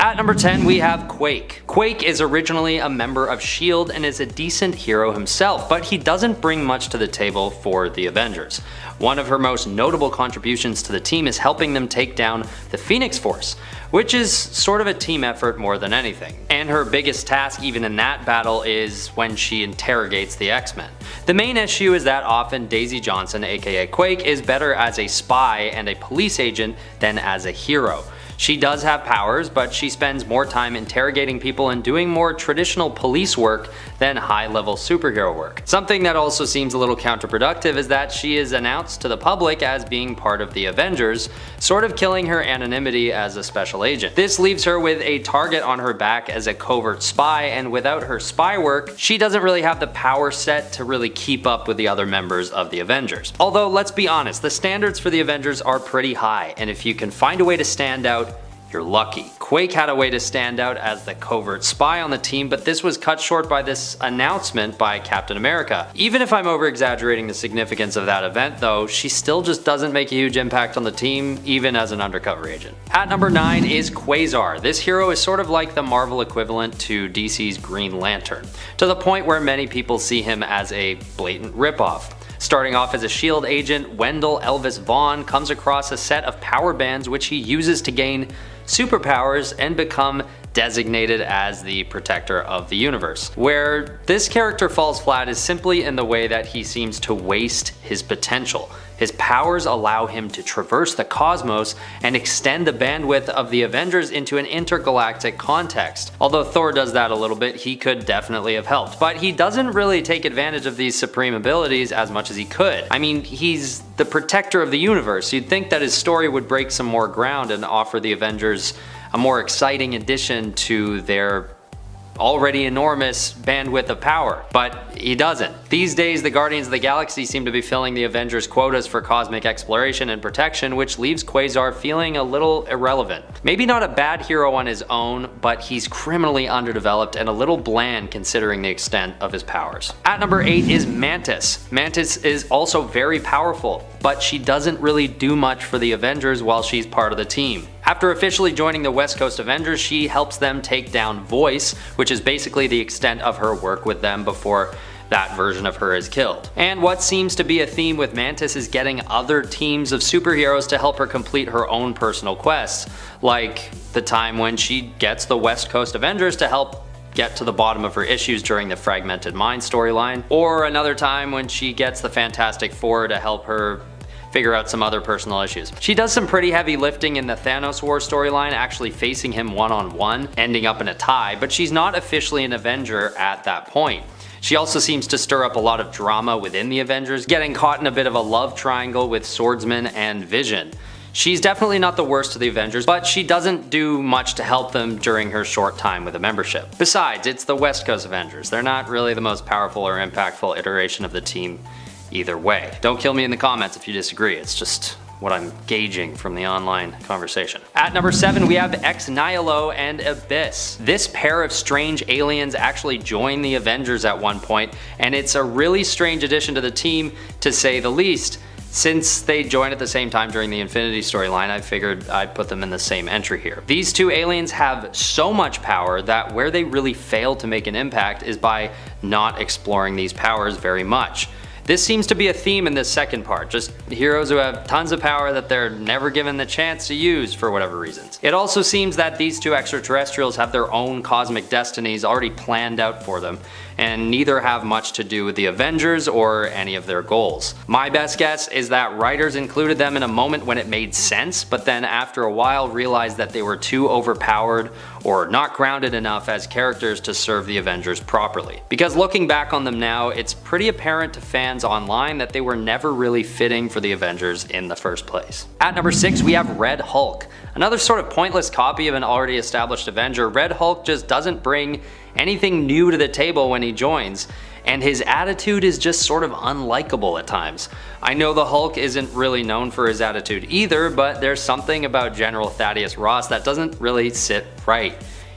At number 10, we have Quake. Quake is originally a member of S.H.I.E.L.D. and is a decent hero himself, but he doesn't bring much to the table for the Avengers. One of her most notable contributions to the team is helping them take down the Phoenix Force, which is sort of a team effort more than anything. And her biggest task even in that battle is when she interrogates the X-Men. The main issue is that often Daisy Johnson, aka Quake, is better as a spy and a police agent than as a hero. She does have powers, but she spends more time interrogating people and doing more traditional police work than high-level superhero work. Something that also seems a little counterproductive is that she is announced to the public as being part of the Avengers, sort of killing her anonymity as a special agent. This leaves her with a target on her back as a covert spy, and without her spy work, she doesn't really have the power set to really keep up with the other members of the Avengers. Although, let's be honest, the standards for the Avengers are pretty high, and if you can find a way to stand out, you're lucky. Quake had a way to stand out as the covert spy on the team, but this was cut short by this announcement by Captain America. Even if I'm over-exaggerating the significance of that event though, she still just doesn't make a huge impact on the team, even as an undercover agent. At number 9 is Quasar. This hero is sort of like the Marvel equivalent to DC's Green Lantern, to the point where many people see him as a blatant ripoff. Starting off as a S.H.I.E.L.D. agent, Wendell Elvis Vaughn comes across a set of power bands which he uses to gain superpowers and become designated as the protector of the universe. Where this character falls flat is simply in the way that he seems to waste his potential. His powers allow him to traverse the cosmos and extend the bandwidth of the Avengers into an intergalactic context. Although Thor does that a little bit, he could definitely have helped. But he doesn't really take advantage of these supreme abilities as much as he could. I mean, he's the protector of the universe. You'd think that his story would break some more ground and offer the Avengers a more exciting addition to their already enormous bandwidth of power, but he doesn't. These days, the Guardians of the Galaxy seem to be filling the Avengers' quotas for cosmic exploration and protection, which leaves Quasar feeling a little irrelevant. Maybe not a bad hero on his own, but he's criminally underdeveloped and a little bland considering the extent of his powers. At number 8 is Mantis. Mantis is also very powerful, but she doesn't really do much for the Avengers while she's part of the team. After officially joining the West Coast Avengers, she helps them take down Voice, which is basically the extent of her work with them before that version of her is killed. And what seems to be a theme with Mantis is getting other teams of superheroes to help her complete her own personal quests, like the time when she gets the West Coast Avengers to help get to the bottom of her issues during the Fragmented Mind storyline, or another time when she gets the Fantastic Four to help her figure out some other personal issues. She does some pretty heavy lifting in the Thanos War storyline, actually facing him one-on-one, ending up in a tie, but she's not officially an Avenger at that point. She also seems to stir up a lot of drama within the Avengers, getting caught in a bit of a love triangle with Swordsman and Vision. She's definitely not the worst of the Avengers, but she doesn't do much to help them during her short time with the membership. Besides, it's the West Coast Avengers. They're not really the most powerful or impactful iteration of the team either way. Don't kill me in the comments if you disagree, it's just what I'm gauging from the online conversation. At number 7, we have Ex Nihilo and Abyss. This pair of strange aliens actually join the Avengers at one point, and it's a really strange addition to the team, to say the least. Since they joined at the same time during the Infinity storyline, I figured I'd put them in the same entry here. These two aliens have so much power that where they really fail to make an impact is by not exploring these powers very much. This seems to be a theme in this second part, just heroes who have tons of power that they're never given the chance to use for whatever reasons. It also seems that these two extraterrestrials have their own cosmic destinies already planned out for them, and neither have much to do with the Avengers or any of their goals. My best guess is that writers included them in a moment when it made sense, but then after a while realized that they were too overpowered or not grounded enough as characters to serve the Avengers properly. Because looking back on them now, it's pretty apparent to fans online that they were never really fitting for the Avengers in the first place. At number 6, we have Red Hulk. Another sort of pointless copy of an already established Avenger. Red Hulk just doesn't bring anything new to the table when he joins, and his attitude is just sort of unlikable at times. I know the Hulk isn't really known for his attitude either, but there's something about General Thaddeus Ross that doesn't really sit right.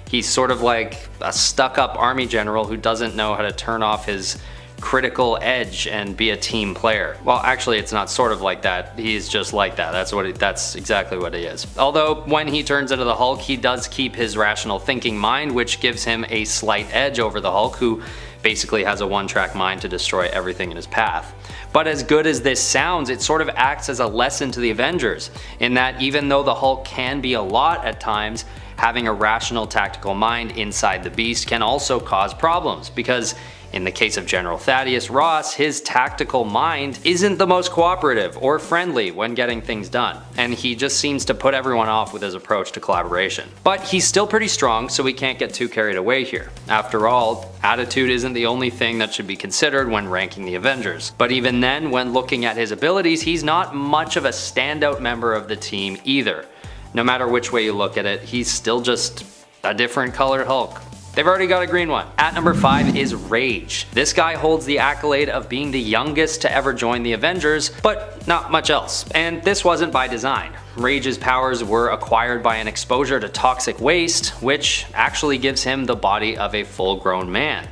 He's sort of like a stuck-up army general who doesn't know how to turn off his critical edge and be a team player. Well, actually it's not sort of like that, he's just like that. That's exactly what he is. Although when he turns into the Hulk, he does keep his rational thinking mind, which gives him a slight edge over the Hulk, who basically has a one-track mind to destroy everything in his path. But as good as this sounds, it sort of acts as a lesson to the Avengers, in that even though the Hulk can be a lot at times, having a rational tactical mind inside the Beast can also cause problems, because in the case of General Thaddeus Ross, his tactical mind isn't the most cooperative or friendly when getting things done, and he just seems to put everyone off with his approach to collaboration. But he's still pretty strong, so we can't get too carried away here. After all, attitude isn't the only thing that should be considered when ranking the Avengers. But even then, when looking at his abilities, he's not much of a standout member of the team either. No matter which way you look at it, he's still just a different colored Hulk. They've already got a green one. At number 5 is Rage. This guy holds the accolade of being the youngest to ever join the Avengers, but not much else. And this wasn't by design. Rage's powers were acquired by an exposure to toxic waste, which actually gives him the body of a full-grown man,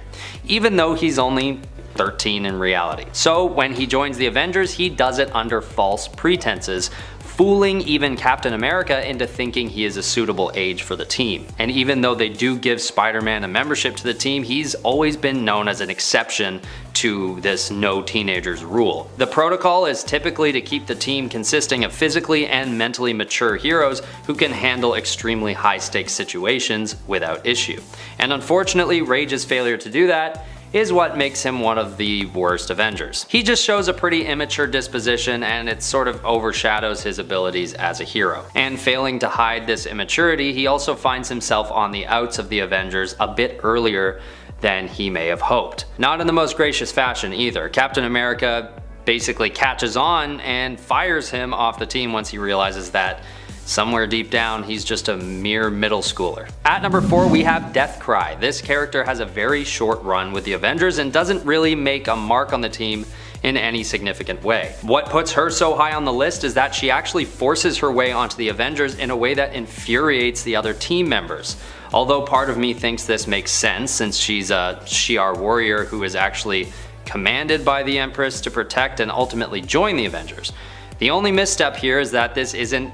even though he's only 13 in reality. So when he joins the Avengers, he does it under false pretenses, fooling even Captain America into thinking he is a suitable age for the team. And even though they do give Spider-Man a membership to the team, he's always been known as an exception to this no teenagers rule. The protocol is typically to keep the team consisting of physically and mentally mature heroes who can handle extremely high stakes situations without issue. And unfortunately, Rage's failure to do that is what makes him one of the worst Avengers. He just shows a pretty immature disposition, and it sort of overshadows his abilities as a hero. And failing to hide this immaturity, he also finds himself on the outs of the Avengers a bit earlier than he may have hoped. Not in the most gracious fashion either. Captain America basically catches on and fires him off the team once he realizes that somewhere deep down, he's just a mere middle schooler. At number 4, we have Deathcry. This character has a very short run with the Avengers and doesn't really make a mark on the team in any significant way. What puts her so high on the list is that she actually forces her way onto the Avengers in a way that infuriates the other team members. Although part of me thinks this makes sense, since she's a Shi'ar warrior who is actually commanded by the Empress to protect and ultimately join the Avengers. The only misstep here is that this isn't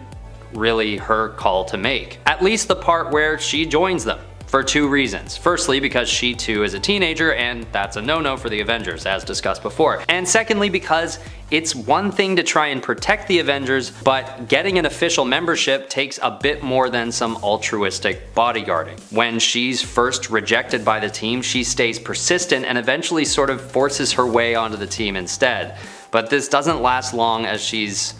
really her call to make. At least the part where she joins them. For 2 reasons. Firstly, because she too is a teenager, and that's a no-no for the Avengers, as discussed before. And secondly, because it's one thing to try and protect the Avengers, but getting an official membership takes a bit more than some altruistic bodyguarding. When she's first rejected by the team, she stays persistent and eventually sort of forces her way onto the team instead. But this doesn't last long, as she's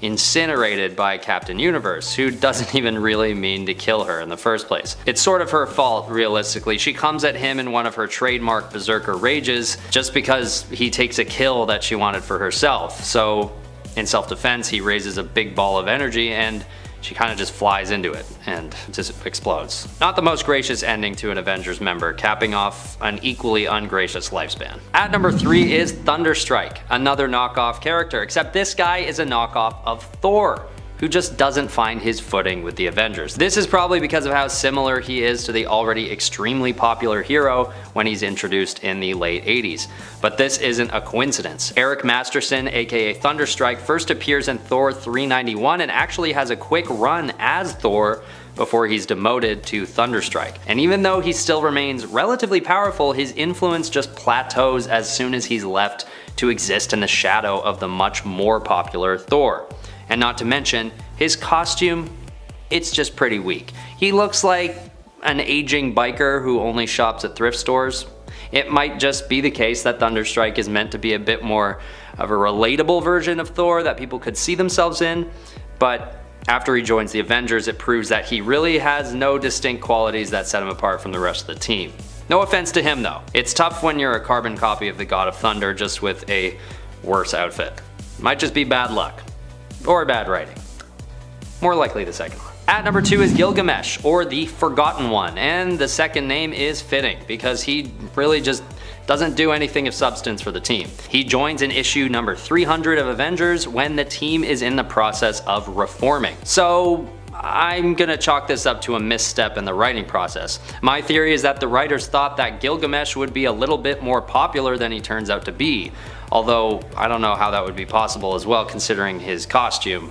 incinerated by Captain Universe, who doesn't even really mean to kill her in the first place. It's sort of her fault, realistically. She comes at him in one of her trademark berserker rages just because he takes a kill that she wanted for herself. So in self-defense, he raises a big ball of energy and she kind of just flies into it and just explodes. Not the most gracious ending to an Avengers member, capping off an equally ungracious lifespan. At number 3 is Thunderstrike, another knockoff character, except this guy is a knockoff of Thor, who just doesn't find his footing with the Avengers. This is probably because of how similar he is to the already extremely popular hero when he's introduced in the late 80s. But this isn't a coincidence. Eric Masterson, aka Thunderstrike, first appears in Thor 391 and actually has a quick run as Thor before he's demoted to Thunderstrike. And even though he still remains relatively powerful, his influence just plateaus as soon as he's left to exist in the shadow of the much more popular Thor. And not to mention, his costume, it's just pretty weak. He looks like an aging biker who only shops at thrift stores. It might just be the case that Thunderstrike is meant to be a bit more of a relatable version of Thor that people could see themselves in, but after he joins the Avengers, it proves that he really has no distinct qualities that set him apart from the rest of the team. No offense to him though. It's tough when you're a carbon copy of the God of Thunder just with a worse outfit. Might just be bad luck. Or bad writing. More likely the second one. At number 2 is Gilgamesh, or the Forgotten One, and the second name is fitting because he really just doesn't do anything of substance for the team. He joins in issue number 300 of Avengers when the team is in the process of reforming. So I'm gonna chalk this up to a misstep in the writing process. My theory is that the writers thought that Gilgamesh would be a little bit more popular than he turns out to be, although I don't know how that would be possible as well considering his costume,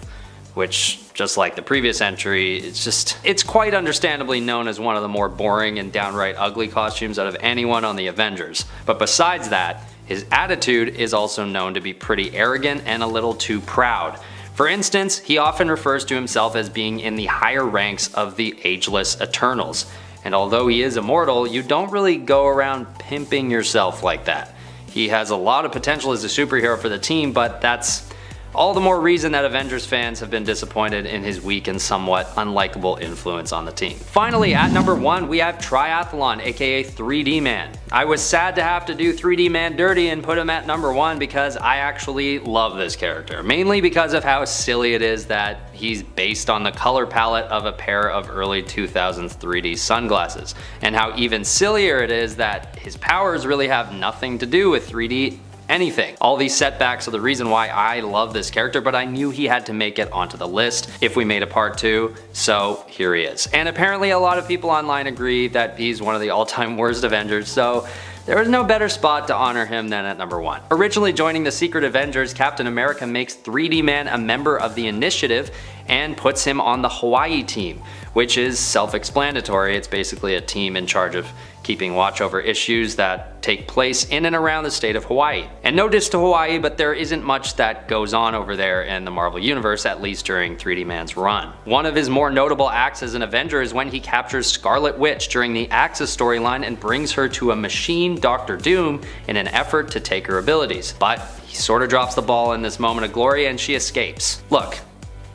which, just like the previous entry, it's quite understandably known as one of the more boring and downright ugly costumes out of anyone on the Avengers. But besides that, his attitude is also known to be pretty arrogant and a little too proud. For instance, he often refers to himself as being in the higher ranks of the ageless Eternals. And although he is immortal, you don't really go around pimping yourself like that. He has a lot of potential as a superhero for the team, but that's all the more reason that Avengers fans have been disappointed in his weak and somewhat unlikable influence on the team. Finally, at number 1, we have Triathlon, aka 3D Man. I was sad to have to do 3D Man dirty and put him at number 1 because I actually love this character, mainly because of how silly it is that he's based on the color palette of a pair of early 2000s 3D sunglasses, and how even sillier it is that his powers really have nothing to do with 3D anything. All these setbacks are the reason why I love this character, but I knew he had to make it onto the list if we made a part 2, so here he is. And apparently a lot of people online agree that he's one of the all-time worst Avengers, so there was no better spot to honor him than at number 1. Originally joining the Secret Avengers, Captain America makes 3D Man a member of the Initiative and puts him on the Hawaii team, which is self-explanatory. It's basically a team in charge of keeping watch over issues that take place in and around the state of Hawaii. And no diss to Hawaii, but there isn't much that goes on over there in the Marvel Universe, at least during 3D Man's run. One of his more notable acts as an Avenger is when he captures Scarlet Witch during the Axis storyline and brings her to a machine, Dr. Doom, in an effort to take her abilities. But he sorta drops the ball in this moment of glory and she escapes. Look,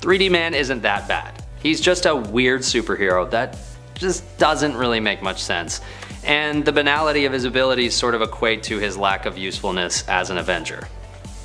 3D Man isn't that bad. He's just a weird superhero that just doesn't really make much sense, and the banality of his abilities sort of equate to his lack of usefulness as an Avenger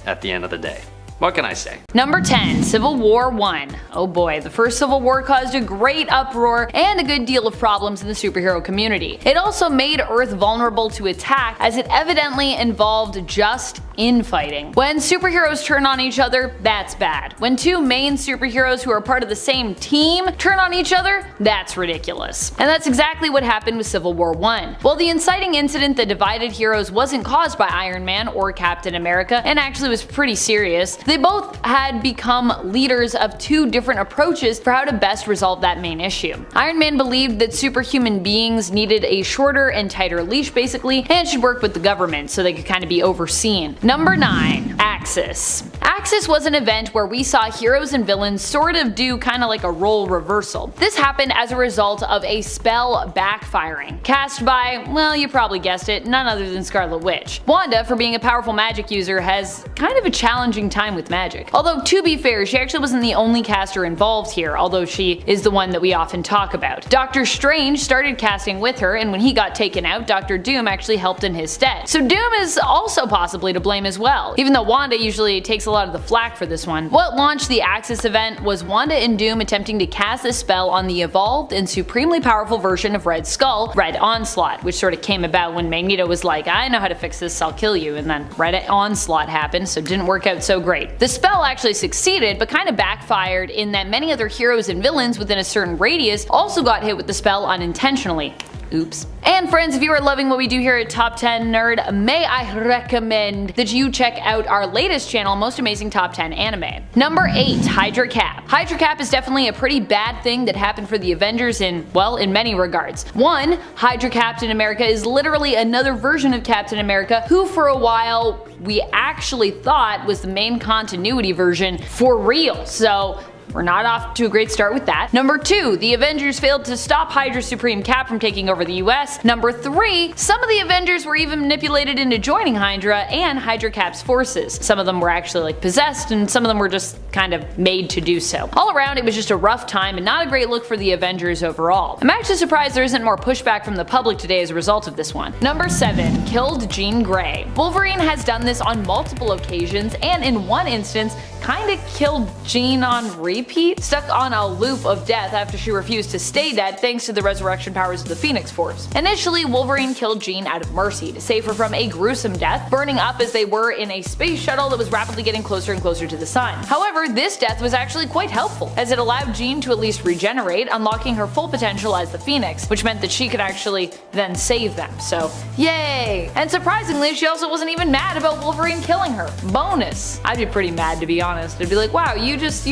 at the end of the day. What can I say? Number 10, Civil War 1. Oh boy, the first Civil War caused a great uproar and a good deal of problems in the superhero community. It also made Earth vulnerable to attack, as it evidently involved just infighting. When superheroes turn on each other, that's bad. When two main superheroes who are part of the same team turn on each other, that's ridiculous. And that's exactly what happened with Civil War 1. While the inciting incident that divided heroes wasn't caused by Iron Man or Captain America, and actually was pretty serious, they both had become leaders of two different approaches for how to best resolve that main issue. Iron Man believed that superhuman beings needed a shorter and tighter leash basically, and should work with the government so they could kind of be overseen. Number 9. Axis. Axis was an event where we saw heroes and villains sort of do kind of like a role reversal. This happened as a result of a spell backfiring, cast by, well, you probably guessed it, none other than Scarlet Witch. Wanda, for being a powerful magic user, has kind of a challenging time with magic. Although, to be fair, she actually wasn't the only caster involved here, although she is the one that we often talk about. Doctor Strange started casting with her, and when he got taken out, Doctor Doom actually helped in his stead. So Doom is also possibly to blame as well, even though Wanda usually takes a lot of the flack for this one. What launched the Axis event was Wanda and Doom attempting to cast this spell on the evolved and supremely powerful version of Red Skull, Red Onslaught, which sort of came about when Magneto was like, I know how to fix this, I'll kill you, and then Red Onslaught happened, so it didn't work out so great. The spell actually succeeded, but kind of backfired in that many other heroes and villains within a certain radius also got hit with the spell unintentionally. Oops. And friends, if you are loving what we do here at Top 10 Nerd, may I recommend that you check out our latest channel, Most Amazing Top 10 Anime. Number 8. Hydra Cap. Hydra Cap is definitely a pretty bad thing that happened for the Avengers in, well, in many regards. One, Hydra Captain America is literally another version of Captain America who for a while we actually thought was the main continuity version for real, so we're not off to a great start with that. Number 2, the Avengers failed to stop Hydra's Supreme Cap from taking over the US. Number 3, some of the Avengers were even manipulated into joining Hydra and Hydra Cap's forces. Some of them were actually like possessed, and some of them were just kind of made to do so. All around, it was just a rough time and not a great look for the Avengers overall. I'm actually surprised there isn't more pushback from the public today as a result of this one. Number 7, killed Jean Grey. Wolverine has done this on multiple occasions, and in one instance, kinda killed Jean on repeat. repeat, stuck on a loop of death after she refused to stay dead thanks to the resurrection powers of the Phoenix Force. Initially, Wolverine killed Jean out of mercy to save her from a gruesome death, burning up as they were in a space shuttle that was rapidly getting closer and closer to the sun. However, this death was actually quite helpful, as it allowed Jean to at least regenerate, unlocking her full potential as the Phoenix, which meant that she could actually then save them, so yay! And surprisingly, she also wasn't even mad about Wolverine killing her. Bonus! I'd be pretty mad, to be honest. I'd be like, wow, you just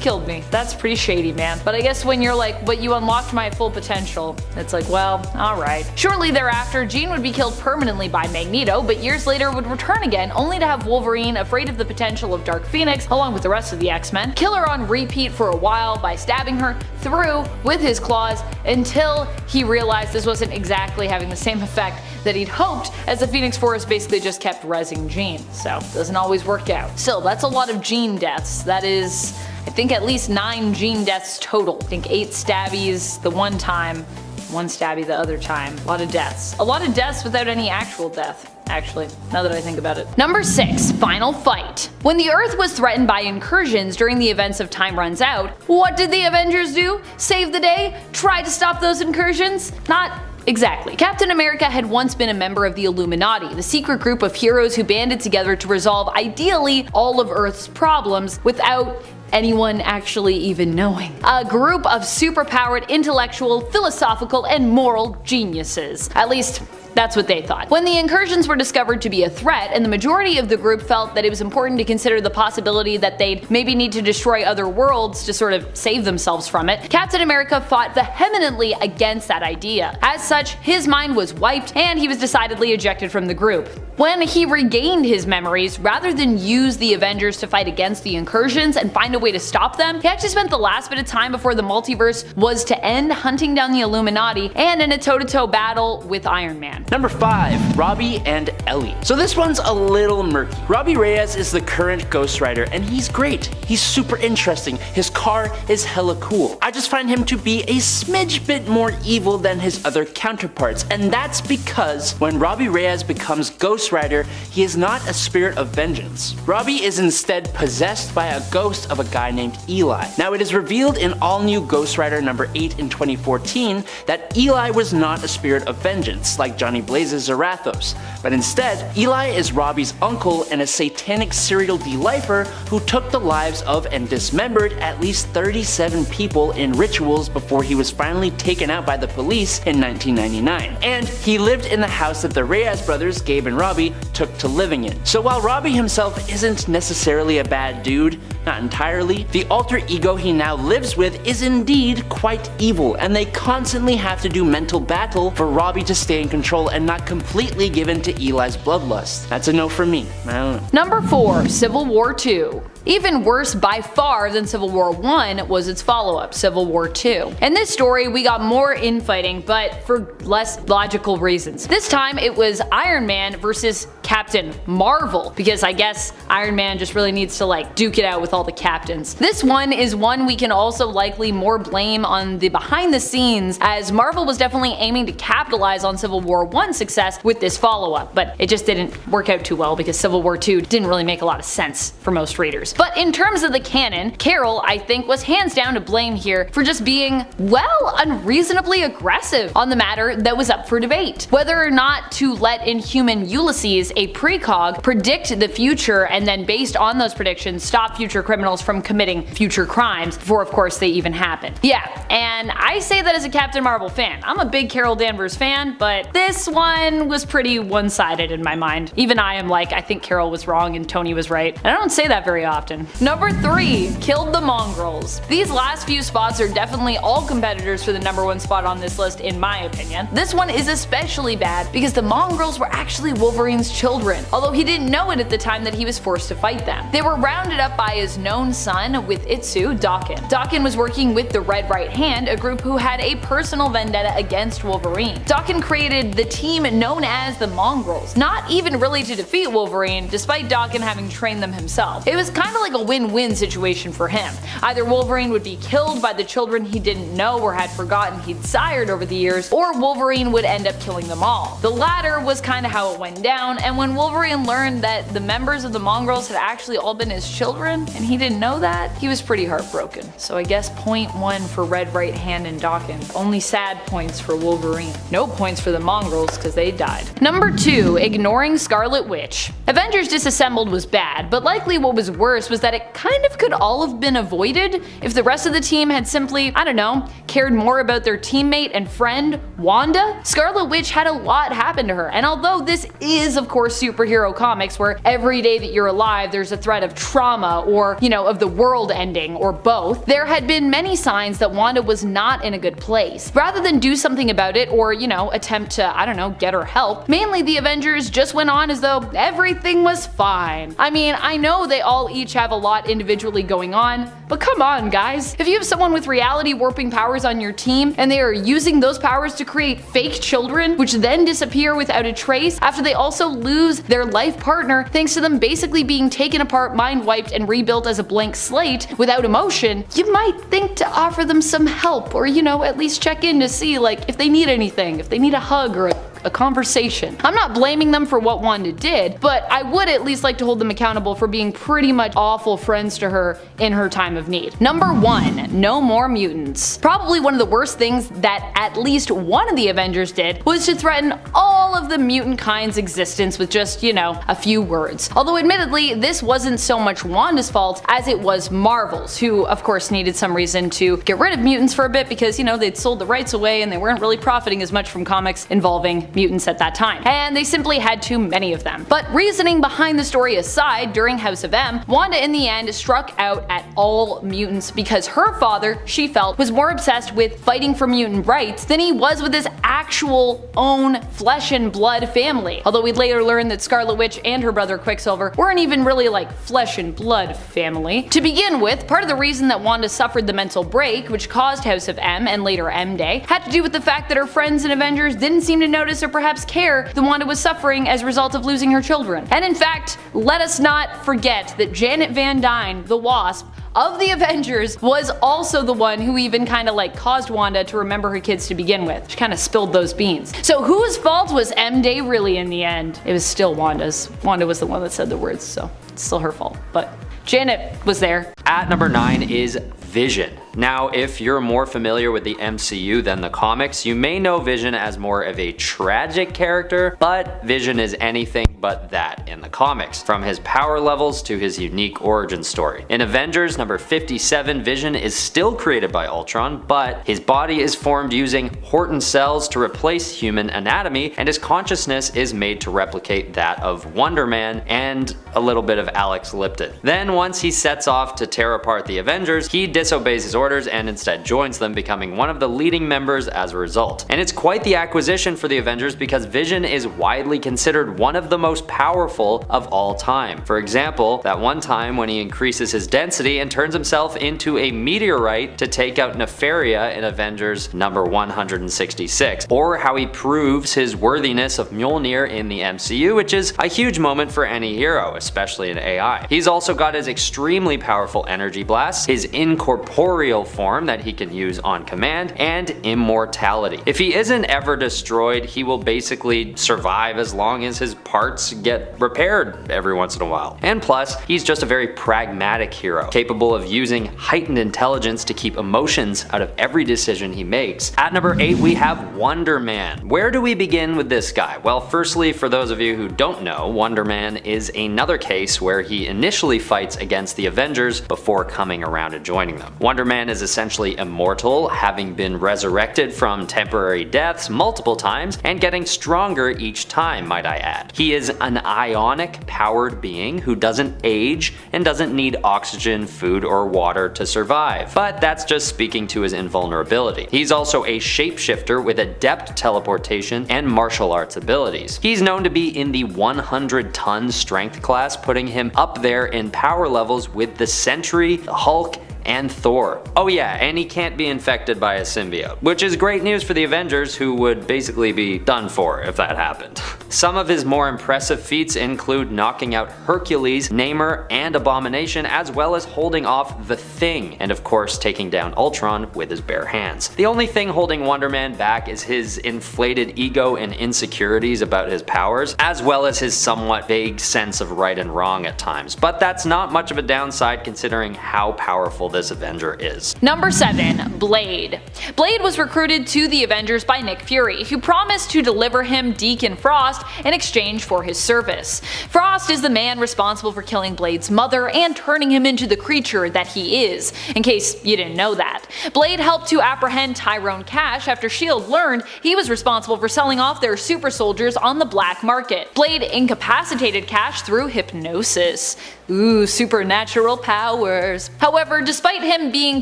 killed me. That's pretty shady, man. But I guess when you're like, but you unlocked my full potential, it's like, well, alright. Shortly thereafter, Jean would be killed permanently by Magneto, but years later would return again, only to have Wolverine, afraid of the potential of Dark Phoenix, along with the rest of the X-Men, kill her on repeat for a while by stabbing her through with his claws until he realized this wasn't exactly having the same effect that he'd hoped, as the Phoenix Force basically just kept rezzing Jean, so doesn't always work out. Still, that's a lot of Jean deaths. That is, I think, at least 9 Jean deaths total. I think 8 stabbies the one time, 1 stabby the other time. A lot of deaths. A lot of deaths without any actual death, actually, now that I think about it. Number 6. Final Fight. When the Earth was threatened by incursions during the events of Time Runs Out, what did the Avengers do? Save the day? Try to stop those incursions? Not exactly. Captain America had once been a member of the Illuminati, the secret group of heroes who banded together to resolve ideally all of Earth's problems without anyone actually even knowing. A group of superpowered intellectual, philosophical, and moral geniuses. At least, that's what they thought. When the incursions were discovered to be a threat, and the majority of the group felt that it was important to consider the possibility that they'd maybe need to destroy other worlds to sort of save themselves from it, Captain America fought vehemently against that idea. As such, his mind was wiped, and he was decidedly ejected from the group. When he regained his memories, rather than use the Avengers to fight against the incursions and find a way to stop them, he actually spent the last bit of time before the multiverse was to end hunting down the Illuminati and in a toe-to-toe battle with Iron Man. Number 5. Robbie and Ellie. So this one's a little murky. Robbie Reyes is the current Ghost Rider, and he's great. He's super interesting. His car is hella cool. I just find him to be a smidge bit more evil than his other counterparts, and that's because when Robbie Reyes becomes Ghost Rider, he is not a spirit of vengeance. Robbie is instead possessed by a ghost of a guy named Eli. Now, it is revealed in all new Ghost Rider number 8 in 2014 that Eli was not a spirit of vengeance like Johnny Blaze's Zarathos, but instead Eli is Robbie's uncle and a satanic serial de-lifer who took the lives of and dismembered at least 37 people in rituals before he was finally taken out by the police in 1999. And he lived in the house that the Reyes brothers, Gabe and Robbie, took to living in. So while Robbie himself isn't necessarily a bad dude, not entirely, the alter ego he now lives with is indeed quite evil, and they constantly have to do mental battle for Robbie to stay in control and not completely give in to Eli's bloodlust. That's a no for me. I don't know. Number 4. Civil War 2. Even worse by far than Civil War 1 was its follow-up, Civil War 2. In this story, we got more infighting, but for less logical reasons. This time, it was Iron Man versus Captain Marvel, because I guess Iron Man just really needs to like duke it out with all the captains. This one is one we can also likely more blame on the behind the scenes, as Marvel was definitely aiming to capitalize on Civil War 1's success with this follow-up, but it just didn't work out too well because Civil War 2 didn't really make a lot of sense for most readers. But in terms of the canon, Carol, I think, was hands down to blame here for just being, well, unreasonably aggressive on the matter that was up for debate. Whether or not to let Inhuman Ulysses, a precog, predict the future and then based on those predictions stop future criminals from committing future crimes before of course they even happen. Yeah, and I say that as a Captain Marvel fan. I'm a big Carol Danvers fan, but this one was pretty one-sided in my mind. Even I am like, I think Carol was wrong and Tony was right. And I don't say that very often. Number 3. Killed the Mongrels. These last few spots are definitely all competitors for the number 1 spot on this list in my opinion. This one is especially bad because the Mongrels were actually Wolverine's children, although he didn't know it at the time that he was forced to fight them. They were rounded up by his known son with Itsu, Daken. Daken was working with the Red Right Hand, a group who had a personal vendetta against Wolverine. Daken created the team known as the Mongrels, not even really to defeat Wolverine, despite Daken having trained them himself. It was kind kind of like a win-win situation for him. Either Wolverine would be killed by the children he didn't know or had forgotten he'd sired over the years, or Wolverine would end up killing them all. The latter was kind of how it went down, and when Wolverine learned that the members of the Mongrels had actually all been his children, and he didn't know that, he was pretty heartbroken. So I guess point 1 for Red Right Hand and Dawkins. Only sad points for Wolverine. No points for the Mongrels because they died. Number 2, ignoring Scarlet Witch. Avengers Disassembled was bad, but likely what was worse was that it kind of could all have been avoided if the rest of the team had simply, I don't know, cared more about their teammate and friend, Wanda. Scarlet Witch had a lot happen to her, and although this is of course superhero comics where every day that you're alive there's a threat of trauma or, of the world ending, or both, there had been many signs that Wanda was not in a good place. Rather than do something about it or, attempt to, I don't know, get her help, mainly the Avengers just went on as though everything was fine. I mean, I know they all each have a lot individually going on, but come on guys. If you have someone with reality warping powers on your team and they are using those powers to create fake children which then disappear without a trace after they also lose their life partner thanks to them basically being taken apart, mind wiped, and rebuilt as a blank slate without emotion, you might think to offer them some help or, at least check in to see if they need anything, if they need a hug or a conversation. I'm not blaming them for what Wanda did, but I would at least like to hold them accountable for being pretty much awful friends to her in her time of need. Number 1, no more mutants. Probably one of the worst things that at least one of the Avengers did was to threaten all of the mutant kind's existence with just, a few words. Although admittedly, this wasn't so much Wanda's fault as it was Marvel's, who of course needed some reason to get rid of mutants for a bit because, they'd sold the rights away and they weren't really profiting as much from comics involving mutants at that time, and they simply had too many of them. But reasoning behind the story aside, during House of M, Wanda in the end struck out at all mutants because her father, she felt, was more obsessed with fighting for mutant rights than he was with his actual own flesh and blood family. Although we'd later learn that Scarlet Witch and her brother Quicksilver weren't even really flesh and blood family. To begin with, part of the reason that Wanda suffered the mental break, which caused House of M and later M Day, had to do with the fact that her friends and Avengers didn't seem to notice or perhaps care that Wanda was suffering as a result of losing her children. And in fact, let us not forget that Janet Van Dyne, the Wasp, of the Avengers, was also the one who even caused Wanda to remember her kids to begin with. She kind of spilled those beans. So whose fault was M Day really in the end? It was still Wanda's. Wanda was the one that said the words, so it's still her fault. But Janet was there. At number 9 is Vision. Now, if you're more familiar with the MCU than the comics, you may know Vision as more of a tragic character, but Vision is anything but that in the comics, from his power levels to his unique origin story. In Avengers number 57, Vision is still created by Ultron, but his body is formed using Horton cells to replace human anatomy, and his consciousness is made to replicate that of Wonder Man and a little bit of Alex Lipton. Then once he sets off to tear apart the Avengers, he disobeys his orders and instead joins them, becoming one of the leading members as a result. And it's quite the acquisition for the Avengers because Vision is widely considered one of the most powerful of all time. For example, that one time when he increases his density and turns himself into a meteorite to take out Nefaria in Avengers number 166, or how he proves his worthiness of Mjolnir in the MCU, which is a huge moment for any hero, especially in AI. He's also got his extremely powerful energy blasts, his incorporeal form that he can use on command, and immortality. If he isn't ever destroyed, he will basically survive as long as his parts get repaired every once in a while. And plus, he's just a very pragmatic hero, capable of using heightened intelligence to keep emotions out of every decision he makes. At number 8, we have Wonder Man. Where do we begin with this guy? Well, firstly, for those of you who don't know, Wonder Man is another case where he initially fights against the Avengers before coming around to joining them. Wonder Man is essentially immortal, having been resurrected from temporary deaths multiple times and getting stronger each time, might I add. He is an ionic powered being who doesn't age and doesn't need oxygen, food, or water to survive, but that's just speaking to his invulnerability. He's also a shapeshifter with adept teleportation and martial arts abilities. He's known to be in the 100-ton strength class, putting him up there in power levels with the Sentry, the Hulk, and Thor. Oh yeah, and he can't be infected by a symbiote, which is great news for the Avengers, who would basically be done for if that happened. Some of his more impressive feats include knocking out Hercules, Namor, and Abomination, as well as holding off The Thing, and of course taking down Ultron with his bare hands. The only thing holding Wonder Man back is his inflated ego and insecurities about his powers, as well as his somewhat vague sense of right and wrong at times, but that's not much of a downside considering how powerful this Avenger is. Number 7. Blade. Blade was recruited to the Avengers by Nick Fury, who promised to deliver him Deacon Frost in exchange for his service. Frost is the man responsible for killing Blade's mother and turning him into the creature that he is, in case you didn't know that. Blade helped to apprehend Tyrone Cash after S.H.I.E.L.D. learned he was responsible for selling off their super soldiers on the black market. Blade incapacitated Cash through hypnosis. Ooh, supernatural powers. However, despite him being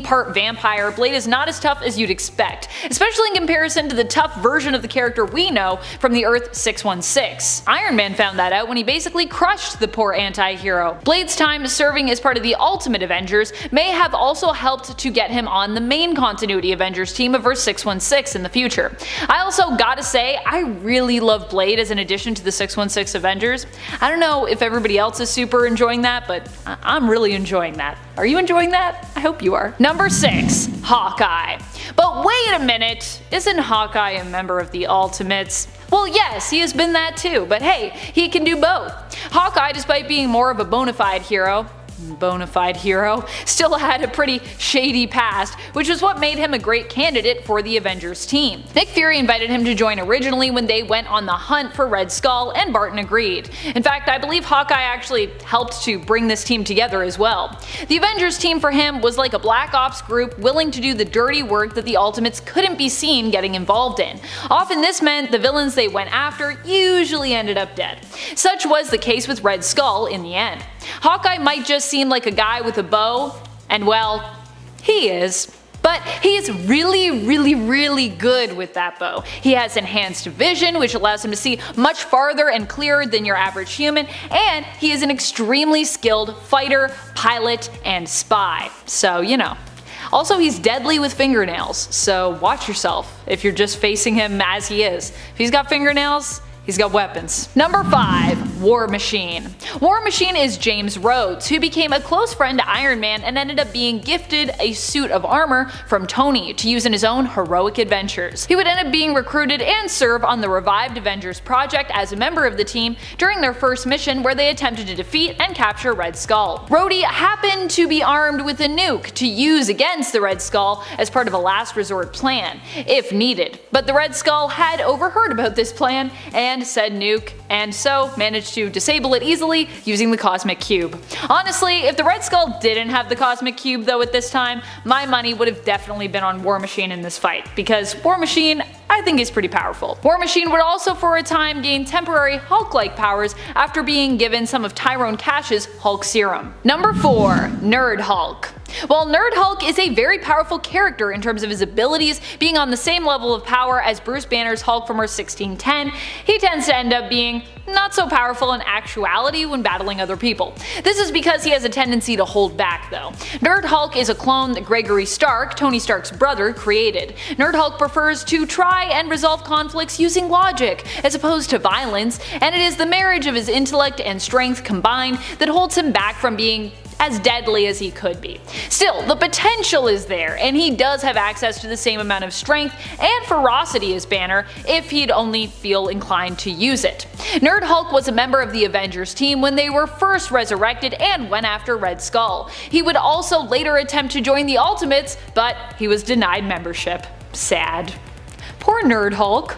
part vampire, Blade is not as tough as you'd expect, especially in comparison to the tough version of the character we know from the Earth 616. Iron Man found that out when he basically crushed the poor anti-hero. Blade's time serving as part of the Ultimate Avengers may have also helped to get him on the main continuity Avengers team of Earth 616 in the future. I also gotta say, I really love Blade as an addition to the 616 Avengers. I don't know if everybody else is super enjoying that, but I'm really enjoying that. Are you enjoying that? I hope you are. Number 6. Hawkeye. But wait a minute, isn't Hawkeye a member of the Ultimates? Well, yes, he has been that too, but hey, he can do both. Hawkeye, despite being more of a bona fide hero, still had a pretty shady past, which was what made him a great candidate for the Avengers team. Nick Fury invited him to join originally when they went on the hunt for Red Skull, and Barton agreed. In fact, I believe Hawkeye actually helped to bring this team together as well. The Avengers team for him was like a Black Ops group willing to do the dirty work that the Ultimates couldn't be seen getting involved in. Often this meant the villains they went after usually ended up dead. Such was the case with Red Skull in the end. Hawkeye might just seem like a guy with a bow, and well, he is. But he is really good with that bow. He has enhanced vision, which allows him to see much farther and clearer than your average human, and he is an extremely skilled fighter, pilot, and spy. So, you know. Also, he's deadly with fingernails, so watch yourself if you're just facing him as he is. If he's got fingernails, he's got weapons. Number 5. War Machine. War Machine is James Rhodes, who became a close friend to Iron Man and ended up being gifted a suit of armor from Tony to use in his own heroic adventures. He would end up being recruited and serve on the revived Avengers project as a member of the team during their first mission, where they attempted to defeat and capture Red Skull. Rhodey happened to be armed with a nuke to use against the Red Skull as part of a last resort plan, if needed, but the Red Skull had overheard about this plan and said nuke, and so managed to disable it easily using the Cosmic Cube. Honestly, if the Red Skull didn't have the Cosmic Cube though at this time, my money would have definitely been on War Machine in this fight, because War Machine I think is pretty powerful. War Machine would also for a time gain temporary Hulk-like powers after being given some of Tyrone Cash's Hulk serum. Number 4. Nerd Hulk. While Nerd Hulk is a very powerful character in terms of his abilities being on the same level of power as Bruce Banner's Hulk from Earth 1610, he tends to end up being not so powerful in actuality when battling other people. This is because he has a tendency to hold back though. Nerd Hulk is a clone that Gregory Stark, Tony Stark's brother, created. Nerd Hulk prefers to try and resolve conflicts using logic as opposed to violence, and it is the marriage of his intellect and strength combined that holds him back from being as deadly as he could be. Still, the potential is there, and he does have access to the same amount of strength and ferocity as Banner if he'd only feel inclined to use it. Nerd Hulk was a member of the Avengers team when they were first resurrected and went after Red Skull. He would also later attempt to join the Ultimates, but he was denied membership. Sad. Poor Nerd Hulk.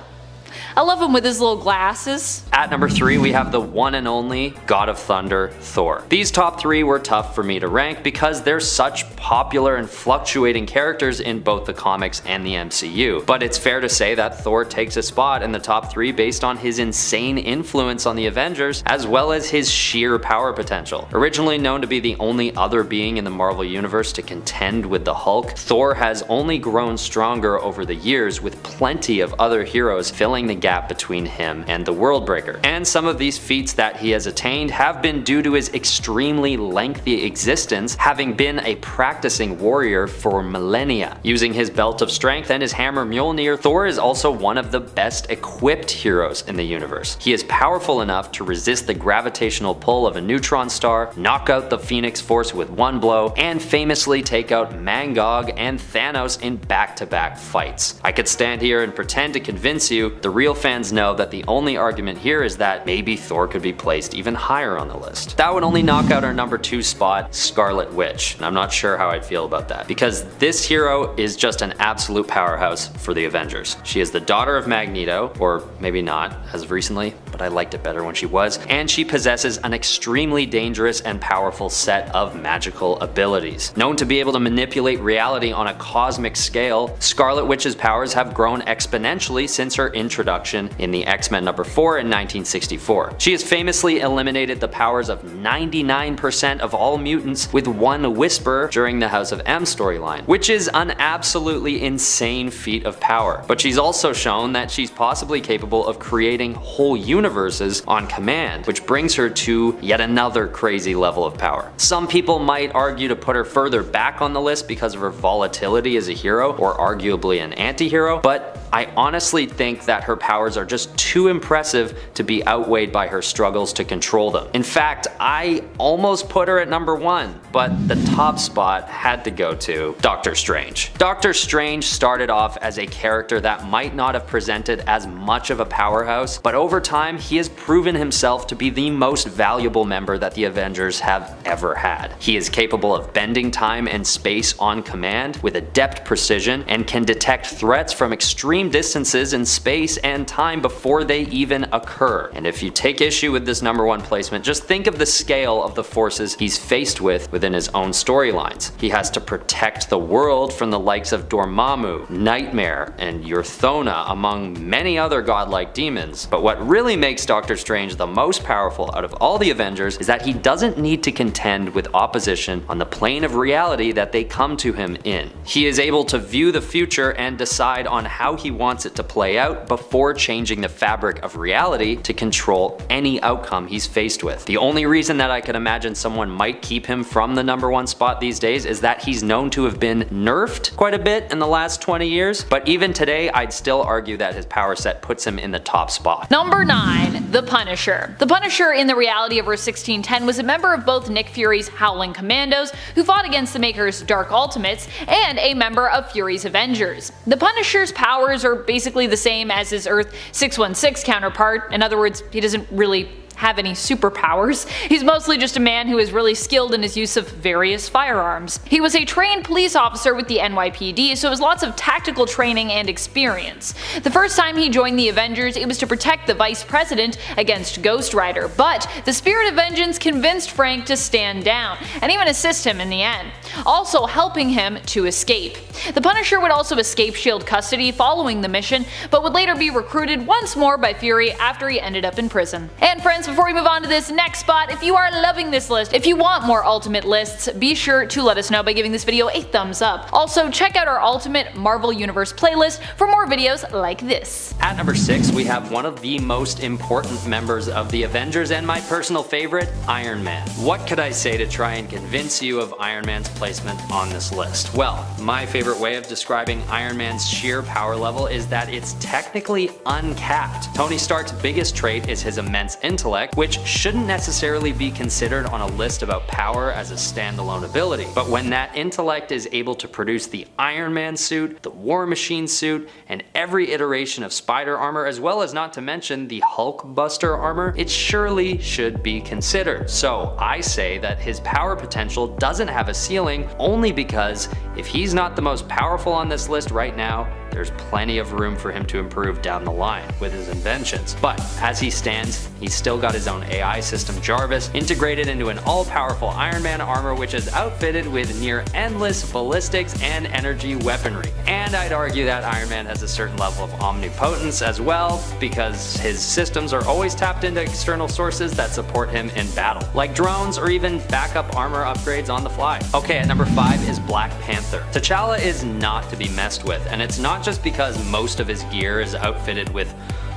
I love him with his little glasses. At number 3 we have the one and only God of Thunder, Thor. These top 3 were tough for me to rank because they're such popular and fluctuating characters in both the comics and the MCU, but it's fair to say that Thor takes a spot in the top 3 based on his insane influence on the Avengers as well as his sheer power potential. Originally known to be the only other being in the Marvel Universe to contend with the Hulk, Thor has only grown stronger over the years with plenty of other heroes filling the gap between him and the Worldbreaker. And some of these feats that he has attained have been due to his extremely lengthy existence, having been a practicing warrior for millennia. Using his belt of strength and his hammer Mjolnir, Thor is also one of the best equipped heroes in the universe. He is powerful enough to resist the gravitational pull of a neutron star, knock out the Phoenix Force with one blow, and famously take out Mangog and Thanos in back-to-back fights. I could stand here and pretend to convince you. The real fans know that the only argument here is that maybe Thor could be placed even higher on the list. That would only knock out our number 2 spot, Scarlet Witch, and I'm not sure how I'd feel about that, because this hero is just an absolute powerhouse for the Avengers. She is the daughter of Magneto, or maybe not, as of recently, but I liked it better when she was, and she possesses an extremely dangerous and powerful set of magical abilities. Known to be able to manipulate reality on a cosmic scale, Scarlet Witch's powers have grown exponentially since her introduction in the X-Men number 4 in 1964. She has famously eliminated the powers of 99% of all mutants with one whisper during the House of M storyline, which is an absolutely insane feat of power. But she's also shown that she's possibly capable of creating whole universes on command, which brings her to yet another crazy level of power. Some people might argue to put her further back on the list because of her volatility as a hero, or arguably an anti-hero, but I honestly think that her powers are just too impressive to be outweighed by her struggles to control them. In fact, I almost put her at number 1, but the top spot had to go to Doctor Strange. Doctor Strange started off as a character that might not have presented as much of a powerhouse, but over time he has proven himself to be the most valuable member that the Avengers have ever had. He is capable of bending time and space on command with adept precision, and can detect threats from extreme distances in space and time before they even occur. And if you take issue with this number 1 placement, just think of the scale of the forces he's faced with within his own storylines. He has to protect the world from the likes of Dormammu, Nightmare, and Yurthona, among many other godlike demons. But what really makes Doctor Strange the most powerful out of all the Avengers is that he doesn't need to contend with opposition on the plane of reality that they come to him in. He is able to view the future and decide on how he wants it to play out before changing the fabric of reality to control any outcome he's faced with. The only reason that I could imagine someone might keep him from the number 1 spot these days is that he's known to have been nerfed quite a bit in the last 20 years, but even today I'd still argue that his power set puts him in the top spot. Number 9. The Punisher. The Punisher in the reality of Earth 1610 was a member of both Nick Fury's Howling Commandos, who fought against the Maker's Dark Ultimates, and a member of Fury's Avengers. The Punisher's powers are basically the same as his Earth 616 counterpart. In other words, he doesn't really have any superpowers. He's mostly just a man who is really skilled in his use of various firearms. He was a trained police officer with the NYPD, so has lots of tactical training and experience. The first time he joined the Avengers, it was to protect the Vice President against Ghost Rider, but the spirit of vengeance convinced Frank to stand down, and even assist him in the end, also helping him to escape. The Punisher would also escape S.H.I.E.L.D. custody following the mission, but would later be recruited once more by Fury after he ended up in prison. And friends, before we move on to this next spot, if you are loving this list, if you want more Ultimate lists, be sure to let us know by giving this video a thumbs up. Also, check out our Ultimate Marvel Universe playlist for more videos like this. At number 6, we have one of the most important members of the Avengers and my personal favorite, Iron Man. What could I say to try and convince you of Iron Man's placement on this list? Well, my favorite way of describing Iron Man's sheer power level is that it's technically uncapped. Tony Stark's biggest trait is his immense intellect, which shouldn't necessarily be considered on a list about power as a standalone ability. But when that intellect is able to produce the Iron Man suit, the War Machine suit, and every iteration of Spider armor, as well as not to mention the Hulk Buster armor, it surely should be considered. So I say that his power potential doesn't have a ceiling, only because if he's not the most powerful on this list right now, there's plenty of room for him to improve down the line with his inventions. But as he stands, he's still got his own AI system Jarvis, integrated into an all-powerful Iron Man armor which is outfitted with near endless ballistics and energy weaponry. And I'd argue that Iron Man has a certain level of omnipotence as well, because his systems are always tapped into external sources that support him in battle, like drones or even backup armor upgrades on the fly. Okay, at number 5 is Black Panther. T'Challa is not to be messed with, and it's not just because most of his gear is outfitted with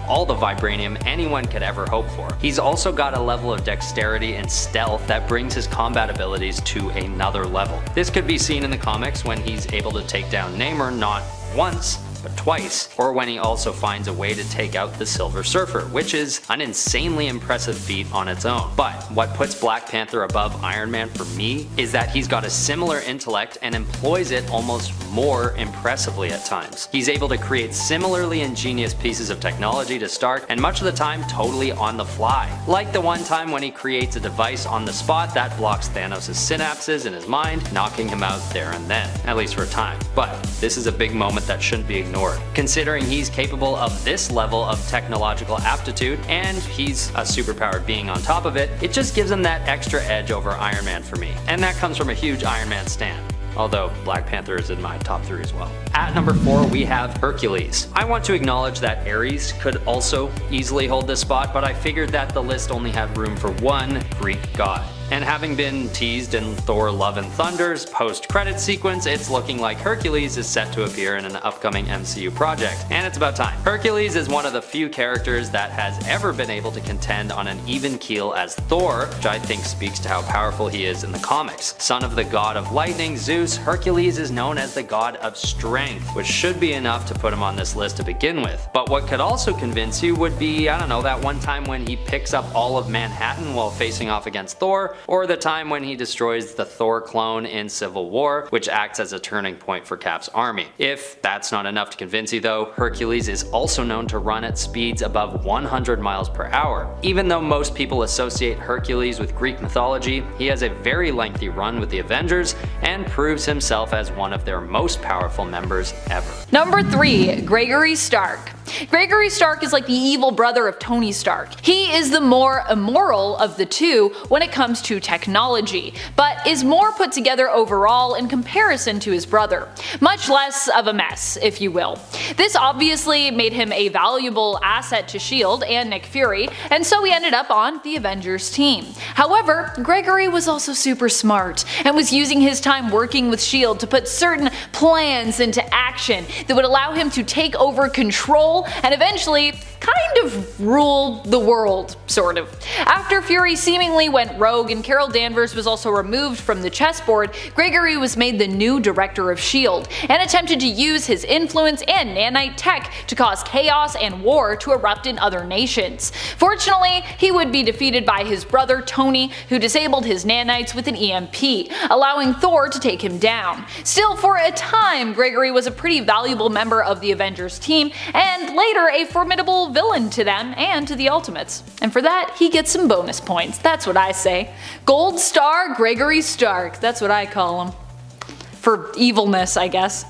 all the vibranium anyone could ever hope for. He's also got a level of dexterity and stealth that brings his combat abilities to another level. This could be seen in the comics when he's able to take down Namor not once, but twice, or when he also finds a way to take out the Silver Surfer, which is an insanely impressive feat on its own. But what puts Black Panther above Iron Man for me is that he's got a similar intellect and employs it almost more impressively at times. He's able to create similarly ingenious pieces of technology to Stark, and much of the time totally on the fly. Like the one time when he creates a device on the spot that blocks Thanos' synapses in his mind, knocking him out there and then, at least for a time. But this is a big moment that shouldn't be ignored. Considering he's capable of this level of technological aptitude, and he's a superpowered being on top of it, it just gives him that extra edge over Iron Man for me. And that comes from a huge Iron Man stan. Although Black Panther is in my top 3 as well. At number 4 we have Hercules. I want to acknowledge that Ares could also easily hold this spot, but I figured that the list only had room for one Greek god. And having been teased in Thor Love and Thunder's post-credits sequence, it's looking like Hercules is set to appear in an upcoming MCU project, and it's about time. Hercules is one of the few characters that has ever been able to contend on an even keel as Thor, which I think speaks to how powerful he is in the comics. Son of the god of lightning, Zeus, Hercules is known as the god of strength, which should be enough to put him on this list to begin with. But what could also convince you would be, I don't know, that one time when he picks up all of Manhattan while facing off against Thor, or the time when he destroys the Thor clone in Civil War, which acts as a turning point for Cap's army. If that's not enough to convince you though, Hercules is also known to run at speeds above 100 miles per hour. Even though most people associate Hercules with Greek mythology, he has a very lengthy run with the Avengers and proves himself as one of their most powerful members ever. Number 3. Gregory Stark. Gregory Stark is like the evil brother of Tony Stark. He is the more immoral of the two when it comes to technology, but is more put together overall in comparison to his brother. Much less of a mess, if you will. This obviously made him a valuable asset to S.H.I.E.L.D. and Nick Fury, and so he ended up on the Avengers team. However, Gregory was also super smart, and was using his time working with S.H.I.E.L.D. to put certain plans into action that would allow him to take over control and eventually kind of rule the world, sort of. After Fury seemingly went rogue and Carol Danvers was also removed from the chessboard, Gregory was made the new director of S.H.I.E.L.D. and attempted to use his influence and nanite tech to cause chaos and war to erupt in other nations. Fortunately, he would be defeated by his brother Tony, who disabled his nanites with an EMP, allowing Thor to take him down. Still, for a time, Gregory was a pretty valuable member of the Avengers team, and later a formidable villain to them and to the Ultimates. And for that, he gets some bonus points. That's what I say. Gold Star Gregory Stark. That's what I call him. For evilness, I guess.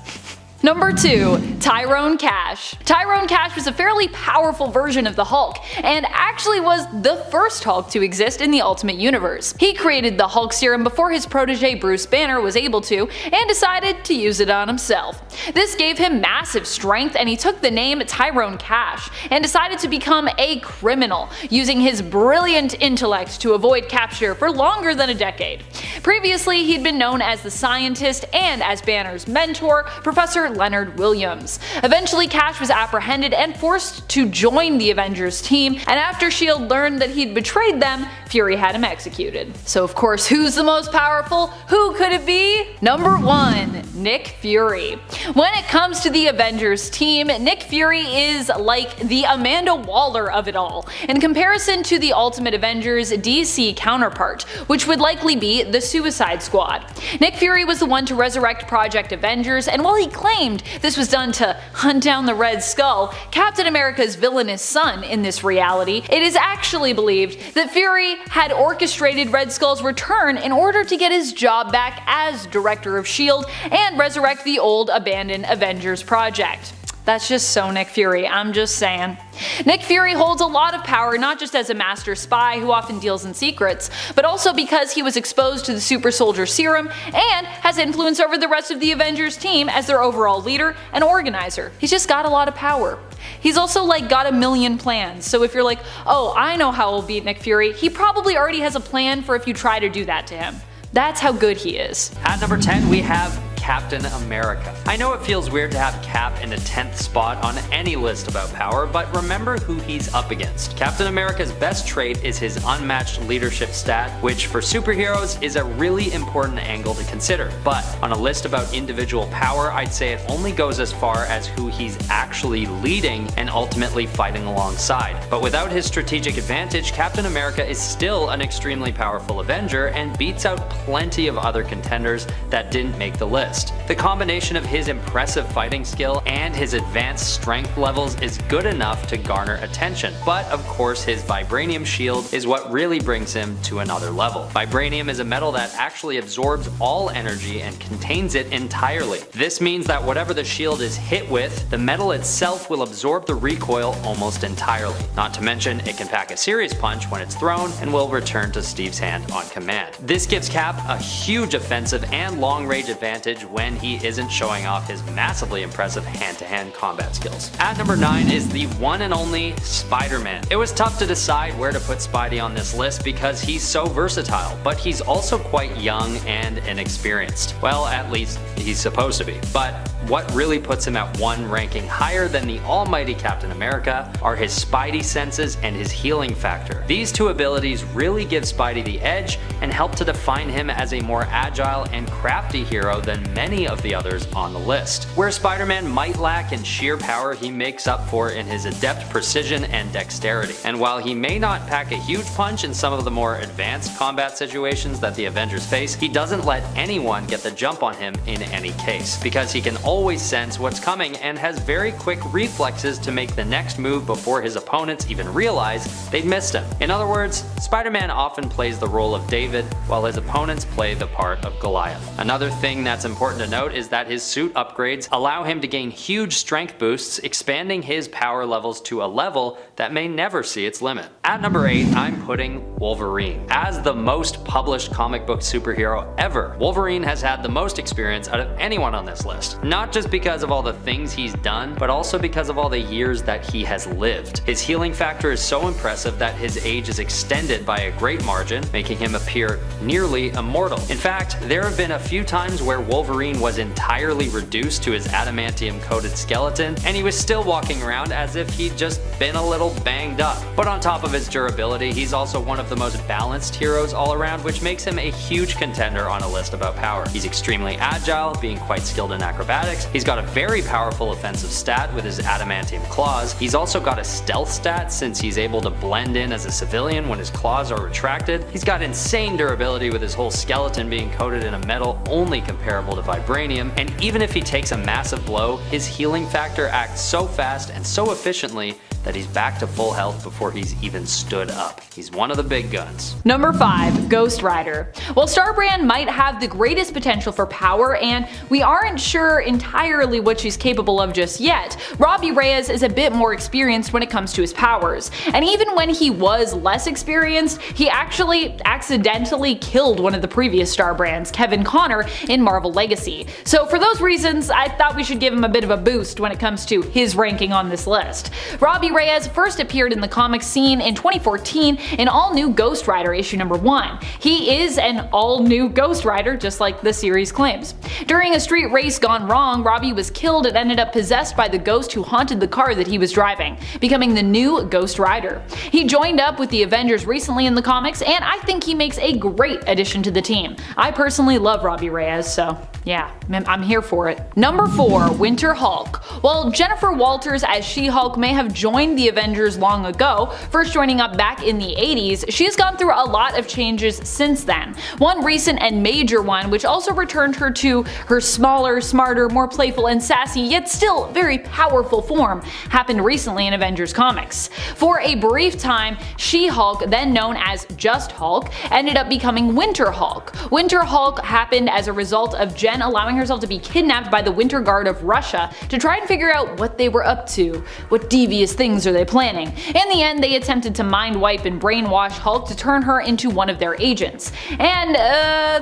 Number 2. Tyrone Cash. Tyrone Cash was a fairly powerful version of the Hulk, and actually was the first Hulk to exist in the Ultimate Universe. He created the Hulk serum before his protege Bruce Banner was able to, and decided to use it on himself. This gave him massive strength, and he took the name Tyrone Cash, and decided to become a criminal, using his brilliant intellect to avoid capture for longer than a decade. Previously, he'd been known as the Scientist and as Banner's mentor, Professor Leonard Williams. Eventually, Cash was apprehended and forced to join the Avengers team, and after S.H.I.E.L.D. learned that he'd betrayed them, Fury had him executed. So of course, who's the most powerful? Who could it be? Number 1. Nick Fury. When it comes to the Avengers team, Nick Fury is like the Amanda Waller of it all, in comparison to the Ultimate Avengers DC counterpart, which would likely be the Suicide Squad. Nick Fury was the one to resurrect Project Avengers, and while he claimed this was done to hunt down the Red Skull, Captain America's villainous son in this reality, it is actually believed that Fury had orchestrated Red Skull's return in order to get his job back as director of S.H.I.E.L.D. and resurrect the old abandoned Avengers project. That's just so Nick Fury, I'm just saying. Nick Fury holds a lot of power, not just as a master spy who often deals in secrets, but also because he was exposed to the super soldier serum and has influence over the rest of the Avengers team as their overall leader and organizer. He's just got a lot of power. He's also like got a million plans, so if you're like, oh, I know how I'll beat Nick Fury, he probably already has a plan for if you try to do that to him. That's how good he is. At number 10 we have Captain America. I know it feels weird to have Cap in the 10th spot on any list about power, but remember who he's up against. Captain America's best trait is his unmatched leadership stat, which for superheroes is a really important angle to consider. But on a list about individual power, I'd say it only goes as far as who he's actually leading and ultimately fighting alongside. But without his strategic advantage, Captain America is still an extremely powerful Avenger and beats out plenty of other contenders that didn't make the list. The combination of his impressive fighting skill and his advanced strength levels is good enough to garner attention, but of course his vibranium shield is what really brings him to another level. Vibranium is a metal that actually absorbs all energy and contains it entirely. This means that whatever the shield is hit with, the metal itself will absorb the recoil almost entirely. Not to mention, it can pack a serious punch when it's thrown and will return to Steve's hand on command. This gives Cap a huge offensive and long-range advantage when he isn't showing off his massively impressive hand-to-hand combat skills. At number 9 is the one and only Spider-Man. It was tough to decide where to put Spidey on this list because he's so versatile, but he's also quite young and inexperienced. Well, at least he's supposed to be. But what really puts him at one ranking higher than the almighty Captain America are his Spidey senses and his healing factor. These two abilities really give Spidey the edge and help to define him as a more agile and crafty hero than many of the others on the list. Where Spider-Man might lack in sheer power, he makes up for in his adept precision and dexterity. And while he may not pack a huge punch in some of the more advanced combat situations that the Avengers face, he doesn't let anyone get the jump on him in any case, because he can always sense what's coming and has very quick reflexes to make the next move before his opponents even realize they'd missed him. In other words, Spider-Man often plays the role of David while his opponents play the part of Goliath. Another thing that's important to note is that his suit upgrades allow him to gain huge strength boosts, expanding his power levels to a level that may never see its limit. At number 8, I'm putting Wolverine. As the most published comic book superhero ever, Wolverine has had the most experience out of anyone on this list. Not just because of all the things he's done, but also because of all the years that he has lived. His healing factor is so impressive that his age is extended by a great margin, making him appear nearly immortal. In fact, there have been a few times where Wolverine was entirely reduced to his adamantium-coated skeleton, and he was still walking around as if he'd just been a little banged up. But on top of his durability, he's also one of the most balanced heroes all around, which makes him a huge contender on a list about power. He's extremely agile, being quite skilled in acrobatics. He's got a very powerful offensive stat with his adamantium claws. He's also got a stealth stat since he's able to blend in as a civilian when his claws are retracted. He's got insane durability with his whole skeleton being coated in a metal only comparable to vibranium, and even if he takes a massive blow, his healing factor acts so fast and so efficiently that he's back to full health before he's even stood up. He's one of the big guns. Number 5, Ghost Rider. While Starbrand might have the greatest potential for power, and we aren't sure entirely what she's capable of just yet, Robbie Reyes is a bit more experienced when it comes to his powers. And even when he was less experienced, he actually accidentally killed one of the previous Starbrands, Kevin Connor, in Marvel Legacy. So for those reasons, I thought we should give him a bit of a boost when it comes to his ranking on this list. Robbie Reyes first appeared in the comic scene in 2014 in all-new Ghost Rider issue number 1. He is an all-new Ghost Rider, just like the series claims. During a street race gone wrong, Robbie was killed and ended up possessed by the ghost who haunted the car that he was driving, becoming the new Ghost Rider. He joined up with the Avengers recently in the comics, and I think he makes a great addition to the team. I personally love Robbie Reyes, so yeah, I'm here for it. Number 4, Winter Hulk. While Jennifer Walters as She-Hulk may have joined the Avengers long ago, first joining up back in the 80s, she's gone through a lot of changes since then. One recent and major one, which also returned her to her smaller, smarter, more playful and sassy, yet still very powerful form, happened recently in Avengers comics. For a brief time, She-Hulk, then known as just Hulk, ended up becoming Winter Hulk. Winter Hulk happened as a result of Jen allowing herself to be kidnapped by the Winter Guard of Russia to try and figure out what they were up to. What devious things are they planning? In the end, they attempted to mind wipe and brainwash Hulk to turn her into one of their agents. And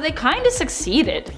they kinda succeeded.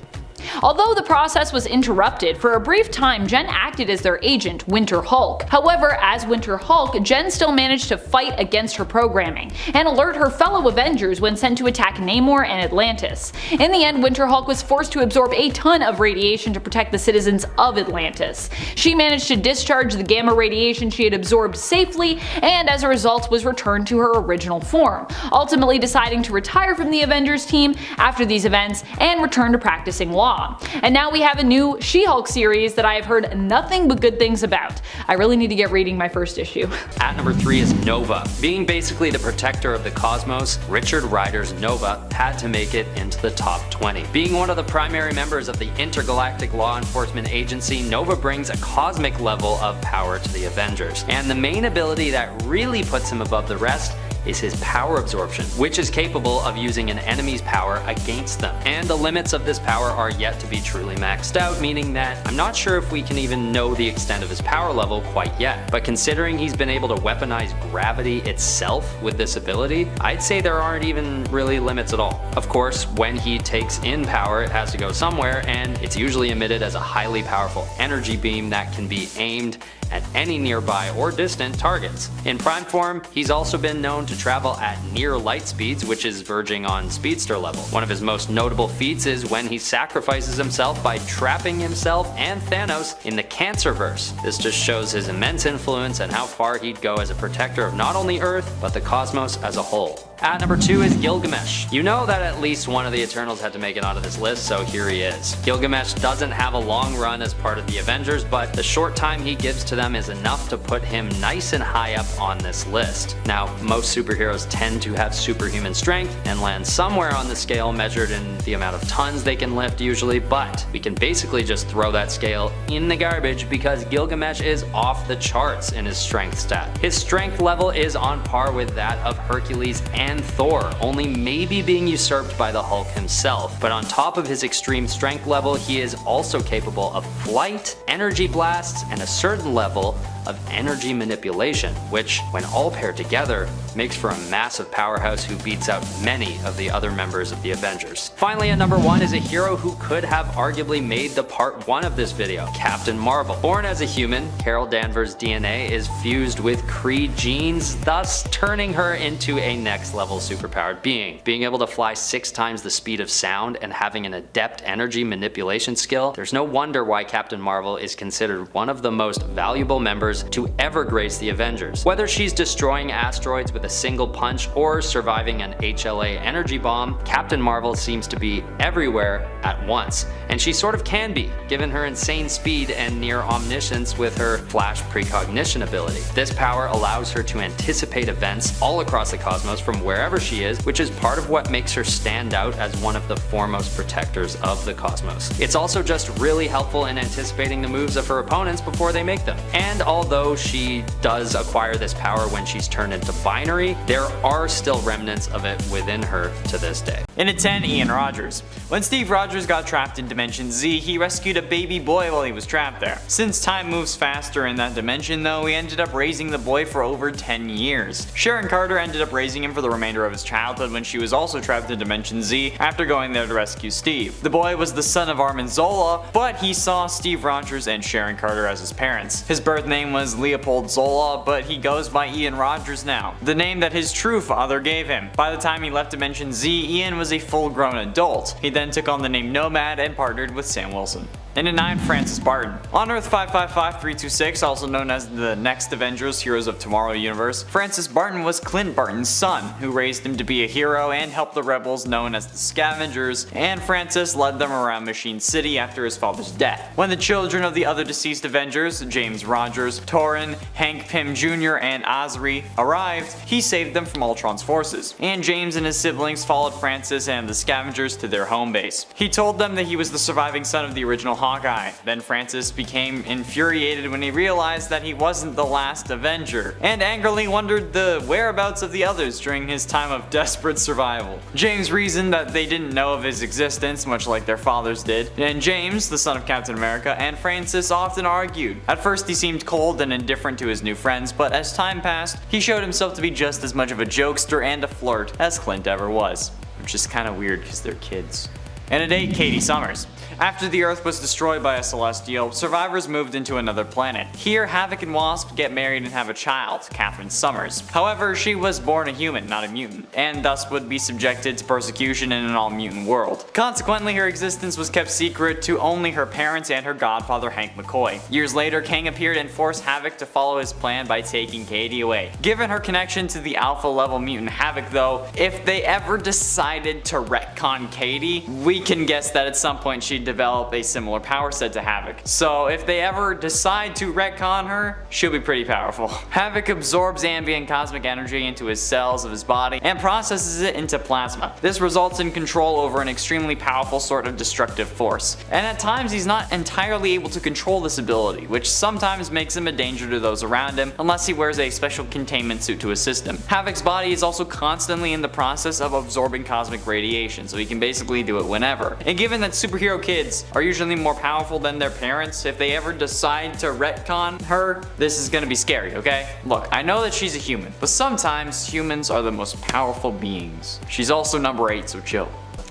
Although the process was interrupted, for a brief time Jen acted as their agent, Winter Hulk. However, as Winter Hulk, Jen still managed to fight against her programming, and alert her fellow Avengers when sent to attack Namor and Atlantis. In the end, Winter Hulk was forced to absorb a ton of radiation to protect the citizens of Atlantis. She managed to discharge the gamma radiation she had absorbed safely, and as a result was returned to her original form, ultimately deciding to retire from the Avengers team after these events and return to practicing law. And now we have a new She-Hulk series that I have heard nothing but good things about. I really need to get reading my first issue. At number 3 is Nova. Being basically the protector of the cosmos, Richard Rider's Nova had to make it into the top 20. Being one of the primary members of the intergalactic law enforcement agency, Nova brings a cosmic level of power to the Avengers. And the main ability that really puts him above the rest is his power absorption, which is capable of using an enemy's power against them. And the limits of this power are yet to be truly maxed out, meaning that I'm not sure if we can even know the extent of his power level quite yet. But considering he's been able to weaponize gravity itself with this ability, I'd say there aren't even really limits at all. Of course, when he takes in power, it has to go somewhere, and it's usually emitted as a highly powerful energy beam that can be aimed at any nearby or distant targets. In prime form, he's also been known to travel at near light speeds, which is verging on speedster level. One of his most notable feats is when he sacrifices himself by trapping himself and Thanos in the Cancerverse. This just shows his immense influence and how far he'd go as a protector of not only Earth, but the cosmos as a whole. At number 2 is Gilgamesh. You know that at least one of the Eternals had to make it onto this list, so here he is. Gilgamesh doesn't have a long run as part of the Avengers, but the short time he gives to them is enough to put him nice and high up on this list. Now, most superheroes tend to have superhuman strength and land somewhere on the scale measured in the amount of tons they can lift usually, but we can basically just throw that scale in the garbage because Gilgamesh is off the charts in his strength stat. His strength level is on par with that of Hercules and Thor, only maybe being usurped by the Hulk himself. But on top of his extreme strength level, he is also capable of flight, energy blasts, and a certain level of energy manipulation, which, when all paired together, makes for a massive powerhouse who beats out many of the other members of the Avengers. Finally, at number 1 is a hero who could have arguably made the part 1 of this video, Captain Marvel. Born as a human, Carol Danvers' DNA is fused with Kree genes, thus turning her into a next level superpowered being. Being able to fly 6 times the speed of sound and having an adept energy manipulation skill, there's no wonder why Captain Marvel is considered one of the most valuable members to ever grace the Avengers. Whether she's destroying asteroids with a single punch or surviving an HLA energy bomb, Captain Marvel seems to be everywhere at once. And she sort of can be, given her insane speed and near omniscience with her flash precognition ability. This power allows her to anticipate events all across the cosmos from wherever she is, which is part of what makes her stand out as one of the foremost protectors of the cosmos. It's also just really helpful in anticipating the moves of her opponents before they make them. And although she does acquire this power when she's turned into binary, there are still remnants of it within her to this day. And at 10, Ian Rogers. When Steve Rogers got trapped in Dimension Z, he rescued a baby boy while he was trapped there. Since time moves faster in that dimension though, he ended up raising the boy for over 10 years. Sharon Carter ended up raising him for the remainder of his childhood when she was also trapped in Dimension Z after going there to rescue Steve. The boy was the son of Armin Zola, but he saw Steve Rogers and Sharon Carter as his parents. His birth name was Leopold Zola, but he goes by Ian Rogers now, the name that his true father gave him. By the time he left Dimension Z, Ian was a full-grown adult. He then took on the name Nomad and partnered with Sam Wilson. And at 9, Francis Barton. On Earth 555326, also known as the Next Avengers Heroes of Tomorrow universe, Francis Barton was Clint Barton's son, who raised him to be a hero and helped the rebels known as the Scavengers, and Francis led them around Machine City after his father's death. When the children of the other deceased Avengers, James Rogers, Torrin, Hank Pym Jr., and Osri, arrived, he saved them from Ultron's forces, and James and his siblings followed Francis and the Scavengers to their home base. He told them that he was the surviving son of the original Hawkeye. Then Francis became infuriated when he realized that he wasn't the last Avenger, and angrily wondered the whereabouts of the others during his time of desperate survival. James reasoned that they didn't know of his existence, much like their fathers did, and James, the son of Captain America, and Francis often argued. At first he seemed cold and indifferent to his new friends, but as time passed, he showed himself to be just as much of a jokester and a flirt as Clint ever was. Which is kinda weird because they're kids. And at 8, Katie Summers. After the Earth was destroyed by a Celestial, survivors moved into another planet. Here, Havoc and Wasp get married and have a child, Catherine Summers. However, she was born a human, not a mutant, and thus would be subjected to persecution in an all-mutant world. Consequently, her existence was kept secret to only her parents and her godfather Hank McCoy. Years later, Kang appeared and forced Havoc to follow his plan by taking Katie away. Given her connection to the alpha level mutant Havoc though, if they ever decided to retcon Katie, we can guess that at some point she'd develop a similar power set to Havoc. So if they ever decide to retcon her, she'll be pretty powerful. Havoc absorbs ambient cosmic energy into his cells of his body and processes it into plasma. This results in control over an extremely powerful sort of destructive force. And at times he's not entirely able to control this ability, which sometimes makes him a danger to those around him unless he wears a special containment suit to assist him. Havoc's body is also constantly in the process of absorbing cosmic radiation, so he can basically do it whenever. And given that superhero kids are usually more powerful than their parents, if they ever decide to retcon her, this is gonna be scary, okay? Look, I know that she's a human, but sometimes humans are the most powerful beings. She's also number 8, so chill.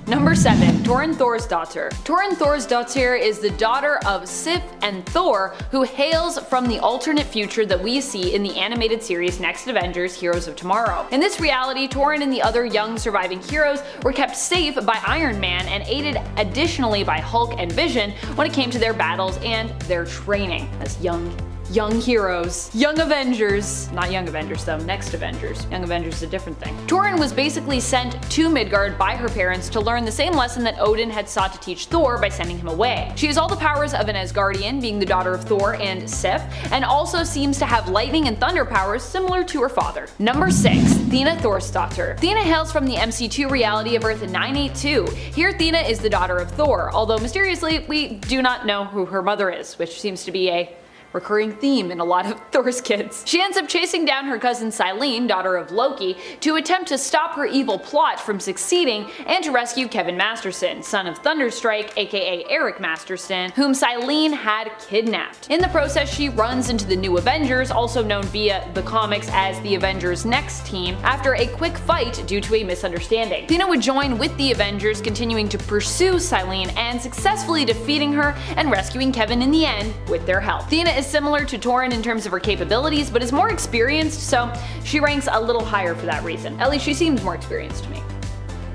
Number 7. Torrin Thorsdottir. Torrin Thorsdottir is the daughter of Sif and Thor, who hails from the alternate future that we see in the animated series Next Avengers Heroes of Tomorrow. In this reality, Torrin and the other young surviving heroes were kept safe by Iron Man and aided additionally by Hulk and Vision when it came to their battles and their training as young heroes. Young Avengers. Not Young Avengers though, Next Avengers. Young Avengers is a different thing. Torrin was basically sent to Midgard by her parents to learn the same lesson that Odin had sought to teach Thor by sending him away. She has all the powers of an Asgardian, being the daughter of Thor and Sif, and also seems to have lightning and thunder powers similar to her father. Number 6. Thena Thorsdottir. Thena hails from the MC2 reality of Earth 982. Here Thena is the daughter of Thor, although mysteriously we do not know who her mother is, which seems to be a recurring theme in a lot of Thor's kids. She ends up chasing down her cousin Silene, daughter of Loki, to attempt to stop her evil plot from succeeding and to rescue Kevin Masterson, son of Thunderstrike, aka Eric Masterson, whom Silene had kidnapped. In the process, she runs into the New Avengers, also known via the comics as the Avengers Next Team, after a quick fight due to a misunderstanding. Thena would join with the Avengers, continuing to pursue Silene and successfully defeating her and rescuing Kevin in the end with their help. Thena is similar to Torrin in terms of her capabilities, but is more experienced, so she ranks a little higher for that reason. At least she seems more experienced to me.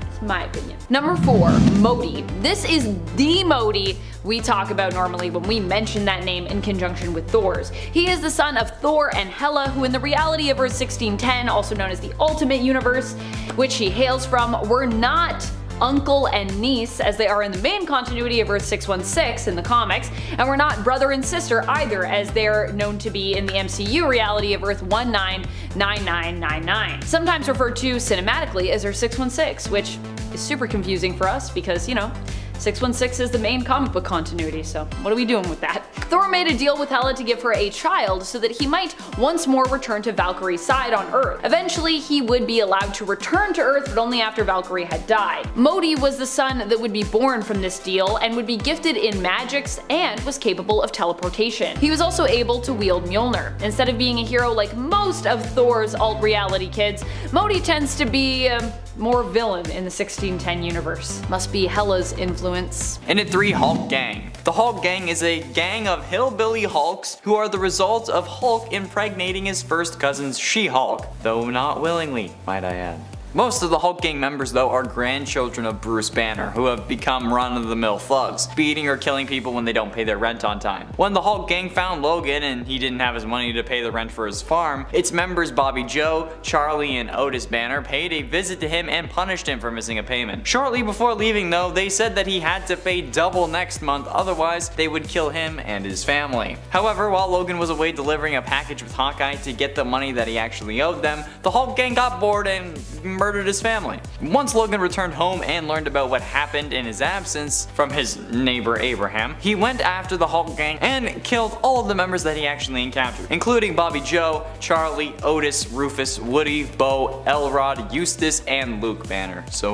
It's my opinion. Number 4. Modi. This is the Modi we talk about normally when we mention that name in conjunction with Thor's. He is the son of Thor and Hela, who in the reality of Earth 1610, also known as the Ultimate Universe, which he hails from, were not uncle and niece as they are in the main continuity of Earth 616 in the comics, and were not brother and sister either as they're known to be in the MCU reality of Earth 199999. Sometimes referred to cinematically as Earth 616, which is super confusing for us because, you know, 616 is the main comic book continuity, so what are we doing with that? Thor made a deal with Hela to give her a child so that he might once more return to Valkyrie's side on Earth. Eventually, he would be allowed to return to Earth, but only after Valkyrie had died. Modi was the son that would be born from this deal and would be gifted in magics and was capable of teleportation. He was also able to wield Mjolnir. Instead of being a hero like most of Thor's alt-reality kids, Modi tends to be more villain in the 1610 universe. Must be Hela's influence. And at 3, Hulk Gang. The Hulk Gang is a gang of hillbilly Hulks who are the result of Hulk impregnating his first cousin's She-Hulk, though not willingly, might I add. Most of the Hulk Gang members though are grandchildren of Bruce Banner, who have become run-of-the-mill thugs, beating or killing people when they don't pay their rent on time. When the Hulk Gang found Logan and he didn't have his money to pay the rent for his farm, its members Bobby Joe, Charlie, and Otis Banner paid a visit to him and punished him for missing a payment. Shortly before leaving though, they said that he had to pay double next month, otherwise they would kill him and his family. However, while Logan was away delivering a package with Hawkeye to get the money that he actually owed them, the Hulk Gang got bored and murdered his family. Once Logan returned home and learned about what happened in his absence from his neighbor Abraham, he went after the Hulk Gang and killed all of the members that he actually encountered, including Bobby Joe, Charlie, Otis, Rufus, Woody, Bo, Elrod, Eustace, and Luke Banner. So,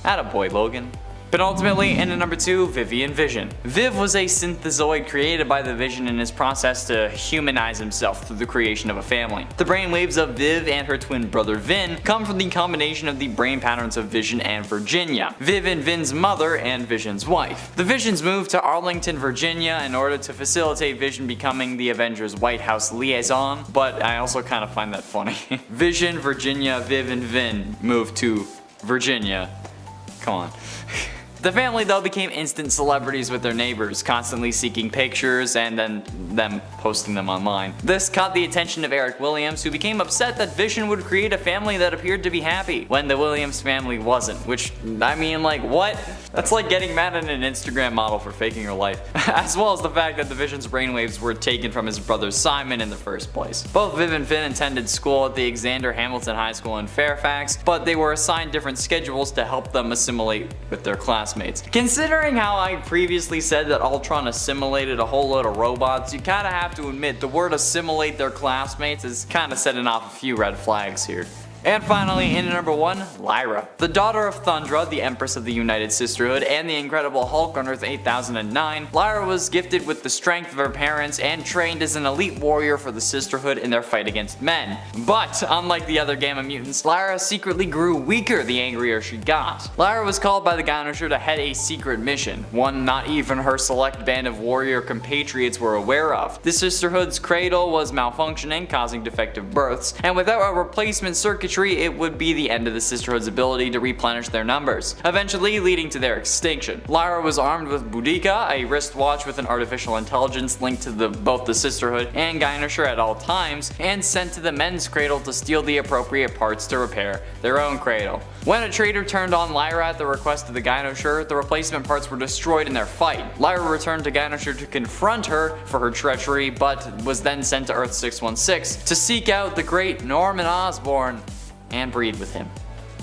attaboy, Logan. But ultimately, in at number 2, Vivian Vision. Viv was a synthezoid created by the Vision in his process to humanize himself through the creation of a family. The brainwaves of Viv and her twin brother Vin come from the combination of the brain patterns of Vision and Virginia, Viv and Vin's mother and Vision's wife. The Visions moved to Arlington, Virginia in order to facilitate Vision becoming the Avengers White House liaison, but I also kind of find that funny. Vision, Virginia, Viv, and Vin moved to Virginia. Come on. The family though became instant celebrities with their neighbors, constantly seeking pictures and then them posting them online. This caught the attention of Eric Williams, who became upset that Vision would create a family that appeared to be happy, when the Williams family wasn't, which, I mean, like, what? That's like getting mad at an Instagram model for faking her life. As well as the fact that the Vision's brainwaves were taken from his brother Simon in the first place. Both Viv and Finn attended school at the Alexander Hamilton High School in Fairfax, but they were assigned different schedules to help them assimilate with their classmates. Considering how I previously said that Ultron assimilated a whole load of robots, you kinda have to admit the word assimilate their classmates is kinda setting off a few red flags here. And finally, in at number 1, Lyra. The daughter of Thundra, the Empress of the United Sisterhood, and the Incredible Hulk on Earth 8009, Lyra was gifted with the strength of her parents and trained as an elite warrior for the Sisterhood in their fight against men. But, unlike the other Gamma mutants, Lyra secretly grew weaker the angrier she got. Lyra was called by the Gynosure to head a secret mission, one not even her select band of warrior compatriots were aware of. The Sisterhood's cradle was malfunctioning, causing defective births, and without a replacement circuitry, it would be the end of the Sisterhood's ability to replenish their numbers, eventually leading to their extinction. Lyra was armed with Boudica, a wristwatch with an artificial intelligence linked to both the Sisterhood and Gynosure at all times, and sent to the men's cradle to steal the appropriate parts to repair their own cradle. When a traitor turned on Lyra at the request of the Gynosure, the replacement parts were destroyed in their fight. Lyra returned to Gynosure to confront her for her treachery, but was then sent to Earth 616 to seek out the great Norman Osborn and breed with him.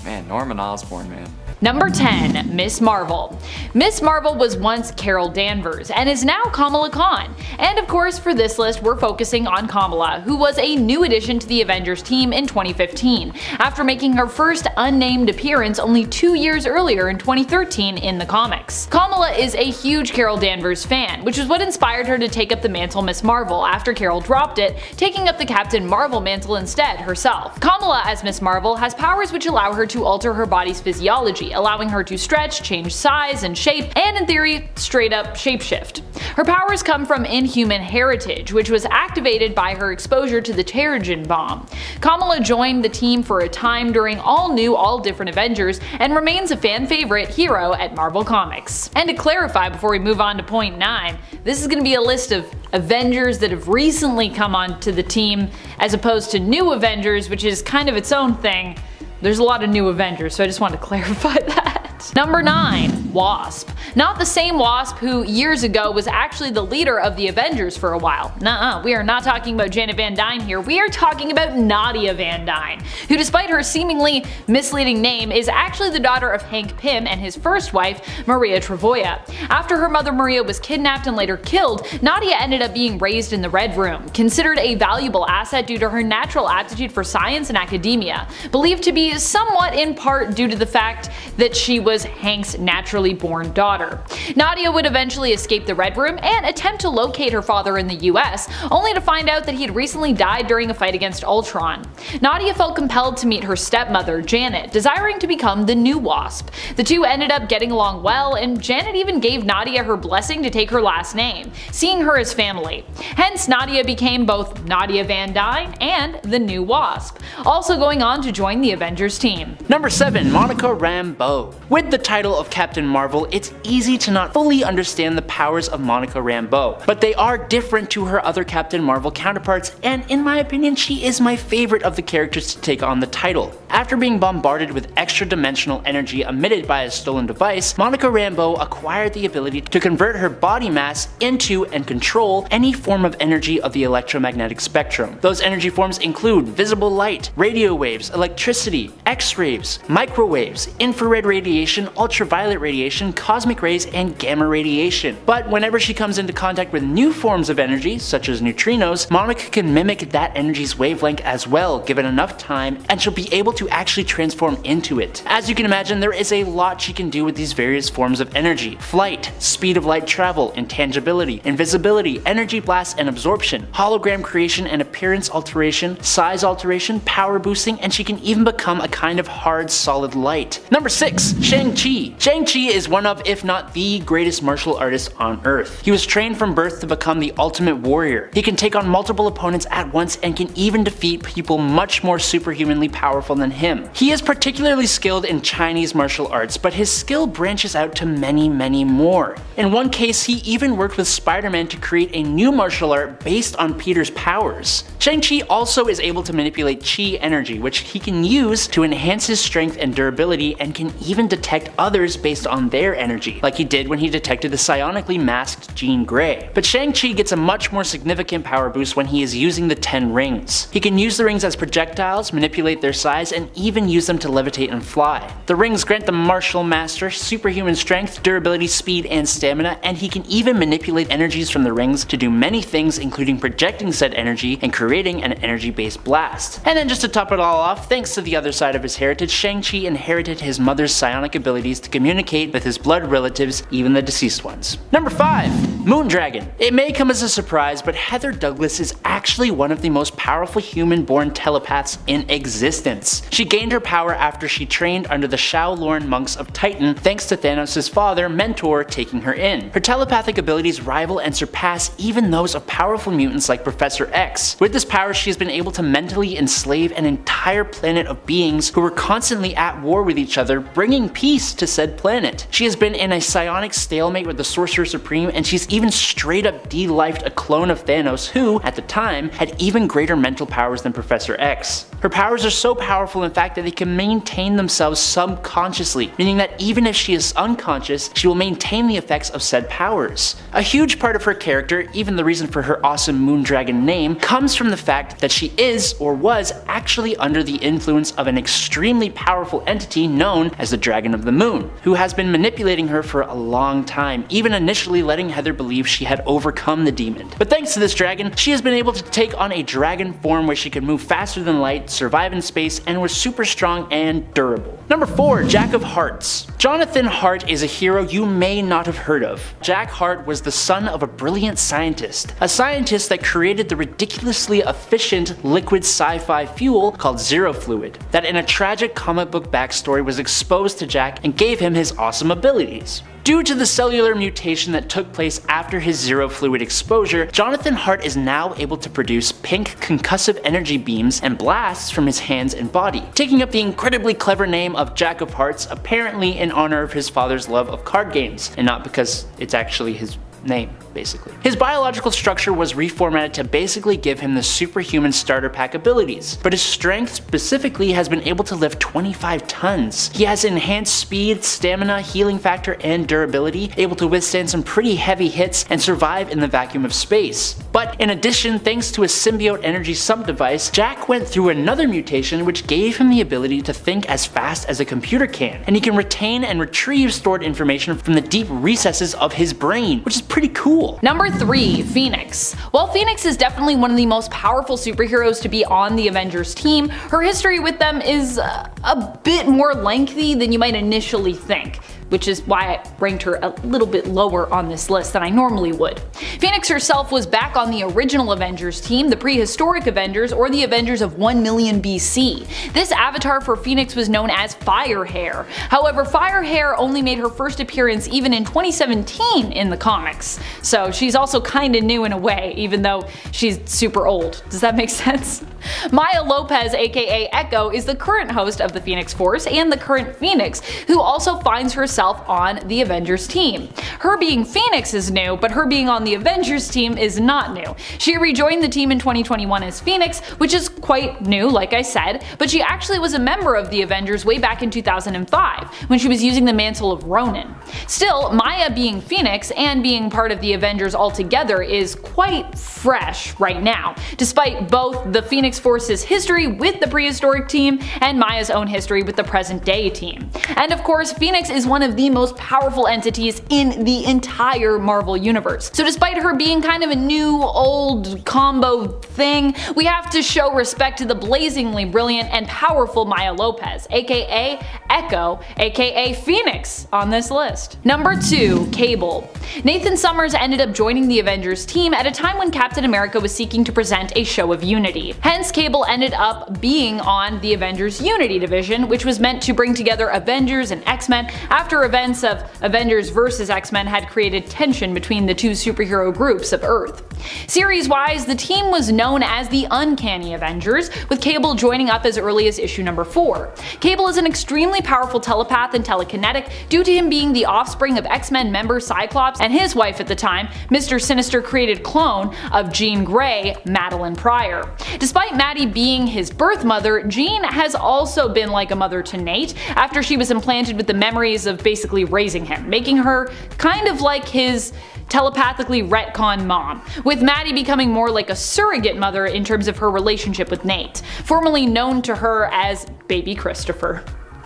Man, Norman Osborn, man. Number 10, Miss Marvel. Miss Marvel was once Carol Danvers and is now Kamala Khan. And of course, for this list, we're focusing on Kamala, who was a new addition to the Avengers team in 2015, after making her first unnamed appearance only 2 years earlier in 2013 in the comics. Kamala is a huge Carol Danvers fan, which is what inspired her to take up the mantle Miss Marvel after Carol dropped it, taking up the Captain Marvel mantle instead herself. Kamala as Miss Marvel has powers which allow her to alter her body's physiology, allowing her to stretch, change size and shape, and in theory, straight up shapeshift. Her powers come from inhuman heritage, which was activated by her exposure to the Terrigen bomb. Kamala joined the team for a time during all new, all different Avengers, and remains a fan favorite hero at Marvel Comics. And to clarify before we move on to point 9, this is going to be a list of Avengers that have recently come onto the team, as opposed to new Avengers, which is kind of its own thing. There's a lot of new Avengers, so I just want to clarify that. Number 9, Wasp. Not the same Wasp who years ago was actually the leader of the Avengers for a while. Nuh-uh, we are not talking about Janet Van Dyne here, we are talking about Nadia Van Dyne, who despite her seemingly misleading name is actually the daughter of Hank Pym and his first wife, Maria Travoia. After her mother Maria was kidnapped and later killed, Nadia ended up being raised in the Red Room, considered a valuable asset due to her natural aptitude for science and academia, believed to be somewhat in part due to the fact that she was Hank's naturally born daughter. Nadia would eventually escape the Red Room and attempt to locate her father in the US, only to find out that he had recently died during a fight against Ultron. Nadia felt compelled to meet her stepmother, Janet, desiring to become the new Wasp. The two ended up getting along well, and Janet even gave Nadia her blessing to take her last name, seeing her as family. Hence, Nadia became both Nadia Van Dyne and the new Wasp, also going on to join the Avengers team. Number 7, Monica Rambeau. With the title of Captain Marvel, it's easy to not fully understand the powers of Monica Rambeau, but they are different to her other Captain Marvel counterparts, and in my opinion, she is my favorite of the characters to take on the title. After being bombarded with extra-dimensional energy emitted by a stolen device, Monica Rambeau acquired the ability to convert her body mass into and control any form of energy of the electromagnetic spectrum. Those energy forms include visible light, radio waves, electricity, X-rays, microwaves, infrared radiation, ultraviolet radiation, cosmic cosmic rays and gamma radiation. But whenever she comes into contact with new forms of energy, such as neutrinos, Monica can mimic that energy's wavelength as well, given enough time, and she'll be able to actually transform into it. As you can imagine, there is a lot she can do with these various forms of energy: flight, speed of light travel, intangibility, invisibility, energy blast and absorption, hologram creation and appearance alteration, size alteration, power boosting, and she can even become a kind of hard solid light. Number 6. Shang-Chi. Shang-Chi is one of, if not the greatest martial artist on Earth. He was trained from birth to become the ultimate warrior. He can take on multiple opponents at once and can even defeat people much more superhumanly powerful than him. He is particularly skilled in Chinese martial arts, but his skill branches out to many more. In one case, he even worked with Spider-Man to create a new martial art based on Peter's powers. Shang-Chi also is able to manipulate Chi energy, which he can use to enhance his strength and durability, and can even detect others based on their energy, like he did when he detected the psionically masked Jean Grey. But Shang-Chi gets a much more significant power boost when he is using the 10 rings. He can use the rings as projectiles, manipulate their size, and even use them to levitate and fly. The rings grant the martial master superhuman strength, durability, speed, and stamina, and he can even manipulate energies from the rings to do many things, including projecting said energy and creating an energy-based blast. And then just to top it all off, thanks to the other side of his heritage, Shang-Chi inherited his mother's psionic abilities to communicate with his blood relatives, even the deceased ones. Number 5. Moondragon. It may come as a surprise, but Heather Douglas is actually one of the most powerful human-born telepaths in existence. She gained her power after she trained under the Shaolin monks of Titan, thanks to Thanos' father, Mentor, taking her in. Her telepathic abilities rival and surpass even those of powerful mutants like Professor X. With this power, she has been able to mentally enslave an entire planet of beings who were constantly at war with each other, bringing peace to said planet. She has been in a psionic stalemate with the Sorcerer Supreme, and she's even straight up de-lifed a clone of Thanos who, at the time, had even greater mental powers than Professor X. Her powers are so powerful, in fact, that they can maintain themselves subconsciously, meaning that even if she is unconscious, she will maintain the effects of said powers. A huge part of her character, even the reason for her awesome Moondragon name, comes from the fact that she is, or was, actually under the influence of an extremely powerful entity known as the Dragon of the Moon, who has been manipulating her for a long time, even initially letting Heather believe she had overcome the demon. But thanks to this dragon, she has been able to take on a dragon form where she could move faster than light, survive in space, and was super strong and durable. Number 4. Jack of Hearts. Jonathan Hart is a hero you may not have heard of. Jack Hart was the son of a brilliant scientist, a scientist that created the ridiculously efficient liquid sci-fi fuel called Zero Fluid, that in a tragic comic book backstory was exposed to Jack and gave him his awesome abilities. Due to the cellular mutation that took place after his Zero Fluid exposure, Jonathan Hart is now able to produce pink concussive energy beams and blasts from his hands and body, taking up the incredibly clever name of Jack of Hearts, apparently in honor of his father's love of card games, and not because it's actually his name, basically. His biological structure was reformatted to basically give him the superhuman starter pack abilities, but his strength specifically has been able to lift 25 tons. He has enhanced speed, stamina, healing factor, and durability, able to withstand some pretty heavy hits and survive in the vacuum of space. But in addition, thanks to a symbiote energy sump device, Jack went through another mutation which gave him the ability to think as fast as a computer can, and he can retain and retrieve stored information from the deep recesses of his brain, which is pretty cool. Number 3. Phoenix. While Phoenix is definitely one of the most powerful superheroes to be on the Avengers team, her history with them is a bit more lengthy than you might initially think, which is why I ranked her a little bit lower on this list than I normally would. Phoenix herself was back on the original Avengers team, the prehistoric Avengers, or the Avengers of 1 million BC. This avatar for Phoenix was known as Firehair. However, Firehair only made her first appearance even in 2017 in the comics, so she's also kinda new in a way, even though she's super old. Does that make sense? Maya Lopez, aka Echo, is the current host of the Phoenix Force and the current Phoenix, who also finds herself on the Avengers team. Her being Phoenix is new, but her being on the Avengers team is not new. She rejoined the team in 2021 as Phoenix, which is quite new, like I said, but she actually was a member of the Avengers way back in 2005, when she was using the mantle of Ronin. Still, Maya being Phoenix and being part of the Avengers altogether is quite fresh right now, despite both the Phoenix Force's history with the prehistoric team and Maya's own history with the present day team. And of course, Phoenix is one of the most powerful entities in the entire Marvel universe. So despite her being kind of a new old combo thing, we have to show respect to the blazingly brilliant and powerful Maya Lopez, aka Echo, aka Phoenix, on this list. Number 2. Cable. Nathan Summers ended up joining the Avengers team at a time when Captain America was seeking to present a show of unity. Hence, Cable ended up being on the Avengers Unity division, which was meant to bring together Avengers and X-Men after events of Avengers vs. X-Men had created tension between the two superhero groups of Earth. Series-wise, the team was known as the Uncanny Avengers, with Cable joining up as early as issue number 4. Cable is an extremely powerful telepath and telekinetic due to him being the offspring of X-Men member Cyclops and his wife at the time, Mr. Sinister created clone of Jean Grey, Madeline Pryor. Despite Maddie being his birth mother, Jean has also been like a mother to Nate after she was implanted with the memories of basically raising him, making her kind of like his telepathically retcon mom, with Maddie becoming more like a surrogate mother in terms of her relationship with Nate, formerly known to her as Baby Christopher.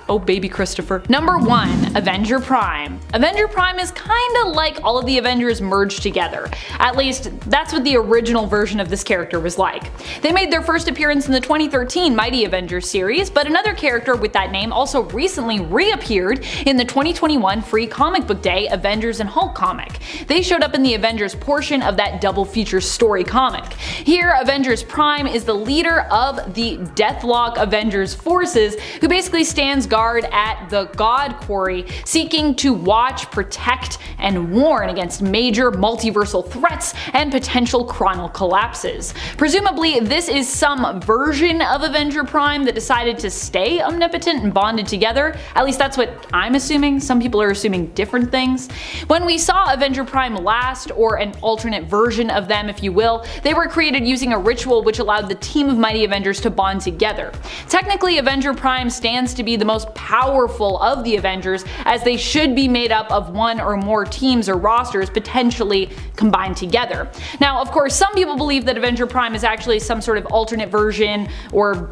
Oh, baby Christopher. Number 1. Avenger Prime. Avenger Prime is kinda like all of the Avengers merged together. At least, that's what the original version of this character was like. They made their first appearance in the 2013 Mighty Avengers series, but another character with that name also recently reappeared in the 2021 Free Comic Book Day Avengers and Hulk comic. They showed up in the Avengers portion of that double feature story comic. Here, Avengers Prime is the leader of the Deathlock Avengers forces, who basically stands guard at the God Quarry, seeking to watch, protect, and warn against major multiversal threats and potential chronal collapses. Presumably, this is some version of Avenger Prime that decided to stay omnipotent and bonded together. At least that's what I'm assuming. Some people are assuming different things. When we saw Avenger Prime last, or an alternate version of them if you will, they were created using a ritual which allowed the team of Mighty Avengers to bond together. Technically, Avenger Prime stands to be the most powerful of the Avengers, as they should be made up of one or more teams or rosters potentially combined together. Now, of course, some people believe that Avenger Prime is actually some sort of alternate version or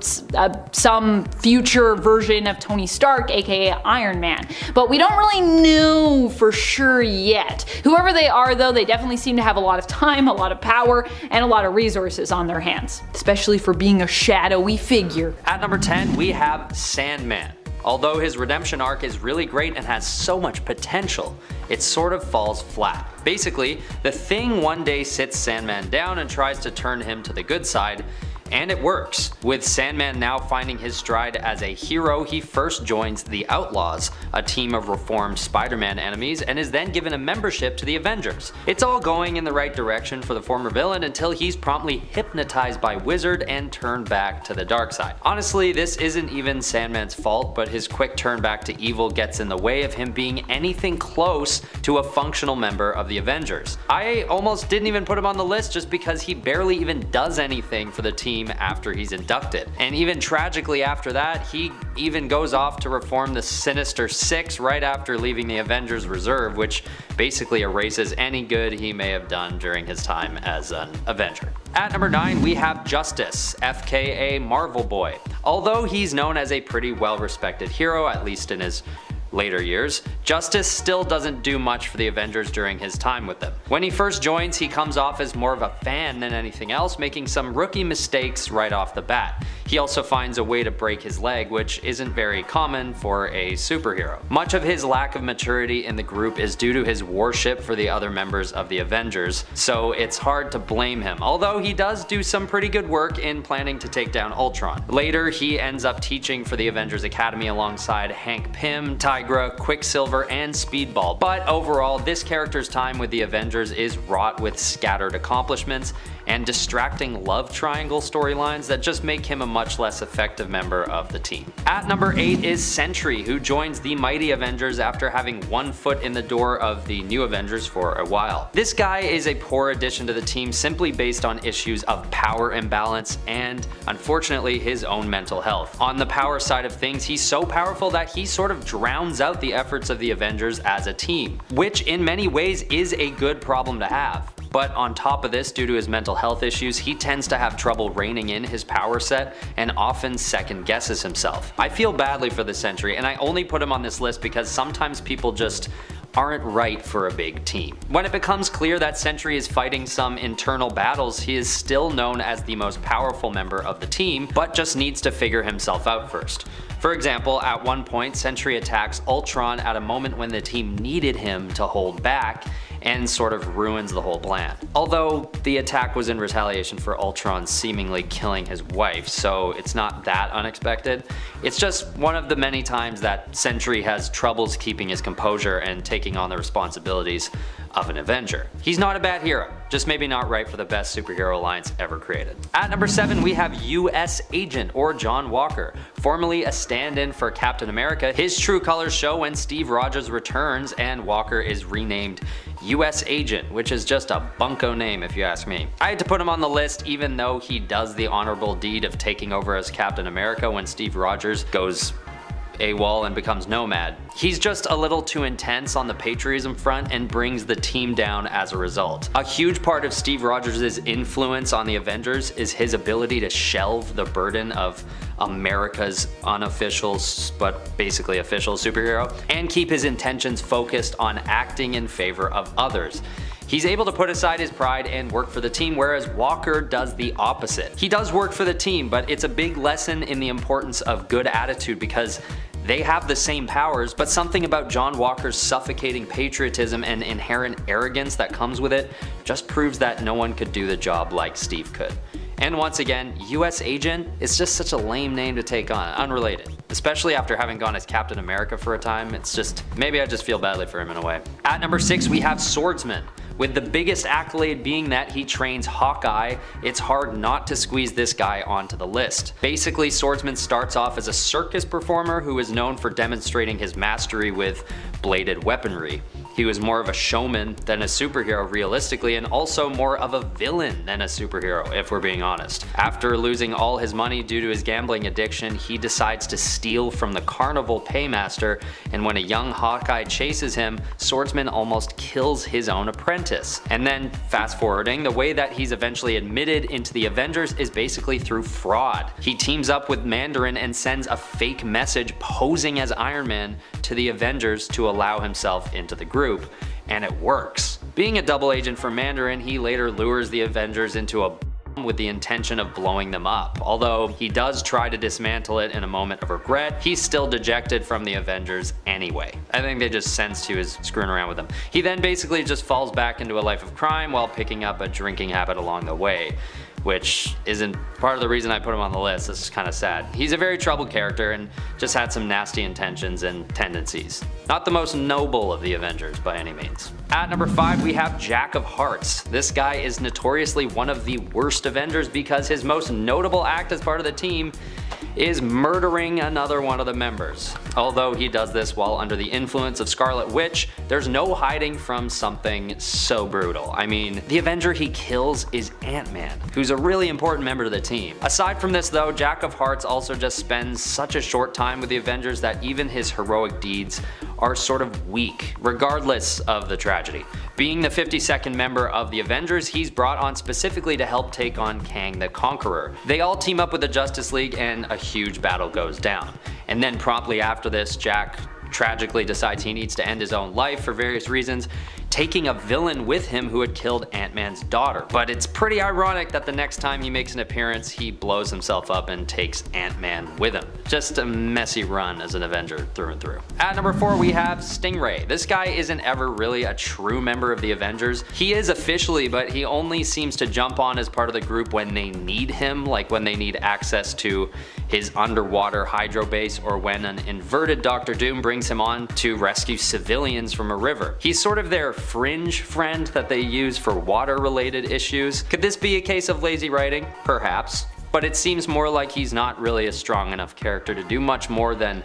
some future version of Tony Stark, aka Iron Man, but we don't really know for sure yet. Whoever they are though, they definitely seem to have a lot of time, a lot of power, and a lot of resources on their hands, especially for being a shadowy figure. At number 10, we have Sandman. Although his redemption arc is really great and has so much potential, it sort of falls flat. Basically, the Thing one day sits Sandman down and tries to turn him to the good side, and it works. With Sandman now finding his stride as a hero, he first joins the Outlaws, a team of reformed Spider-Man enemies, and is then given a membership to the Avengers. It's all going in the right direction for the former villain until he's promptly hypnotized by Wizard and turned back to the dark side. Honestly, this isn't even Sandman's fault, but his quick turn back to evil gets in the way of him being anything close to a functional member of the Avengers. I almost didn't even put him on the list just because he barely even does anything for the team after he's inducted. And even tragically after that, he even goes off to reform the Sinister Six right after leaving the Avengers Reserve, which basically erases any good he may have done during his time as an Avenger. At number 9, we have Justice, FKA Marvel Boy. Although he's known as a pretty well-respected hero, at least in his later years, Justice still doesn't do much for the Avengers during his time with them. When he first joins, he comes off as more of a fan than anything else, making some rookie mistakes right off the bat. He also finds a way to break his leg, which isn't very common for a superhero. Much of his lack of maturity in the group is due to his worship for the other members of the Avengers, so it's hard to blame him, although he does do some pretty good work in planning to take down Ultron. Later, he ends up teaching for the Avengers Academy alongside Hank Pym, Tigra, Quicksilver, and Speedball. But overall, this character's time with the Avengers is wrought with scattered accomplishments and distracting love triangle storylines that just make him a much less effective member of the team. At number 8 is Sentry, who joins the Mighty Avengers after having one foot in the door of the New Avengers for a while. This guy is a poor addition to the team simply based on issues of power imbalance and, unfortunately, his own mental health. On the power side of things, he's so powerful that he sort of drowns drowns out the efforts of the Avengers as a team, which in many ways is a good problem to have. But on top of this, due to his mental health issues, he tends to have trouble reining in his power set and often second guesses himself. I feel badly for the Sentry, and I only put him on this list because sometimes people just aren't right for a big team. When it becomes clear that Sentry is fighting some internal battles, he is still known as the most powerful member of the team, but just needs to figure himself out first. For example, at one point, Sentry attacks Ultron at a moment when the team needed him to hold back, and sort of ruins the whole plan. Although the attack was in retaliation for Ultron seemingly killing his wife, so it's not that unexpected. It's just one of the many times that Sentry has troubles keeping his composure and taking on the responsibilities of an Avenger. He's not a bad hero, just maybe not right for the best superhero alliance ever created. At number 7 we have US Agent, or John Walker, formerly a stand-in for Captain America. His true colors show when Steve Rogers returns and Walker is renamed US Agent, which is just a bunko name if you ask me. I had to put him on the list even though he does the honorable deed of taking over as Captain America when Steve Rogers goes AWOL and becomes Nomad. He's just a little too intense on the patriotism front and brings the team down as a result. A huge part of Steve Rogers' influence on the Avengers is his ability to shelve the burden of America's unofficial but basically official superhero and keep his intentions focused on acting in favor of others. He's able to put aside his pride and work for the team, whereas Walker does the opposite. He does work for the team, but it's a big lesson in the importance of good attitude because they have the same powers, but something about John Walker's suffocating patriotism and inherent arrogance that comes with it just proves that no one could do the job like Steve could. And once again, US Agent is just such a lame name to take on, unrelated. Especially after having gone as Captain America for a time, it's just, maybe I just feel badly for him in a way. At number 6 we have Swordsman. With the biggest accolade being that he trains Hawkeye, it's hard not to squeeze this guy onto the list. Basically, Swordsman starts off as a circus performer who is known for demonstrating his mastery with bladed weaponry. He was more of a showman than a superhero realistically, and also more of a villain than a superhero if we're being honest. After losing all his money due to his gambling addiction, he decides to steal from the carnival paymaster, and when a young Hawkeye chases him, Swordsman almost kills his own apprentice. And then, fast forwarding, the way that he's eventually admitted into the Avengers is basically through fraud. He teams up with Mandarin and sends a fake message posing as Iron Man to the Avengers to allow himself into the group, and it works. Being a double agent for Mandarin, he later lures the Avengers into a bomb with the intention of blowing them up. Although he does try to dismantle it in a moment of regret, he's still dejected from the Avengers anyway. I think they just sensed he was screwing around with them. He then basically just falls back into a life of crime while picking up a drinking habit along the way, which isn't part of the reason I put him on the list. This is kind of sad. He's a very troubled character and just had some nasty intentions and tendencies. Not the most noble of the Avengers by any means. At number 5 we have Jack of Hearts. This guy is notoriously one of the worst Avengers because his most notable act as part of the team is murdering another one of the members. Although he does this while under the influence of Scarlet Witch, there's no hiding from something so brutal. I mean, the Avenger he kills is Ant-Man, who's a really important member of the team. Aside from this though, Jack of Hearts also just spends such a short time with the Avengers that even his heroic deeds are sort of weak, regardless of the tragedy. Being the 52nd member of the Avengers, he's brought on specifically to help take on Kang the Conqueror. They all team up with the Justice League and a huge battle goes down. And then promptly after this, Jack tragically decides he needs to end his own life for various reasons, taking a villain with him who had killed Ant-Man's daughter. But it's pretty ironic that the next time he makes an appearance, he blows himself up and takes Ant-Man with him. Just a messy run as an Avenger through and through. At number 4 we have Stingray. This guy isn't ever really a true member of the Avengers. He is officially, but he only seems to jump on as part of the group when they need him, like when they need access to his underwater hydro base or when an inverted Doctor Doom brings him on to rescue civilians from a river. He's sort of their fringe friend that they use for water-related issues. Could this be a case of lazy writing? Perhaps. But it seems more like he's not really a strong enough character to do much more than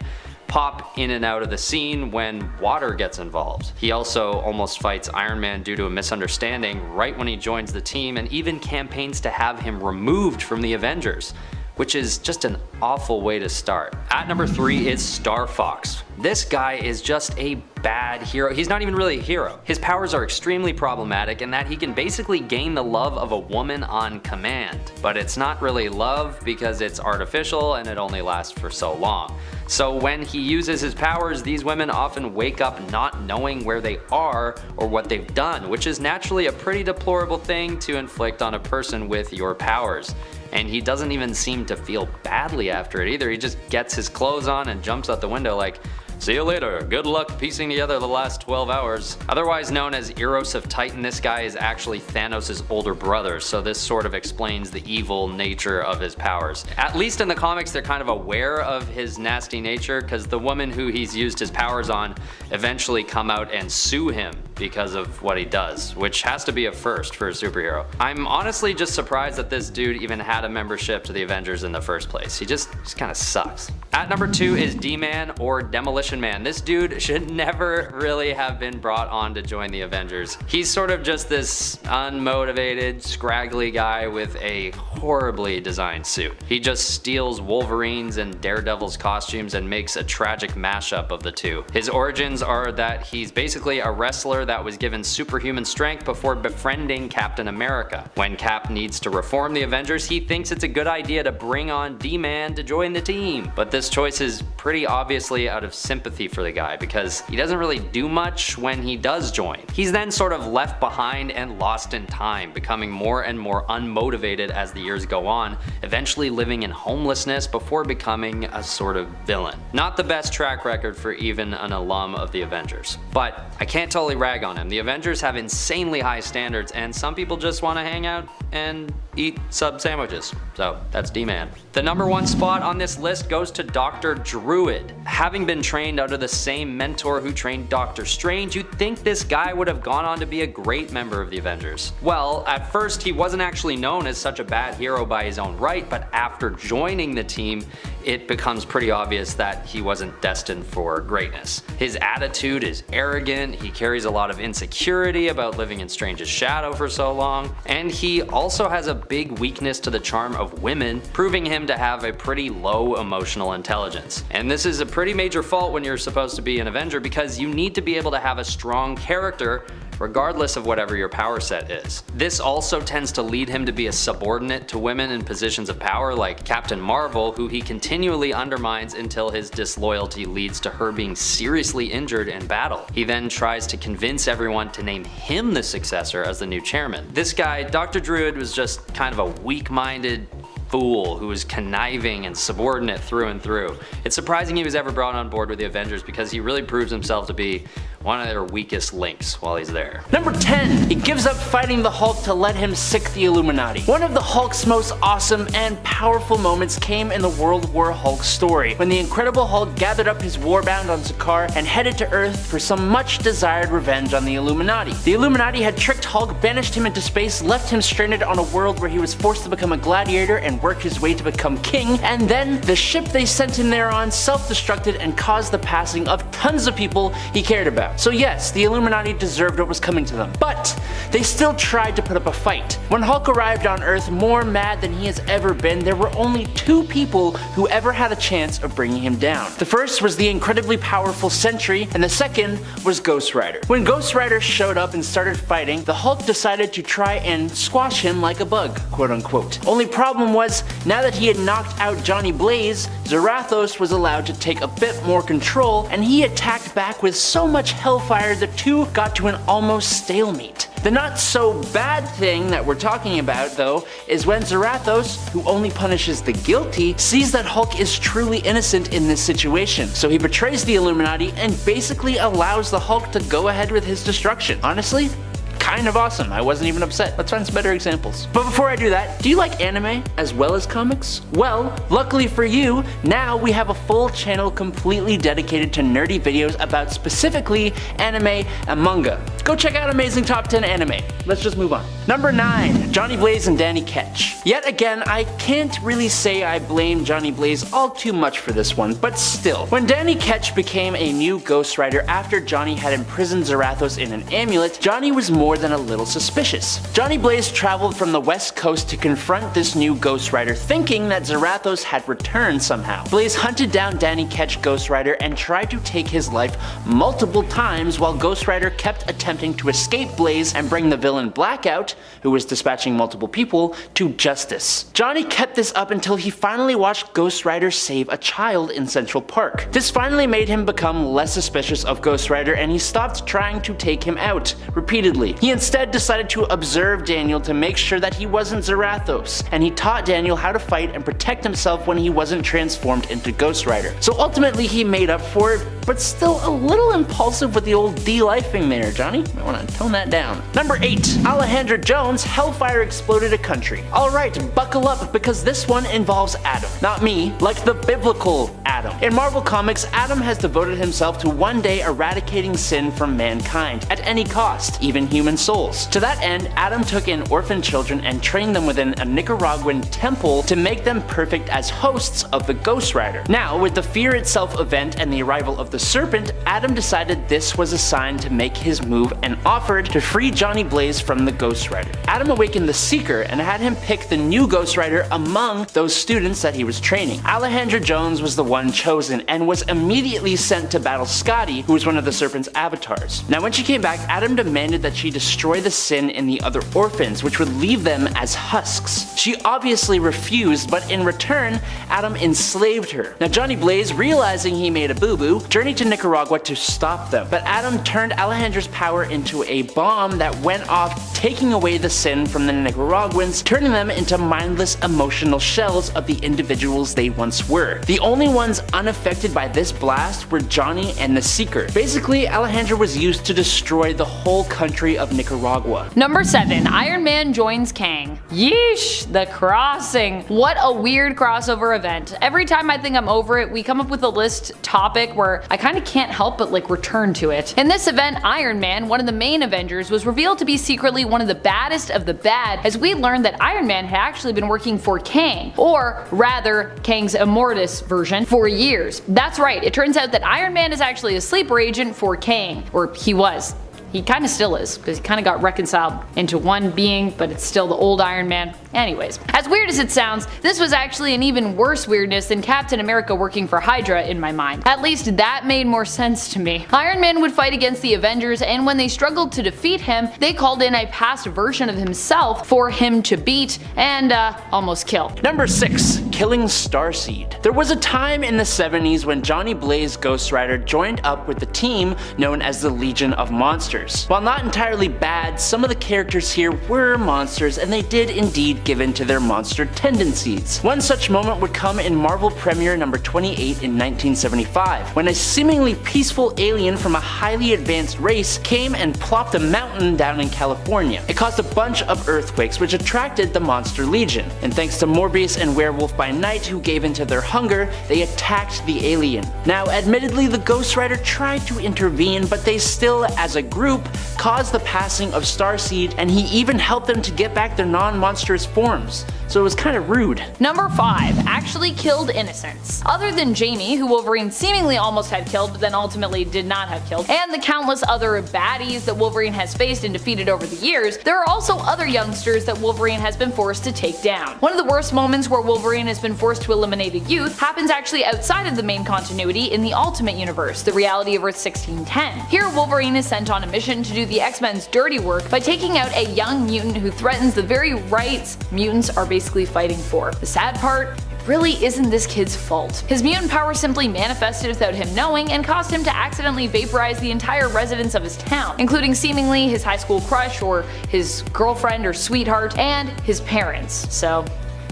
pop in and out of the scene when water gets involved. He also almost fights Iron Man due to a misunderstanding right when he joins the team and even campaigns to have him removed from the Avengers, which is just an awful way to start. At number 3 is Star Fox. This guy is just a bad hero. He's not even really a hero. His powers are extremely problematic in that he can basically gain the love of a woman on command. But it's not really love because it's artificial and it only lasts for so long. So when he uses his powers, these women often wake up not knowing where they are or what they've done, which is naturally a pretty deplorable thing to inflict on a person with your powers. And he doesn't even seem to feel badly after it either. He just gets his clothes on and jumps out the window like, "See you later, good luck piecing together the last 12 hours. Otherwise known as Eros of Titan, this guy is actually Thanos' older brother, so this sort of explains the evil nature of his powers. At least in the comics they're kind of aware of his nasty nature, because the woman who he's used his powers on eventually come out and sue him because of what he does, which has to be a first for a superhero. I'm honestly just surprised that this dude even had a membership to the Avengers in the first place. He just kind of sucks. At number 2 is D-Man, or Demolition Man. This dude should never really have been brought on to join the Avengers. He's sort of just this unmotivated, scraggly guy with a horribly designed suit. He just steals Wolverine's and Daredevil's costumes and makes a tragic mashup of the two. His origins are that he's basically a wrestler that was given superhuman strength before befriending Captain America. When Cap needs to reform the Avengers, he thinks it's a good idea to bring on D-Man to join the team. But this choice is pretty obviously out of sympathy for the guy because he doesn't really do much when he does join. He's then sort of left behind and lost in time, becoming more and more unmotivated as the years go on, eventually living in homelessness before becoming a sort of villain. Not the best track record for even an alum of the Avengers. But I can't totally rag on him. The Avengers have insanely high standards and some people just want to hang out and eat sub sandwiches. So that's D-Man. The number 1 spot on this list goes to Dr. Druid. Having been trained under the same mentor who trained Doctor Strange, you'd think this guy would have gone on to be a great member of the Avengers. Well, at first he wasn't actually known as such a bad hero by his own right, but after joining the team, it becomes pretty obvious that he wasn't destined for greatness. His attitude is arrogant, he carries a lot of insecurity about living in Strange's shadow for so long, and he also has a big weakness to the charm of women, proving him to have a pretty low emotional intelligence. And this is a pretty major fault when you're supposed to be an Avenger because you need to be able to have a strong character regardless of whatever your power set is. This also tends to lead him to be a subordinate to women in positions of power like Captain Marvel, who he continually undermines until his disloyalty leads to her being seriously injured in battle. He then tries to convince everyone to name him the successor as the new chairman. This guy, Dr. Druid, was just kind of a weak-minded fool who was conniving and subordinate through and through. It's surprising he was ever brought on board with the Avengers because he really proves himself to be one of their weakest links while he's there. Number 10. He gives up fighting the Hulk to let him sick the Illuminati. One of the Hulk's most awesome and powerful moments came in the World War Hulk story, when the Incredible Hulk gathered up his warband on Sakaar and headed to Earth for some much desired revenge on the Illuminati. The Illuminati had tricked Hulk, banished him into space, left him stranded on a world where he was forced to become a gladiator and work his way to become king, and then the ship they sent him there on self-destructed and caused the passing of tons of people he cared about. So yes, the Illuminati deserved what was coming to them, but they still tried to put up a fight. When Hulk arrived on Earth, more mad than he has ever been, there were only 2 people who ever had a chance of bringing him down. The first was the incredibly powerful Sentry, and the second was Ghost Rider. When Ghost Rider showed up and started fighting, the Hulk decided to try and squash him like a bug, quote unquote. Only problem was, now that he had knocked out Johnny Blaze, Zarathos was allowed to take a bit more control, and he attacked back with so much hellfire the two got to an almost stalemate. The not so bad thing that we're talking about though is when Zarathos, who only punishes the guilty, sees that Hulk is truly innocent in this situation. So he betrays the Illuminati and basically allows the Hulk to go ahead with his destruction. Honestly, kind of awesome. I wasn't even upset. Let's find some better examples. But before I do that, do you like anime as well as comics? Well, luckily for you, now we have a full channel completely dedicated to nerdy videos about specifically anime and manga. Go check out Amazing Top 10 Anime. Let's just move on. Number 9. Johnny Blaze and Danny Ketch. Yet again, I can't really say I blame Johnny Blaze all too much for this one, but still. When Danny Ketch became a new Ghost Rider after Johnny had imprisoned Zarathos in an amulet, Johnny was more more than a little suspicious. Johnny Blaze traveled from the west coast to confront this new Ghost Rider, thinking that Zarathos had returned somehow. Blaze hunted down Danny Ketch Ghost Rider and tried to take his life multiple times, while Ghost Rider kept attempting to escape Blaze and bring the villain Blackout, who was dispatching multiple people, to justice. Johnny kept this up until he finally watched Ghost Rider save a child in Central Park. This finally made him become less suspicious of Ghost Rider, and he stopped trying to take him out repeatedly. He instead decided to observe Daniel to make sure that he wasn't Zarathos, and he taught Daniel how to fight and protect himself when he wasn't transformed into Ghost Rider. So ultimately he made up for it, but still a little impulsive with the old de-lifing there, Johnny. I want to tone that down. Number 8. Alejandra Jones, Hellfire Exploded a Country. Alright, buckle up because this one involves Adam. Not me, like the biblical Adam. In Marvel Comics, Adam has devoted himself to one day eradicating sin from mankind, at any cost, even human souls. To that end, Adam took in orphan children and trained them within a Nicaraguan temple to make them perfect as hosts of the Ghost Rider. Now, with the Fear Itself event and the arrival of the Serpent, Adam decided this was a sign to make his move and offered to free Johnny Blaze from the Ghost Rider. Adam awakened the Seeker and had him pick the new Ghost Rider among those students that he was training. Alejandra Jones was the one chosen and was immediately sent to battle Scotty, who was one of the Serpent's avatars. Now when she came back, Adam demanded that she destroy the sin in the other orphans, which would leave them as husks. She obviously refused, but in return, Adam enslaved her. Now Johnny Blaze, realizing he made a boo-boo, journeyed to Nicaragua to stop them, but Adam turned Alejandra's power into a bomb that went off, taking away the sin from the Nicaraguans, turning them into mindless emotional shells of the individuals they once were. The only ones unaffected by this blast were Johnny and the Seeker. Basically, Alejandra was used to destroy the whole country of Nicaragua. Number 7. Iron Man joins Kang. Yeesh, the crossing. What a weird crossover event. Every time I think I'm over it, we come up with a list topic where I kind of can't help but return to it. In this event, Iron Man, one of the main Avengers, was revealed to be secretly one of the baddest of the bad, as we learned that Iron Man had actually been working for Kang, or rather Kang's Immortus version, for years. That's right, it turns out that Iron Man is actually a sleeper agent for Kang, or he was. He kind of still is, because he kind of got reconciled into one being, but it's still the old Iron Man. Anyways, as weird as it sounds, this was actually an even worse weirdness than Captain America working for Hydra in my mind. At least that made more sense to me. Iron Man would fight against the Avengers, and when they struggled to defeat him, they called in a past version of himself for him to beat and almost kill. Number 6. Killing Starseed. There was a time in the 70s when Johnny Blaze Ghost Rider joined up with the team known as the Legion of Monsters. While not entirely bad, some of the characters here were monsters, and they did indeed give in to their monster tendencies. One such moment would come in Marvel Premiere number 28 in 1975, when a seemingly peaceful alien from a highly advanced race came and plopped a mountain down in California. It caused a bunch of earthquakes, which attracted the Monster Legion, and thanks to Morbius and Werewolf by Night, who gave in to their hunger, they attacked the alien. Now, admittedly, the Ghost Rider tried to intervene, but they still, as a group, caused the passing of Starseed, and he even helped them to get back their non-monstrous forms. So it was kind of rude. Number 5. Actually killed innocents. Other than Jamie, who Wolverine seemingly almost had killed but then ultimately did not have killed, and the countless other baddies that Wolverine has faced and defeated over the years, there are also other youngsters that Wolverine has been forced to take down. One of the worst moments where Wolverine has been forced to eliminate a youth happens actually outside of the main continuity in the Ultimate Universe, the reality of Earth 1610. Here, Wolverine is sent on a mission to do the X-Men's dirty work by taking out a young mutant who threatens the very rights mutants are basically fighting for. The sad part, it really isn't this kid's fault. His mutant power simply manifested without him knowing and caused him to accidentally vaporize the entire residents of his town, including seemingly his high school crush or his girlfriend or sweetheart and his parents. So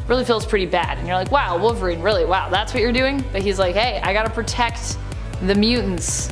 really feels pretty bad, and you're like, wow, Wolverine, really, wow, that's what you're doing? But he's like, hey, I gotta protect the mutants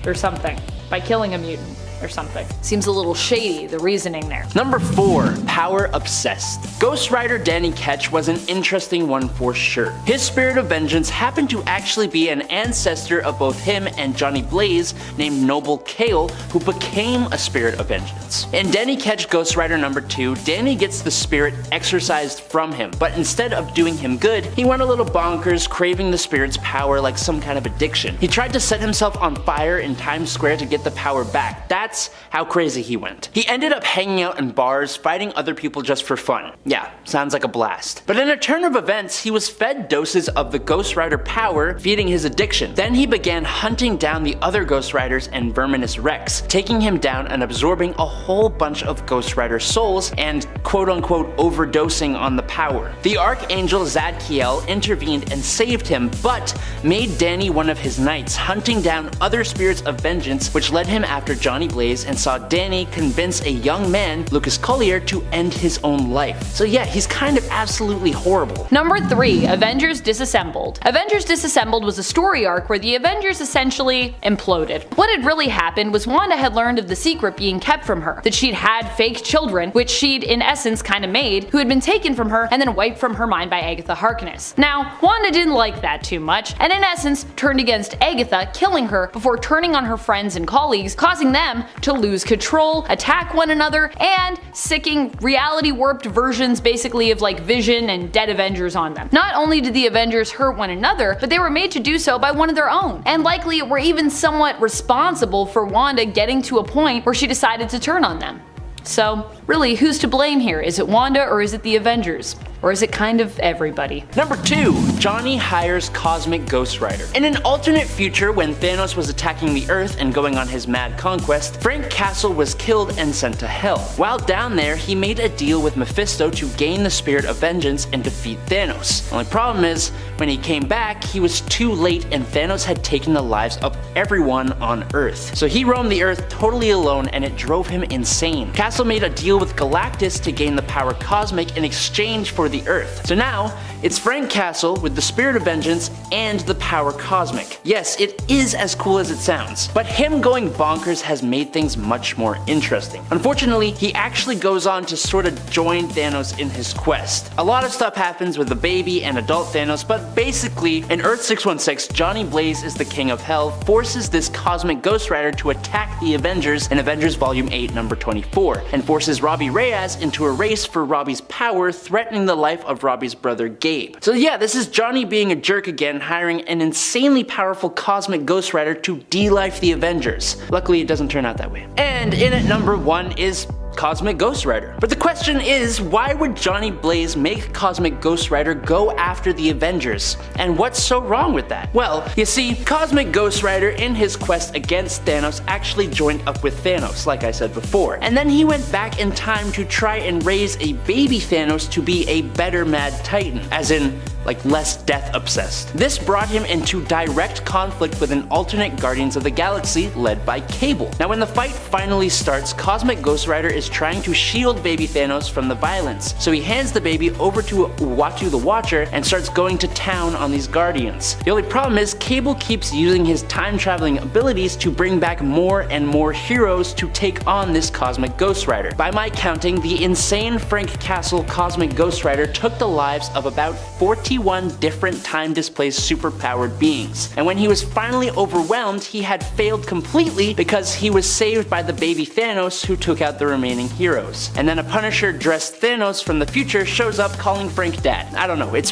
or something by killing a mutant or something. Seems a little shady, the reasoning there. Number 4. Power Obsessed. Ghost Rider Danny Ketch was an interesting one for sure. His spirit of vengeance happened to actually be an ancestor of both him and Johnny Blaze named Noble Kale, who became a spirit of vengeance. In Danny Ketch Ghost Rider number 2, Danny gets the spirit exorcised from him, but instead of doing him good, he went a little bonkers, craving the spirit's power like some kind of addiction. He tried to set himself on fire in Times Square to get the power back. That's That's how crazy he went. He ended up hanging out in bars, fighting other people just for fun. Yeah, sounds like a blast. But in a turn of events, he was fed doses of the Ghost Rider power, feeding his addiction. Then he began hunting down the other Ghost Riders and Verminous Rex, taking him down and absorbing a whole bunch of Ghost Rider souls and quote-unquote overdosing on the power. The Archangel Zadkiel intervened and saved him, but made Danny one of his knights, hunting down other spirits of vengeance, which led him after Johnny Blaze and saw Danny convince a young man, Lucas Collier, to end his own life. So yeah, he's kind of absolutely horrible. Number 3. Avengers Disassembled. Avengers Disassembled was a story arc where the Avengers essentially imploded. What had really happened was Wanda had learned of the secret being kept from her, that she'd had fake children, which she'd in essence kinda made, who had been taken from her and then wiped from her mind by Agatha Harkness. Now, Wanda didn't like that too much, and in essence turned against Agatha, killing her before turning on her friends and colleagues, causing them to lose control, attack one another, and sicking reality warped versions basically of like Vision and dead Avengers on them. Not only did the Avengers hurt one another, but they were made to do so by one of their own, and likely were even somewhat responsible for Wanda getting to a point where she decided to turn on them. So really, who's to blame here? Is it Wanda or is it the Avengers? Or is it kind of everybody? Number 2. Johnny hires Cosmic Ghost Rider. In an alternate future when Thanos was attacking the Earth and going on his mad conquest, Frank Castle was killed and sent to Hell. While down there, he made a deal with Mephisto to gain the spirit of vengeance and defeat Thanos. The only problem is, when he came back, he was too late and Thanos had taken the lives of everyone on Earth. So he roamed the Earth totally alone and it drove him insane. Castle made a deal with Galactus to gain the power Cosmic in exchange for the Earth. So now, it's Frank Castle with the Spirit of Vengeance and the power Cosmic. Yes, it is as cool as it sounds, but him going bonkers has made things much more interesting. Unfortunately, he actually goes on to sort of join Thanos in his quest. A lot of stuff happens with the baby and adult Thanos, but basically, in Earth 616, Johnny Blaze is the King of Hell, forces this Cosmic Ghost Rider to attack the Avengers in Avengers Volume 8, number 24, and forces Robbie Reyes into a race for Robbie's power, threatening the life of Robbie's brother Gabe. So yeah, this is Johnny being a jerk again, hiring an insanely powerful Cosmic Ghost Rider to de-life the Avengers. Luckily it doesn't turn out that way. And in at number 1 is Cosmic Ghost Rider. But the question is, why would Johnny Blaze make Cosmic Ghost Rider go after the Avengers? And what's so wrong with that? Well, you see, Cosmic Ghost Rider in his quest against Thanos actually joined up with Thanos, like I said before. And then he went back in time to try and raise a baby Thanos to be a better Mad Titan, as in, like less death obsessed. This brought him into direct conflict with an alternate Guardians of the Galaxy led by Cable. Now when the fight finally starts, Cosmic Ghost Rider is trying to shield baby Thanos from the violence, so he hands the baby over to Uatu the Watcher and starts going to town on these Guardians. The only problem is Cable keeps using his time traveling abilities to bring back more and more heroes to take on this Cosmic Ghost Rider. By my counting, the insane Frank Castle Cosmic Ghost Rider took the lives of about 41 different time-displaced superpowered beings. And when he was finally overwhelmed, he had failed completely because he was saved by the baby Thanos, who took out the remaining heroes. And then a Punisher-dressed Thanos from the future shows up calling Frank dad. I don't know, it's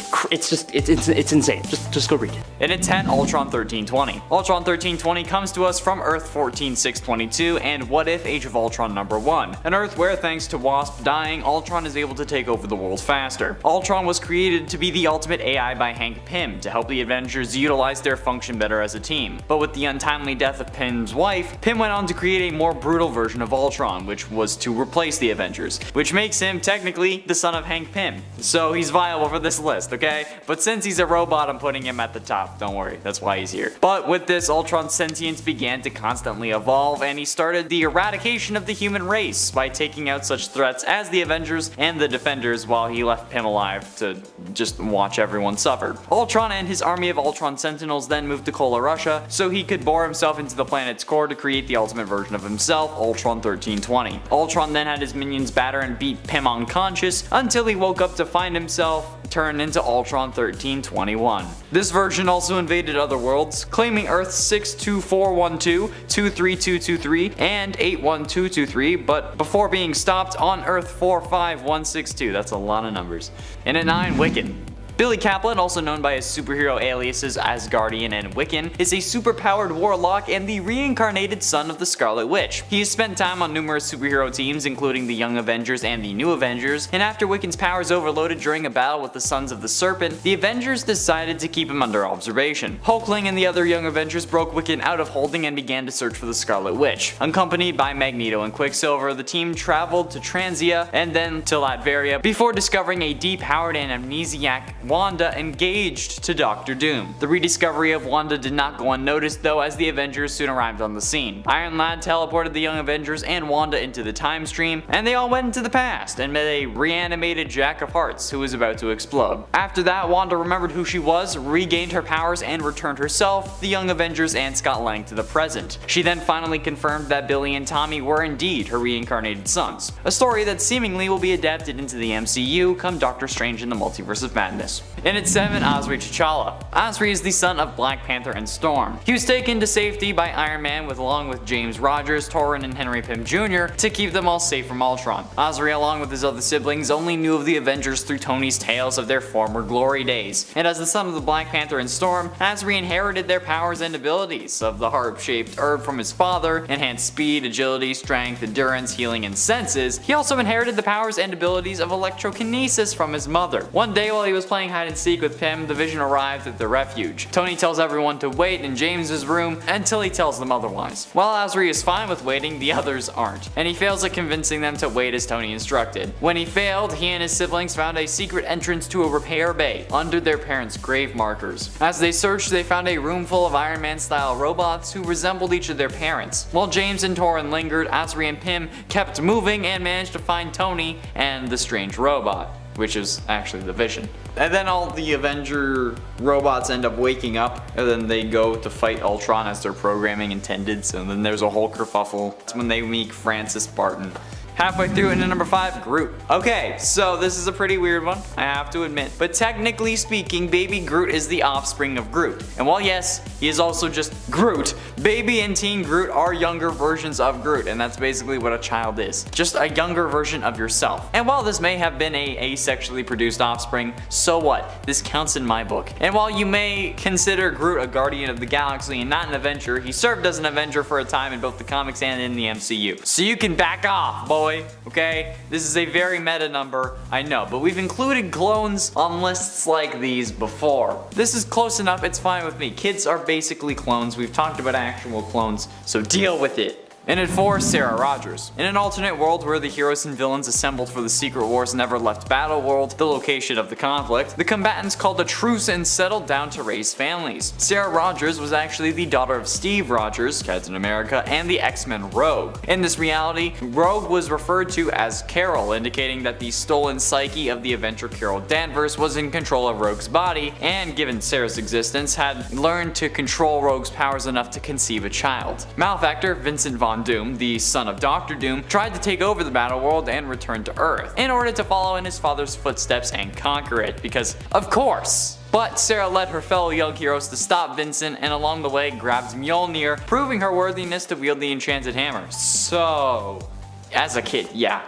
insane. Just go read it. In its 10, Ultron 1320. Ultron 1320 comes to us from Earth 14622 and What If Age of Ultron number 1, an Earth where thanks to Wasp dying, Ultron is able to take over the world faster. Ultron was created to be the ultimate AI by Hank Pym to help the Avengers utilize their function better as a team. But with the untimely death of Pym's wife, Pym went on to create a more brutal version of Ultron, which was to replace the Avengers, which makes him technically the son of Hank Pym. So he's viable for this list, okay? But since he's a robot, I'm putting him at the top, don't worry, that's why he's here. But with this, Ultron's sentience began to constantly evolve, and he started the eradication of the human race by taking out such threats as the Avengers and the Defenders, while he left Pym alive to just watch everyone suffer. Ultron and his army of Ultron Sentinels then moved to Kola, Russia, so he could bore himself into the planet's core to create the ultimate version of himself, Ultron 1320. Ultron then had his minions batter and beat Pym unconscious until he woke up to find himself turned into Ultron 1321. This version also invaded other worlds, claiming Earth 62412, 23223, and 81223, but before being stopped on Earth 45162. That's a lot of numbers. And at 9, Wiccan. Billy Kaplan, also known by his superhero aliases Asgardian and Wiccan, is a superpowered warlock and the reincarnated son of the Scarlet Witch. He has spent time on numerous superhero teams including the Young Avengers and the New Avengers, and after Wiccan's powers overloaded during a battle with the Sons of the Serpent, the Avengers decided to keep him under observation. Hulkling and the other Young Avengers broke Wiccan out of holding and began to search for the Scarlet Witch. Accompanied by Magneto and Quicksilver, the team traveled to Transia and then to Latveria before discovering a depowered and amnesiac Wanda engaged to Doctor Doom. The rediscovery of Wanda did not go unnoticed though, as the Avengers soon arrived on the scene. Iron Lad teleported the Young Avengers and Wanda into the time stream, and they all went into the past and met a reanimated Jack of Hearts who was about to explode. After that, Wanda remembered who she was, regained her powers, and returned herself, the Young Avengers, and Scott Lang to the present. She then finally confirmed that Billy and Tommy were indeed her reincarnated sons, a story that seemingly will be adapted into the MCU come Doctor Strange in the Multiverse of Madness. In its 7, Osri T'Challa. Osri is the son of Black Panther and Storm. He was taken to safety by Iron Man along with James Rogers, Torrin, and Henry Pym Jr. to keep them all safe from Ultron. Osri, along with his other siblings, only knew of the Avengers through Tony's tales of their former glory days, and as the son of the Black Panther and Storm, Osri inherited their powers and abilities of the harp-shaped herb from his father, enhanced speed, agility, strength, endurance, healing, and senses. He also inherited the powers and abilities of electrokinesis from his mother. One day while he was playing hide and seek with Pym, the Vision arrived at the refuge. Tony tells everyone to wait in James's room until he tells them otherwise. While Osri is fine with waiting, the others aren't, and he fails at convincing them to wait as Tony instructed. When he failed, he and his siblings found a secret entrance to a repair bay under their parents' grave markers. As they searched, they found a room full of Iron Man style robots who resembled each of their parents. While James and Torrin lingered, Osri and Pym kept moving and managed to find Tony and the strange robot, which is actually the Vision. And then all the Avenger robots end up waking up, and then they go to fight Ultron as their programming intended, so then there's a whole kerfuffle. It's when they meet Francis Barton. Halfway through into number 5, Groot. Okay, so this is a pretty weird one, I have to admit. But technically speaking, baby Groot is the offspring of Groot. And while yes, he is also just Groot, baby and teen Groot are younger versions of Groot, and that's basically what a child is. Just a younger version of yourself. And while this may have been a asexually produced offspring, so what? This counts in my book. And while you may consider Groot a guardian of the galaxy and not an Avenger, he served as an Avenger for a time in both the comics and in the MCU. So you can back off, boy. Okay? This is a very meta number, I know, but we've included clones on lists like these before. This is close enough, it's fine with me. Kids are basically clones, we've talked about actual clones, so deal with it. And at 4, Sarah Rogers. In an alternate world where the heroes and villains assembled for the Secret Wars never left Battleworld, the location of the conflict, the combatants called a truce and settled down to raise families. Sarah Rogers was actually the daughter of Steve Rogers, Captain America, and the X-Men Rogue. In this reality, Rogue was referred to as Carol, indicating that the stolen psyche of the Avenger Carol Danvers was in control of Rogue's body, and given Sarah's existence, had learned to control Rogue's powers enough to conceive a child. Malefactor Vincent Von Doom, the son of Doctor Doom, tried to take over the Battleworld and return to Earth, in order to follow in his father's footsteps and conquer it, because of course. But Sarah led her fellow young heroes to stop Vincent, and along the way grabbed Mjolnir, proving her worthiness to wield the enchanted hammer. So, as a kid, yeah,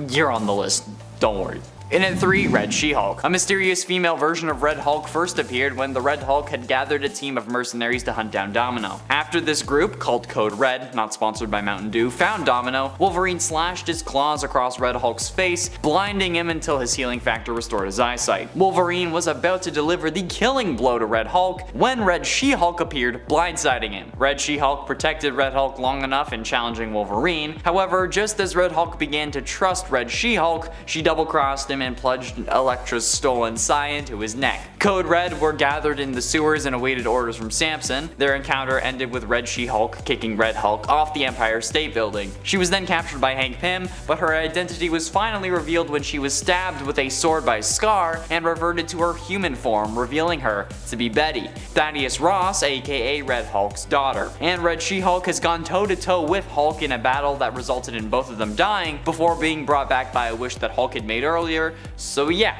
you're on the list, don't worry. And at 3, Red She-Hulk. A mysterious female version of Red Hulk first appeared when the Red Hulk had gathered a team of mercenaries to hunt down Domino. After this group, called Code Red, not sponsored by Mountain Dew, found Domino, Wolverine slashed his claws across Red Hulk's face, blinding him until his healing factor restored his eyesight. Wolverine was about to deliver the killing blow to Red Hulk when Red She-Hulk appeared, blindsiding him. Red She-Hulk protected Red Hulk long enough in challenging Wolverine. However, just as Red Hulk began to trust Red She-Hulk, she double-crossed him and plunged Elektra's stolen Psy into his neck. Code Red were gathered in the sewers and awaited orders from Samson. Their encounter ended with Red She-Hulk kicking Red Hulk off the Empire State Building. She was then captured by Hank Pym, but her identity was finally revealed when she was stabbed with a sword by Scar and reverted to her human form, revealing her to be Betty, Thaddeus Ross, aka Red Hulk's daughter. And Red She-Hulk has gone toe-to-toe with Hulk in a battle that resulted in both of them dying before being brought back by a wish that Hulk had made earlier. So yeah,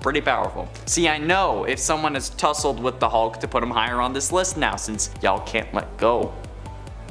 pretty powerful. See, I know if someone has tussled with the Hulk to put him higher on this list now, since y'all can't let go.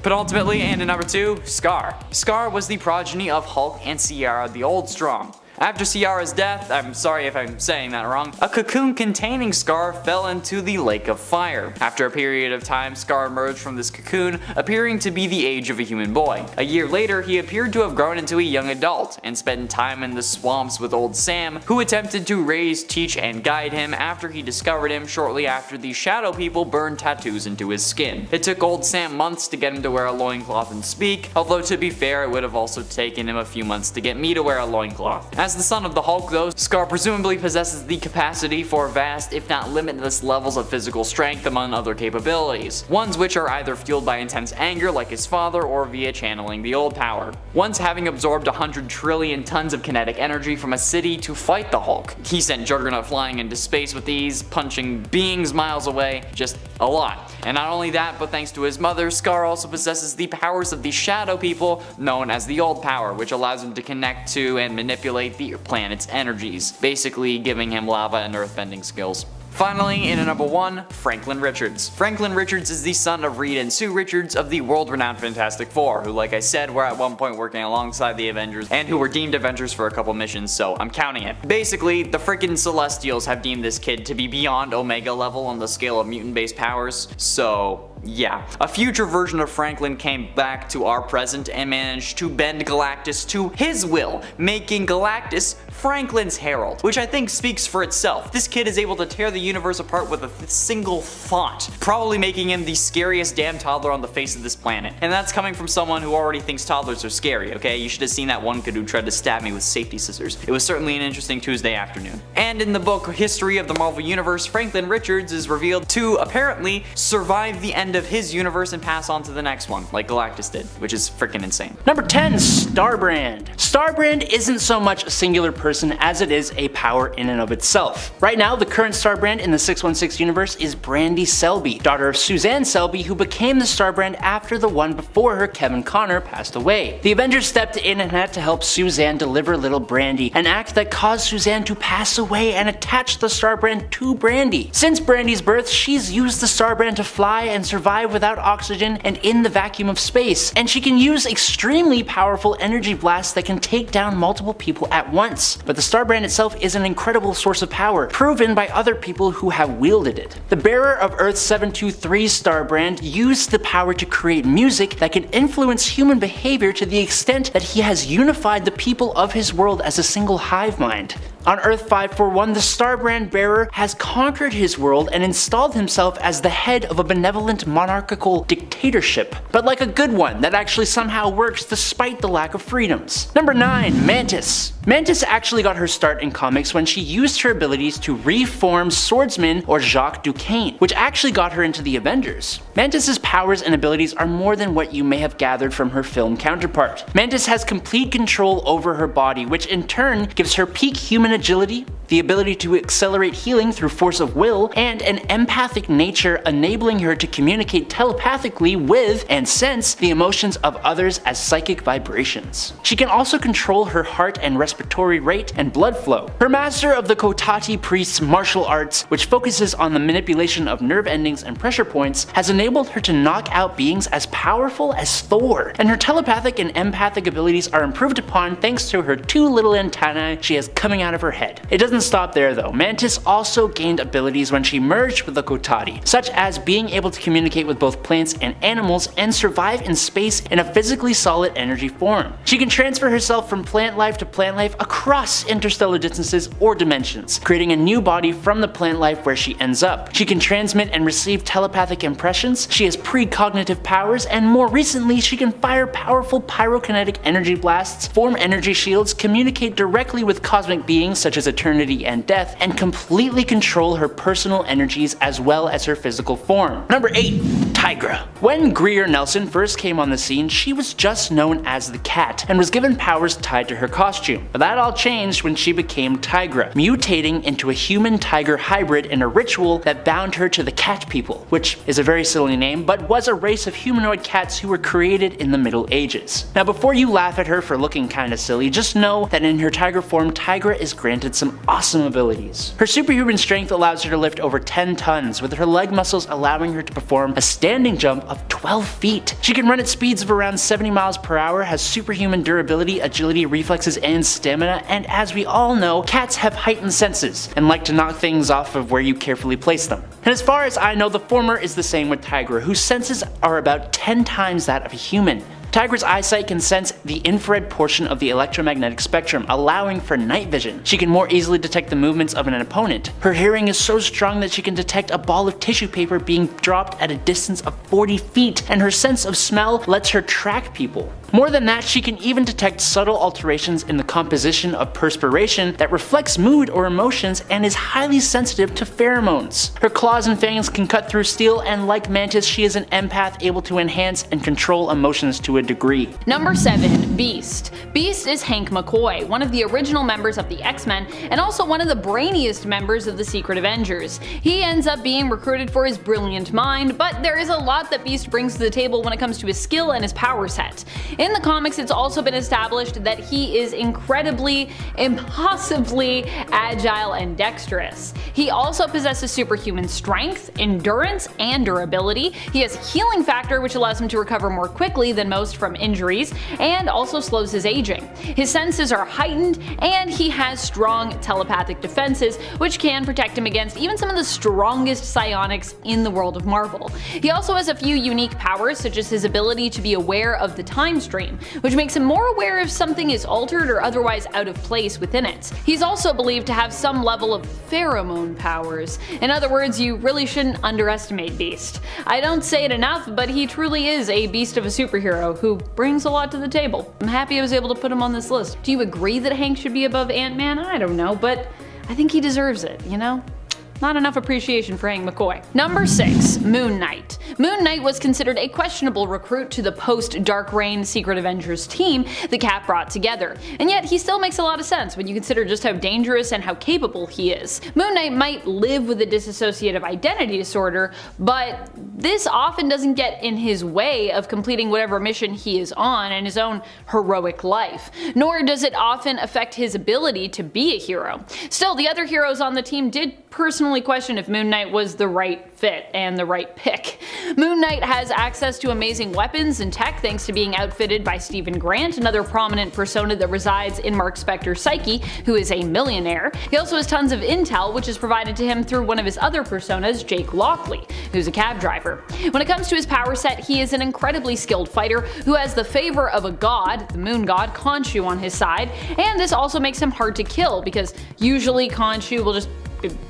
But ultimately, and at number 2, Scar. Scar was the progeny of Hulk and Sierra the Old Strong. After Ciara's death, I'm sorry if I'm saying that wrong, a cocoon containing Scar fell into the Lake of Fire. After a period of time, Scar emerged from this cocoon, appearing to be the age of a human boy. A year later, he appeared to have grown into a young adult, and spent time in the swamps with old Sam, who attempted to raise, teach, and guide him after he discovered him shortly after the Shadow People burned tattoos into his skin. It took old Sam months to get him to wear a loincloth and speak, although to be fair, it would have also taken him a few months to get me to wear a loincloth. As the son of the Hulk though, Scar presumably possesses the capacity for vast, if not limitless levels of physical strength among other capabilities, ones which are either fueled by intense anger like his father or via channeling the old power. Once having absorbed 100 trillion tons of kinetic energy from a city to fight the Hulk, he sent Juggernaut flying into space with ease, punching beings miles away, just a lot. And not only that, but thanks to his mother, Scar also possesses the powers of the Shadow People, known as the Old Power, which allows him to connect to and manipulate the planet's energies, basically giving him lava and earthbending skills. Finally, in at number 1, Franklin Richards. Franklin Richards is the son of Reed and Sue Richards of the world-renowned Fantastic Four, who, like I said, were at one point working alongside the Avengers, and who were deemed Avengers for a couple missions, so I'm counting it. Basically, the freaking Celestials have deemed this kid to be beyond Omega level on the scale of mutant-based powers, so yeah. A future version of Franklin came back to our present and managed to bend Galactus to his will, making Galactus Franklin's herald, which I think speaks for itself. This kid is able to tear the universe apart with a single thought, probably making him the scariest damn toddler on the face of this planet. And that's coming from someone who already thinks toddlers are scary, okay? You should have seen that one kid who tried to stab me with safety scissors. It was certainly an interesting Tuesday afternoon. And in the book History of the Marvel Universe, Franklin Richards is revealed to apparently survive the end of his universe and pass on to the next one, like Galactus did, which is freaking insane. Number 10, Starbrand. Starbrand isn't so much a singular person as it is a power in and of itself. Right now, the current Starbrand in the 616 universe is Brandy Selby, daughter of Suzanne Selby, who became the Starbrand after the one before her, Kevin Connor, passed away. The Avengers stepped in and had to help Suzanne deliver little Brandy, an act that caused Suzanne to pass away and attach the Starbrand to Brandy. Since Brandy's birth, she's used the Starbrand to fly and survive without oxygen and in the vacuum of space, and she can use extremely powerful energy blasts that can take down multiple people at once. But the Starbrand itself is an incredible source of power, proven by other people who have wielded it. The bearer of Earth 723's Starbrand used the power to create music that can influence human behavior to the extent that he has unified the people of his world as a single hive mind. On Earth 541, the Starbrand bearer has conquered his world and installed himself as the head of a benevolent monarchical dictatorship, but like a good one that actually somehow works despite the lack of freedoms. Number 9, Mantis. Mantis actually got her start in comics when she used her abilities to reform Swordsman or Jacques Duquesne, which actually got her into the Avengers. Mantis's powers and abilities are more than what you may have gathered from her film counterpart. Mantis has complete control over her body, which in turn gives her peak human agility, the ability to accelerate healing through force of will, and an empathic nature, enabling her to communicate telepathically with and sense the emotions of others as psychic vibrations. She can also control her heart and respiratory rate and blood flow. Her master of the Kotati priest's martial arts, which focuses on the manipulation of nerve endings and pressure points, has enabled her to knock out beings as powerful as Thor, and her telepathic and empathic abilities are improved upon thanks to her 2 little antennae she has coming out of her head. It doesn't stop there though. Mantis also gained abilities when she merged with the Kotati, such as being able to communicate with both plants and animals and survive in space in a physically solid energy form. She can transfer herself from plant life to plant life across interstellar distances or dimensions, creating a new body from the plant life where she ends up. She can transmit and receive telepathic impressions, she has precognitive powers, and more recently she can fire powerful pyrokinetic energy blasts, form energy shields, communicate directly with cosmic beings such as eternity and death, and completely control her personal energies as well as her physical form. Number 8, Tigra. When Greer Nelson first came on the scene, she was just known as the Cat and was given powers tied to her costume, but that all changed when she became Tigra, mutating into a human-tiger hybrid in a ritual that bound her to the Cat People, which is a very silly name, but was a race of humanoid cats who were created in the Middle Ages. Now before you laugh at her for looking kinda silly, just know that in her tiger form, Tigra is granted some awesome abilities. Her superhuman strength allows her to lift over 10 tons, with her leg muscles allowing her to perform a stand landing jump of 12 feet. She can run at speeds of around 70 miles per hour, has superhuman durability, agility, reflexes, and stamina, and as we all know, cats have heightened senses and like to knock things off of where you carefully place them. And as far as I know, the former is the same with Tigra, whose senses are about 10 times that of a human. Tigra's eyesight can sense the infrared portion of the electromagnetic spectrum, allowing for night vision. She can more easily detect the movements of an opponent. Her hearing is so strong that she can detect a ball of tissue paper being dropped at a distance of 40 feet, and her sense of smell lets her track people. More than that, she can even detect subtle alterations in the composition of perspiration that reflects mood or emotions and is highly sensitive to pheromones. Her claws and fangs can cut through steel, and like Mantis, she is an empath able to enhance and control emotions to a degree. Number 7. Beast. Beast is Hank McCoy, one of the original members of the X-Men and also one of the brainiest members of the Secret Avengers. He ends up being recruited for his brilliant mind, but there is a lot that Beast brings to the table when it comes to his skill and his power set. In the comics, it's also been established that he is incredibly, impossibly agile and dexterous. He also possesses superhuman strength, endurance, and durability. He has a healing factor which allows him to recover more quickly than most from injuries, and also slows his aging. His senses are heightened, and he has strong telepathic defenses which can protect him against even some of the strongest psionics in the world of Marvel. He also has a few unique powers, such as his ability to be aware of the time stream, which makes him more aware if something is altered or otherwise out of place within it. He's also believed to have some level of pheromone powers. In other words, you really shouldn't underestimate Beast. I don't say it enough, but he truly is a beast of a superhero who brings a lot to the table. I'm happy I was able to put him on this list. Do you agree that Hank should be above Ant-Man? I don't know, but I think he deserves it, you know? Not enough appreciation for Hank McCoy. Number 6. Moon Knight. Moon Knight was considered a questionable recruit to the post-Dark Reign Secret Avengers team the Cap brought together, and yet he still makes a lot of sense when you consider just how dangerous and how capable he is. Moon Knight might live with a dissociative identity disorder, but this often doesn't get in his way of completing whatever mission he is on in his own heroic life, nor does it often affect his ability to be a hero. Still, the other heroes on the team did personally question if Moon Knight was the right fit and the right pick. Moon Knight has access to amazing weapons and tech thanks to being outfitted by Stephen Grant, another prominent persona that resides in Mark Spector's psyche, who is a millionaire. He also has tons of intel, which is provided to him through one of his other personas, Jake Lockley, who's a cab driver. When it comes to his power set, he is an incredibly skilled fighter who has the favor of a god, the moon god Khonshu, on his side, and this also makes him hard to kill because usually Khonshu will just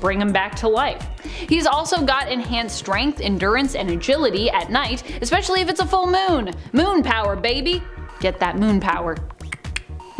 bring him back to life. He's also got enhanced strength, endurance, and agility at night, especially if it's a full moon. Moon power, baby! Get that moon power.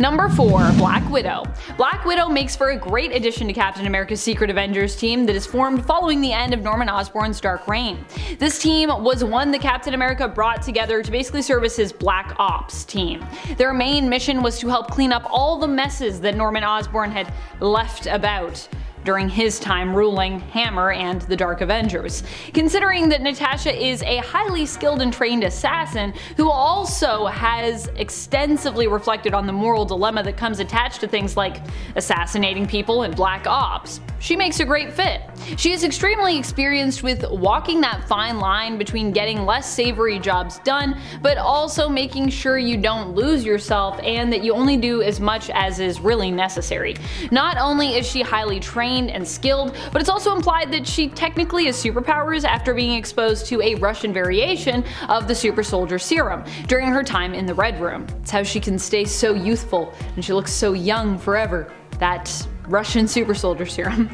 Number 4. Black Widow. Black Widow makes for a great addition to Captain America's Secret Avengers team that is formed following the end of Norman Osborn's Dark Reign. This team was one that Captain America brought together to basically serve as his Black Ops team. Their main mission was to help clean up all the messes that Norman Osborn had left about during his time ruling Hammer and the Dark Avengers. Considering that Natasha is a highly skilled and trained assassin who also has extensively reflected on the moral dilemma that comes attached to things like assassinating people and Black Ops, she makes a great fit. She is extremely experienced with walking that fine line between getting less savory jobs done, but also making sure you don't lose yourself and that you only do as much as is really necessary. Not only is she highly trained and skilled, but it's also implied that she technically has superpowers after being exposed to a Russian variation of the super soldier serum during her time in the Red Room. It's how she can stay so youthful and she looks so young forever. That Russian super soldier serum.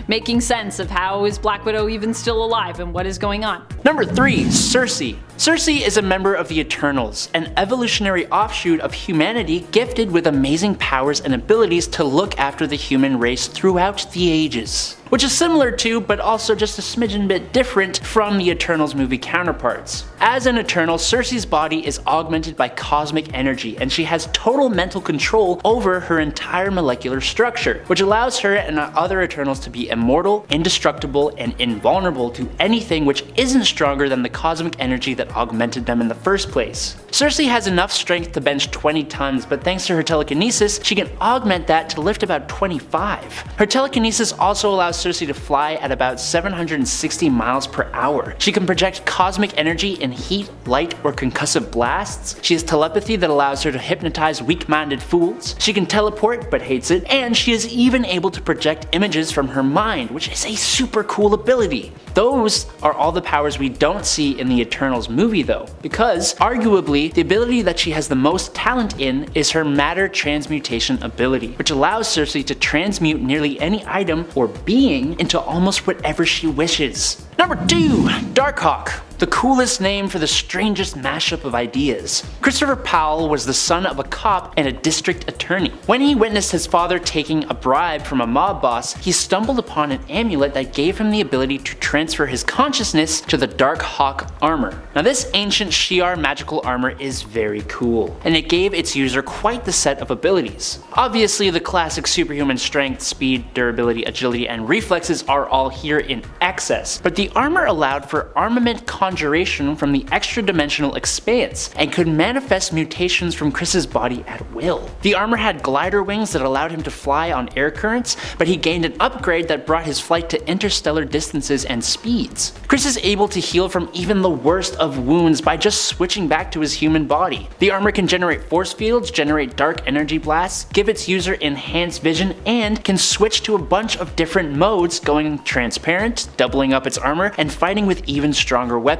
Making sense of how is Black Widow even still alive and what is going on. Number 3. Sersi. Sersi is a member of the Eternals, an evolutionary offshoot of humanity gifted with amazing powers and abilities to look after the human race throughout the ages. Which is similar to, but also just a smidgen bit different from the Eternals movie counterparts. As an Eternal, Sersi's body is augmented by cosmic energy, and she has total mental control over her entire molecular structure, which allows her and other Eternals to be immortal, indestructible, and invulnerable to anything which isn't stronger than the cosmic energy that that augmented them in the first place. Cersei has enough strength to bench 20 tons, but thanks to her telekinesis, she can augment that to lift about 25. Her telekinesis also allows Cersei to fly at about 760 miles per hour. She can project cosmic energy in heat, light, or concussive blasts. She has telepathy that allows her to hypnotize weak-minded fools. She can teleport, but hates it, and she is even able to project images from her mind, which is a super cool ability. Those are all the powers we don't see in the Eternals movie though, because arguably the ability that she has the most talent in is her matter transmutation ability, which allows Cersei to transmute nearly any item or being into almost whatever she wishes. Number 2. Darkhawk. The coolest name for the strangest mashup of ideas. Christopher Powell was the son of a cop and a district attorney. When he witnessed his father taking a bribe from a mob boss, he stumbled upon an amulet that gave him the ability to transfer his consciousness to the Darkhawk armor. Now this ancient Shi'ar magical armor is very cool, and it gave its user quite the set of abilities. Obviously the classic superhuman strength, speed, durability, agility, and reflexes are all here in excess, but the armor allowed for armament conjuration from the extra-dimensional expanse, and could manifest mutations from Chris's body at will. The armor had glider wings that allowed him to fly on air currents, but he gained an upgrade that brought his flight to interstellar distances and speeds. Chris is able to heal from even the worst of wounds by just switching back to his human body. The armor can generate force fields, generate dark energy blasts, give its user enhanced vision, and can switch to a bunch of different modes, going transparent, doubling up its armor, and fighting with even stronger weapons.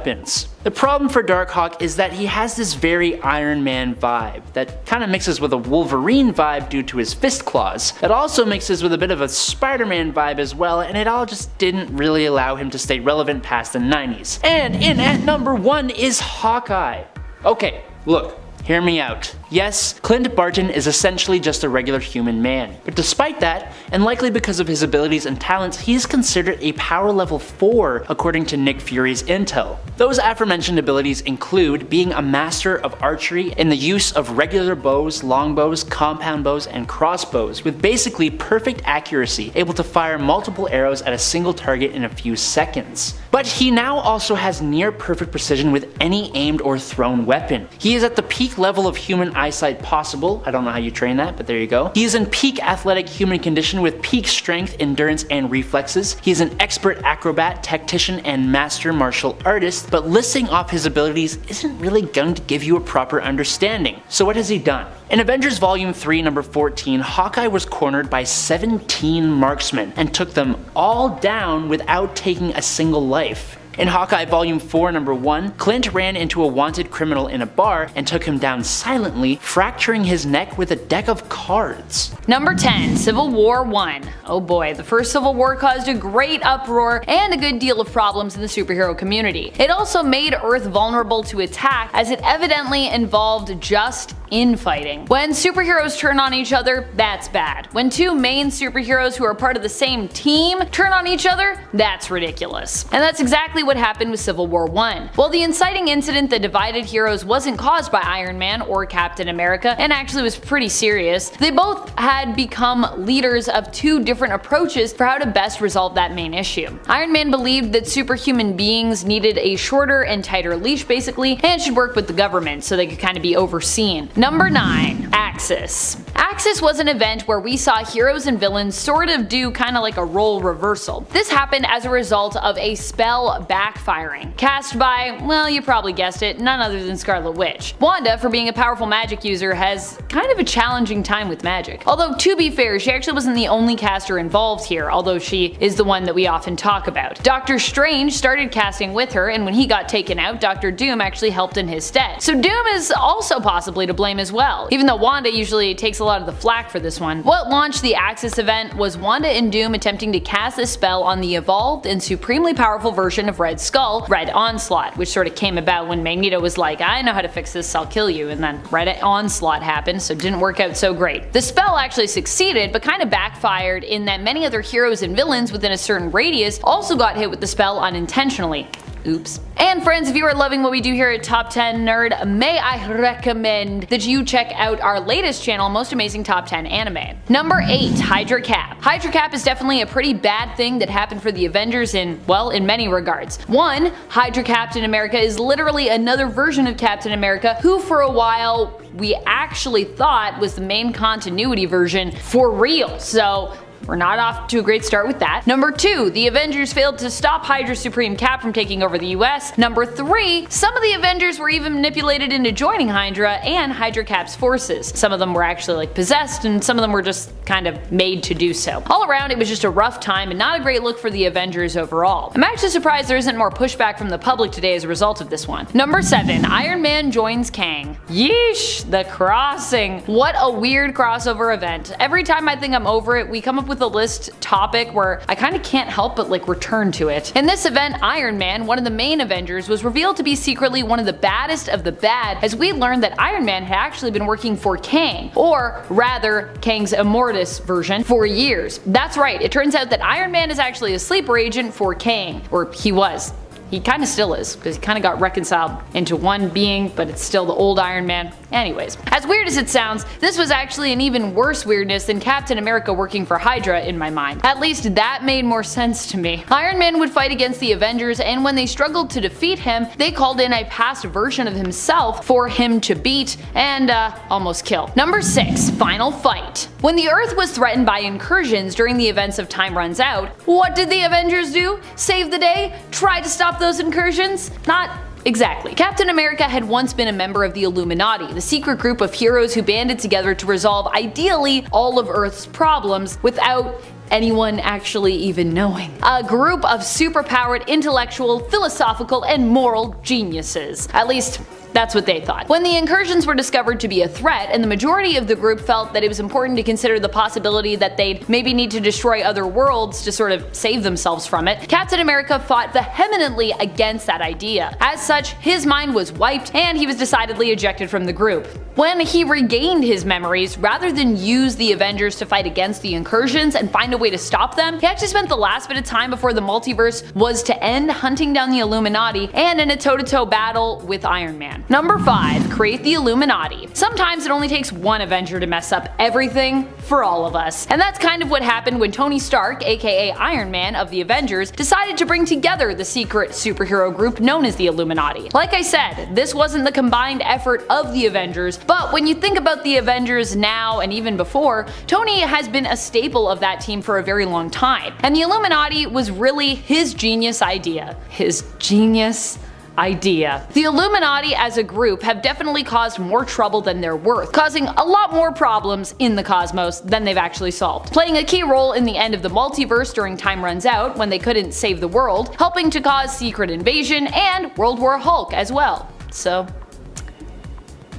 The problem for Darkhawk is that he has this very Iron Man vibe that kind of mixes with a Wolverine vibe due to his fist claws. It also mixes with a bit of a Spider-Man vibe as well, and it all just didn't really allow him to stay relevant past the 90s. And in at number 1 is Hawkeye. Okay, look, hear me out. Yes, Clint Barton is essentially just a regular human man, but despite that, and likely because of his abilities and talents, he is considered a power level 4 according to Nick Fury's intel. Those aforementioned abilities include being a master of archery in the use of regular bows, longbows, compound bows, and crossbows, with basically perfect accuracy, able to fire multiple arrows at a single target in a few seconds. But he now also has near perfect precision with any aimed or thrown weapon. He is at the peak level of human eyesight possible. I don't know how you train that, but there you go. He is in peak athletic human condition with peak strength, endurance, and reflexes. He is an expert acrobat, tactician, and master martial artist, but listing off his abilities isn't really going to give you a proper understanding. So what has he done? In Avengers Volume 3 number 14, Hawkeye was cornered by 17 marksmen and took them all down without taking a single life. In Hawkeye Volume 4 number 1, Clint ran into a wanted criminal in a bar and took him down silently, fracturing his neck with a deck of cards. Number 10. Civil War 1. Oh boy, the first Civil War caused a great uproar and a good deal of problems in the superhero community. It also made Earth vulnerable to attack, as it evidently involved just infighting. When superheroes turn on each other, that's bad. When two main superheroes who are part of the same team turn on each other, that's ridiculous. And that's exactly what happened with Civil War 1. While the inciting incident that divided heroes wasn't caused by Iron Man or Captain America, and actually was pretty serious, they both had become leaders of two different approaches for how to best resolve that main issue. Iron Man believed that superhuman beings needed a shorter and tighter leash basically, and should work with the government so they could kind of be overseen. Number 9. Axis. Axis was an event where we saw heroes and villains sort of do kind of like a role reversal. This happened as a result of a spell backfiring, cast by, well, you probably guessed it, none other than Scarlet Witch. Wanda, for being a powerful magic user, has kind of a challenging time with magic. Although, to be fair, she actually wasn't the only caster involved here, although she is the one that we often talk about. Doctor Strange started casting with her, and when he got taken out, Doctor Doom actually helped in his stead. So Doom is also possibly to blame as well, even though Wanda usually takes a lot of the flack for this one. What launched the Axis event was Wanda and Doom attempting to cast this spell on the evolved and supremely powerful version of Red Skull, Red Onslaught, which sort of came about when Magneto was like, I know how to fix this, I'll kill you, and then Red Onslaught happened, so it didn't work out so great. The spell actually succeeded, but kind of backfired in that many other heroes and villains within a certain radius also got hit with the spell unintentionally. Oops. And friends, if you are loving what we do here at Top 10 Nerd, may I recommend that you check out our latest channel, Most Amazing Top 10 Anime. Number 8, Hydra Cap. Hydra Cap is definitely a pretty bad thing that happened for the Avengers in many regards. One, Hydra Captain America is literally another version of Captain America who for a while we actually thought was the main continuity version for real. So we're not off to a great start with that. Number 2, the Avengers failed to stop Hydra Supreme Cap from taking over the US. Number 3, some of the Avengers were even manipulated into joining Hydra and Hydra Cap's forces. Some of them were actually possessed and some of them were just kind of made to do so. All around, it was just a rough time and not a great look for the Avengers overall. I'm actually surprised there isn't more pushback from the public today as a result of this one. Number 7, Iron Man joins Kang. Yeesh, the crossing. What a weird crossover event. Every time I think I'm over it, we come up with a list topic where I kind of can't help but return to it. In this event, Iron Man, one of the main Avengers, was revealed to be secretly one of the baddest of the bad, as we learned that Iron Man had actually been working for Kang, or rather Kang's Immortus version, for years. That's right, it turns out that Iron Man is actually a sleeper agent for Kang, or he was. He kind of still is, because he kind of got reconciled into one being, but it's still the old Iron Man. Anyways, as weird as it sounds, this was actually an even worse weirdness than Captain America working for Hydra in my mind. At least that made more sense to me. Iron Man would fight against the Avengers, and when they struggled to defeat him, they called in a past version of himself for him to beat and almost kill. Number 6, Final Fight. When the Earth was threatened by incursions during the events of Time Runs Out, what did the Avengers do? Save the day? Try to stop those incursions? Not exactly. Captain America had once been a member of the Illuminati, the secret group of heroes who banded together to resolve ideally all of Earth's problems without anyone actually even knowing. A group of superpowered intellectual, philosophical, and moral geniuses. At least that's what they thought. When the incursions were discovered to be a threat, and the majority of the group felt that it was important to consider the possibility that they'd maybe need to destroy other worlds to sort of save themselves from it, Captain America fought vehemently against that idea. As such, his mind was wiped and he was decidedly ejected from the group. When he regained his memories, rather than use the Avengers to fight against the incursions and find a way to stop them, he actually spent the last bit of time before the multiverse was to end hunting down the Illuminati and in a toe-to-toe battle with Iron Man. Number 5, create the Illuminati. Sometimes it only takes one Avenger to mess up everything for all of us. And that's kind of what happened when Tony Stark, aka Iron Man of the Avengers, decided to bring together the secret superhero group known as the Illuminati. Like I said, this wasn't the combined effort of the Avengers, but when you think about the Avengers now and even before, Tony has been a staple of that team for a very long time. And the Illuminati was really his genius idea. His genius idea. The Illuminati as a group have definitely caused more trouble than they're worth, causing a lot more problems in the cosmos than they've actually solved. Playing a key role in the end of the multiverse during Time Runs Out when they couldn't save the world, helping to cause Secret Invasion and World War Hulk as well. So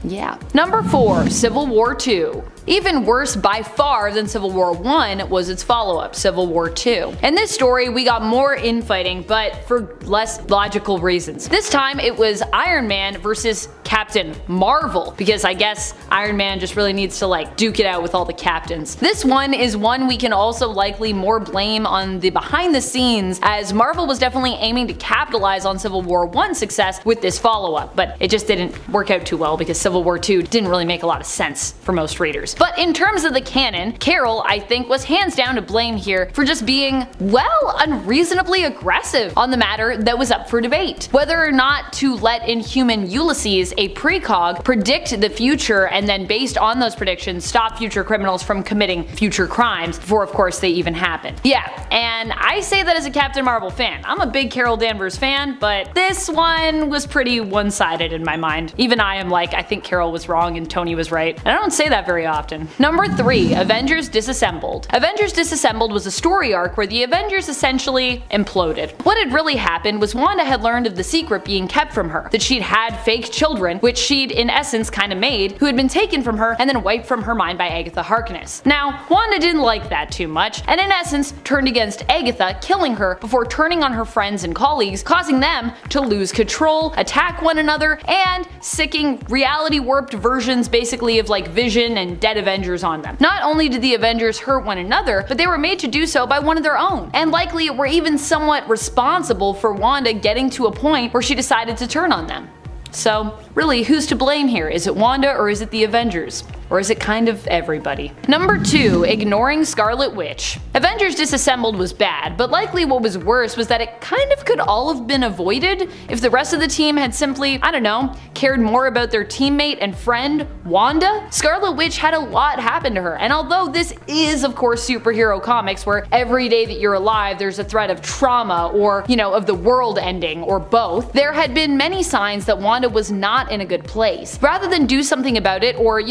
yeah. Number 4, Civil War II. Even worse by far than Civil War I was its follow-up, Civil War II. In this story, we got more infighting, but for less logical reasons. This time, it was Iron Man versus Captain Marvel, because I guess Iron Man just really needs to duke it out with all the captains. This one is one we can also likely more blame on the behind the scenes, as Marvel was definitely aiming to capitalize on Civil War I's success with this follow-up, but it just didn't work out too well because Civil War II didn't really make a lot of sense for most readers. But in terms of the canon, Carol, I think, was hands down to blame here for just being, well, unreasonably aggressive on the matter that was up for debate. Whether or not to let Inhuman Ulysses, a precog, predict the future and then based on those predictions stop future criminals from committing future crimes before of course they even happen. Yeah, and I say that as a Captain Marvel fan. I'm a big Carol Danvers fan, but this one was pretty one-sided in my mind. Even I am I think Carol was wrong and Tony was right. And I don't say that very often. Number 3, Avengers Disassembled. Avengers Disassembled was a story arc where the Avengers essentially imploded. What had really happened was Wanda had learned of the secret being kept from her, that she'd had fake children, which she'd in essence kinda made, who had been taken from her and then wiped from her mind by Agatha Harkness. Now, Wanda didn't like that too much, and in essence turned against Agatha, killing her before turning on her friends and colleagues, causing them to lose control, attack one another, and sicking reality warped versions basically of Vision and Dead dead Avengers on them. Not only did the Avengers hurt one another, but they were made to do so by one of their own, and likely were even somewhat responsible for Wanda getting to a point where she decided to turn on them. So really, who's to blame here? Is it Wanda or is it the Avengers? Or is it kind of everybody? Number 2, ignoring Scarlet Witch. Avengers Disassembled was bad, but likely what was worse was that it kind of could all have been avoided if the rest of the team had simply, I don't know, cared more about their teammate and friend, Wanda. Scarlet Witch had a lot happen to her, and although this is of course superhero comics where every day that you're alive there's a threat of trauma or, of the world ending, or both, there had been many signs that Wanda was not in a good place. Rather than do something about it or,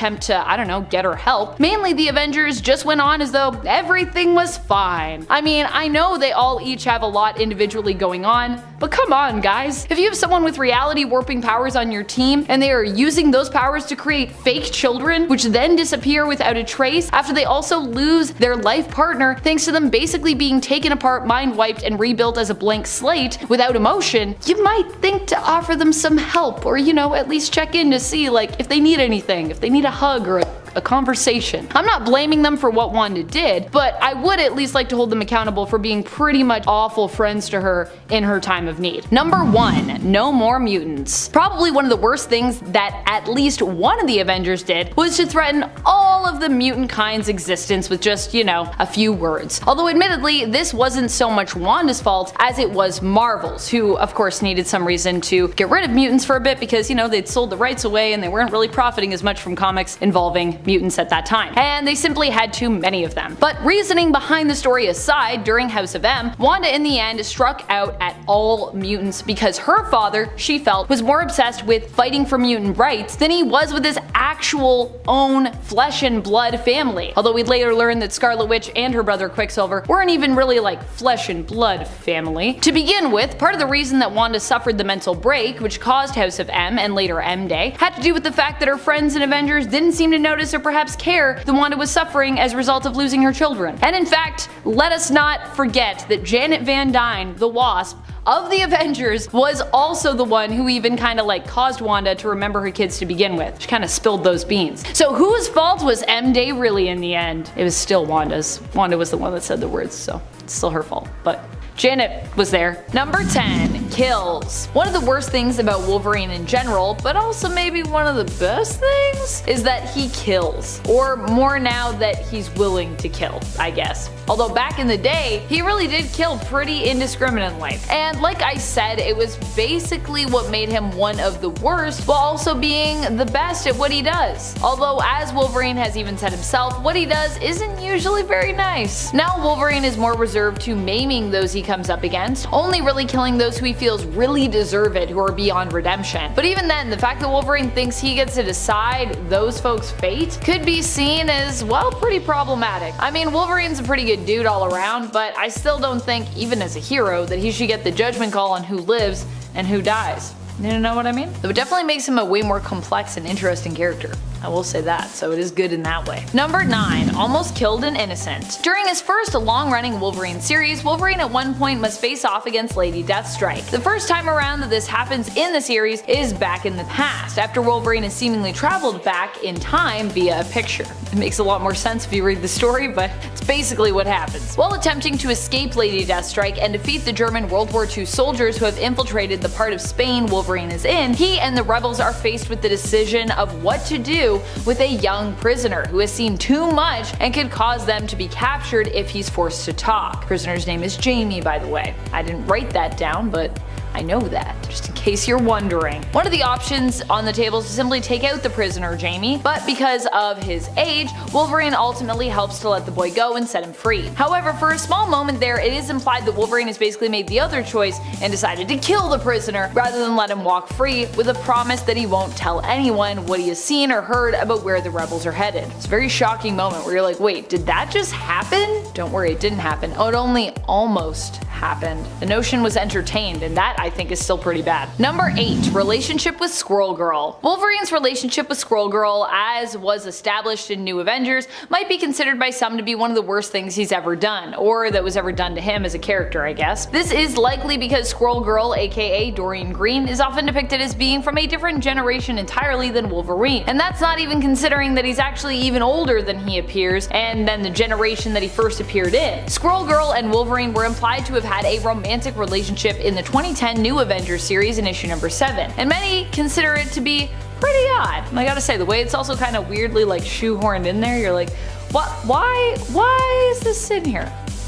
attempt to, I don't know, get her help, mainly the Avengers just went on as though everything was fine. I mean, I know they all each have a lot individually going on, but come on guys. If you have someone with reality warping powers on your team and they are using those powers to create fake children, which then disappear without a trace after they also lose their life partner thanks to them basically being taken apart, mind wiped, and rebuilt as a blank slate without emotion, you might think to offer them some help or, at least check in to see like if they need anything, if they need a hug or a conversation. I'm not blaming them for what Wanda did, but I would at least like to hold them accountable for being pretty much awful friends to her in her time of need. Number 1, no more mutants. Probably one of the worst things that at least one of the Avengers did was to threaten all of the mutant kind's existence with just, a few words. Although admittedly, this wasn't so much Wanda's fault as it was Marvel's, who of course needed some reason to get rid of mutants for a bit because, they'd sold the rights away and they weren't really profiting as much from comics involving mutants at that time, and they simply had too many of them. But reasoning behind the story aside, during House of M, Wanda in the end struck out at all mutants because her father, she felt, was more obsessed with fighting for mutant rights than he was with his actual own flesh and blood family. Although we'd later learn that Scarlet Witch and her brother Quicksilver weren't even really like flesh and blood family. To begin with, part of the reason that Wanda suffered the mental break, which caused House of M and later M Day, had to do with the fact that her friends and Avengers didn't seem to notice or perhaps care that Wanda was suffering as a result of losing her children. And in fact, let us not forget that Janet Van Dyne, the Wasp, of the Avengers, was also the one who even kinda caused Wanda to remember her kids to begin with. She kinda spilled those beans. So whose fault was M Day really in the end? It was still Wanda's. Wanda was the one that said the words, so it's still her fault. But Janet was there. Number 10, kills. One of the worst things about Wolverine in general, but also maybe one of the best things, is that he kills. Or more now that he's willing to kill, I guess. Although back in the day, he really did kill pretty indiscriminately. And like I said, it was basically what made him one of the worst, while also being the best at what he does. Although as Wolverine has even said himself, what he does isn't usually very nice. Now Wolverine is more reserved to maiming those he comes up against, only really killing those who he feels really deserve it, who are beyond redemption. But even then, the fact that Wolverine thinks he gets to decide those folks' fate could be seen as, well, pretty problematic. I mean, Wolverine's a pretty good dude all around, but I still don't think, even as a hero, that he should get the judgment call on who lives and who dies. You know what I mean? It definitely makes him a way more complex and interesting character. I will say that, so it is good in that way. Number 9, almost killed an innocent. During his first long-running Wolverine series, Wolverine at one point must face off against Lady Deathstrike. The first time around that this happens in the series is back in the past, after Wolverine has seemingly traveled back in time via a picture. It makes a lot more sense if you read the story, but it's basically what happens. While attempting to escape Lady Deathstrike and defeat the German World War II soldiers who have infiltrated the part of Spain Wolverine is in, he and the rebels are faced with the decision of what to do with a young prisoner who has seen too much and could cause them to be captured if he's forced to talk. Prisoner's name is Jamie, by the way. I didn't write that down, but I know that, just in case you're wondering. One of the options on the table is to simply take out the prisoner Jamie, but because of his age, Wolverine ultimately helps to let the boy go and set him free. However, for a small moment there, it is implied that Wolverine has basically made the other choice and decided to kill the prisoner rather than let him walk free, with a promise that he won't tell anyone what he has seen or heard about where the rebels are headed. It's a very shocking moment where you're like, wait, did that just happen? Don't worry, it didn't happen. Oh, it only almost happened. happened. The notion was entertained, and that I think is still pretty bad. Number 8. Relationship with Squirrel Girl. Wolverine's relationship with Squirrel Girl, as was established in New Avengers, might be considered by some to be one of the worst things he's ever done, or that was ever done to him as a character, I guess. This is likely because Squirrel Girl, aka Doreen Green, is often depicted as being from a different generation entirely than Wolverine, and that's not even considering that he's actually even older than he appears, and than the generation that he first appeared in. Squirrel Girl and Wolverine were implied to have had a romantic relationship in the 2010 New Avengers series in issue number 7, and many consider it to be pretty odd. And I gotta say, the way it's also kind of weirdly like shoehorned in there, you're like, what? Why is this in here?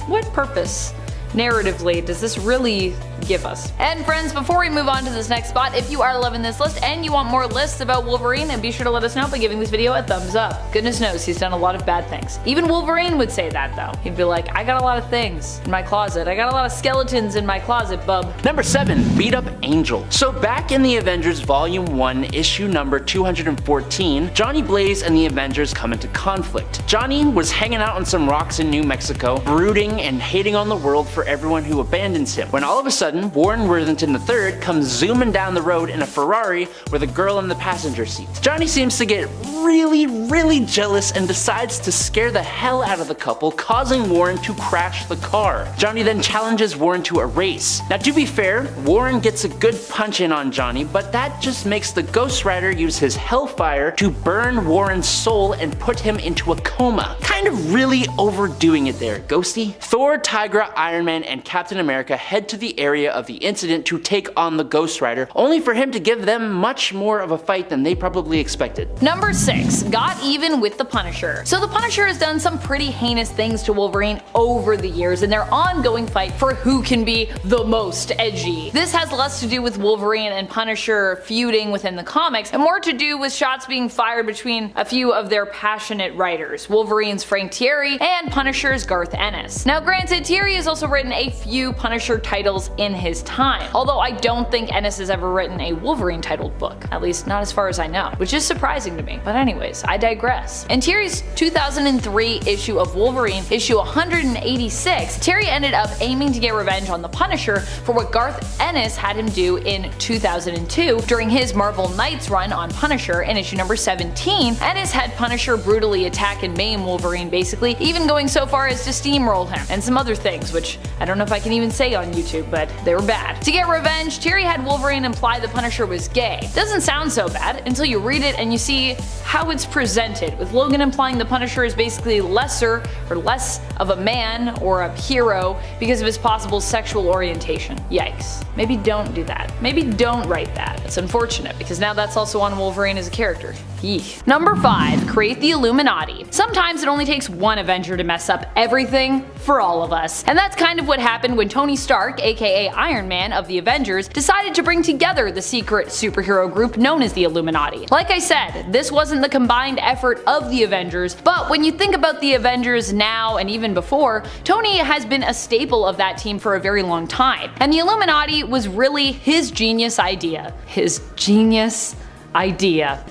What purpose narratively does this really give us? And friends, before we move on to this next spot, if you are loving this list and you want more lists about Wolverine, then be sure to let us know by giving this video a thumbs up. Goodness knows he's done a lot of bad things. Even Wolverine would say that though. He'd be like, I got a lot of things in my closet. I got a lot of skeletons in my closet, bub. Number 7. Beat Up Angel. So back in the Avengers Volume 1, issue number 214, Johnny Blaze and the Avengers come into conflict. Johnny was hanging out on some rocks in New Mexico, brooding and hating on the world for everyone who abandons him, when all of a sudden Warren Worthington III comes zooming down the road in a Ferrari with a girl in the passenger seat. Johnny seems to get really jealous and decides to scare the hell out of the couple, causing Warren to crash the car. Johnny then challenges Warren to a race. Now to be fair, Warren gets a good punch in on Johnny, but that just makes the Ghost Rider use his Hellfire to burn Warren's soul and put him into a coma. Kind of really overdoing it there, Ghosty. Thor, Tigra, Iron Man, and Captain America head to the area of the incident to take on the Ghost Rider, only for him to give them much more of a fight than they probably expected. Number 6. Got even with the Punisher. So the Punisher has done some pretty heinous things to Wolverine over the years in their ongoing fight for who can be the most edgy. This has less to do with Wolverine and Punisher feuding within the comics, and more to do with shots being fired between a few of their passionate writers, Wolverine's Frank Thierry and Punisher's Garth Ennis. Now granted, Thierry has also written a few Punisher titles in his time, although I don't think Ennis has ever written a Wolverine titled book, at least not as far as I know, which is surprising to me. But anyways, I digress. In Thierry's 2003 issue of Wolverine, issue 186, Thierry ended up aiming to get revenge on the Punisher for what Garth Ennis had him do in 2002 during his Marvel Knights run on Punisher in issue number 17. Ennis had Punisher brutally attack and maim Wolverine, basically, even going so far as to steamroll him, and some other things, which I don't know if I can even say on YouTube, but they were bad. To get revenge, Thierry had Wolverine imply the Punisher was gay. Doesn't sound so bad until you read it and you see how it's presented, with Logan implying the Punisher is basically lesser or less of a man or a hero because of his possible sexual orientation. Yikes. Maybe don't do that. Maybe don't write that. It's unfortunate because now that's also on Wolverine as a character. Eek. Number 5. Create the Illuminati. Sometimes it only takes one Avenger to mess up everything for all of us. And that's kind of what happened when Tony Stark, aka Iron Man of the Avengers, decided to bring together the secret superhero group known as the Illuminati. Like I said, this wasn't the combined effort of the Avengers, but when you think about the Avengers now and even before, Tony has been a staple of that team for a very long time. And the Illuminati was really his genius idea.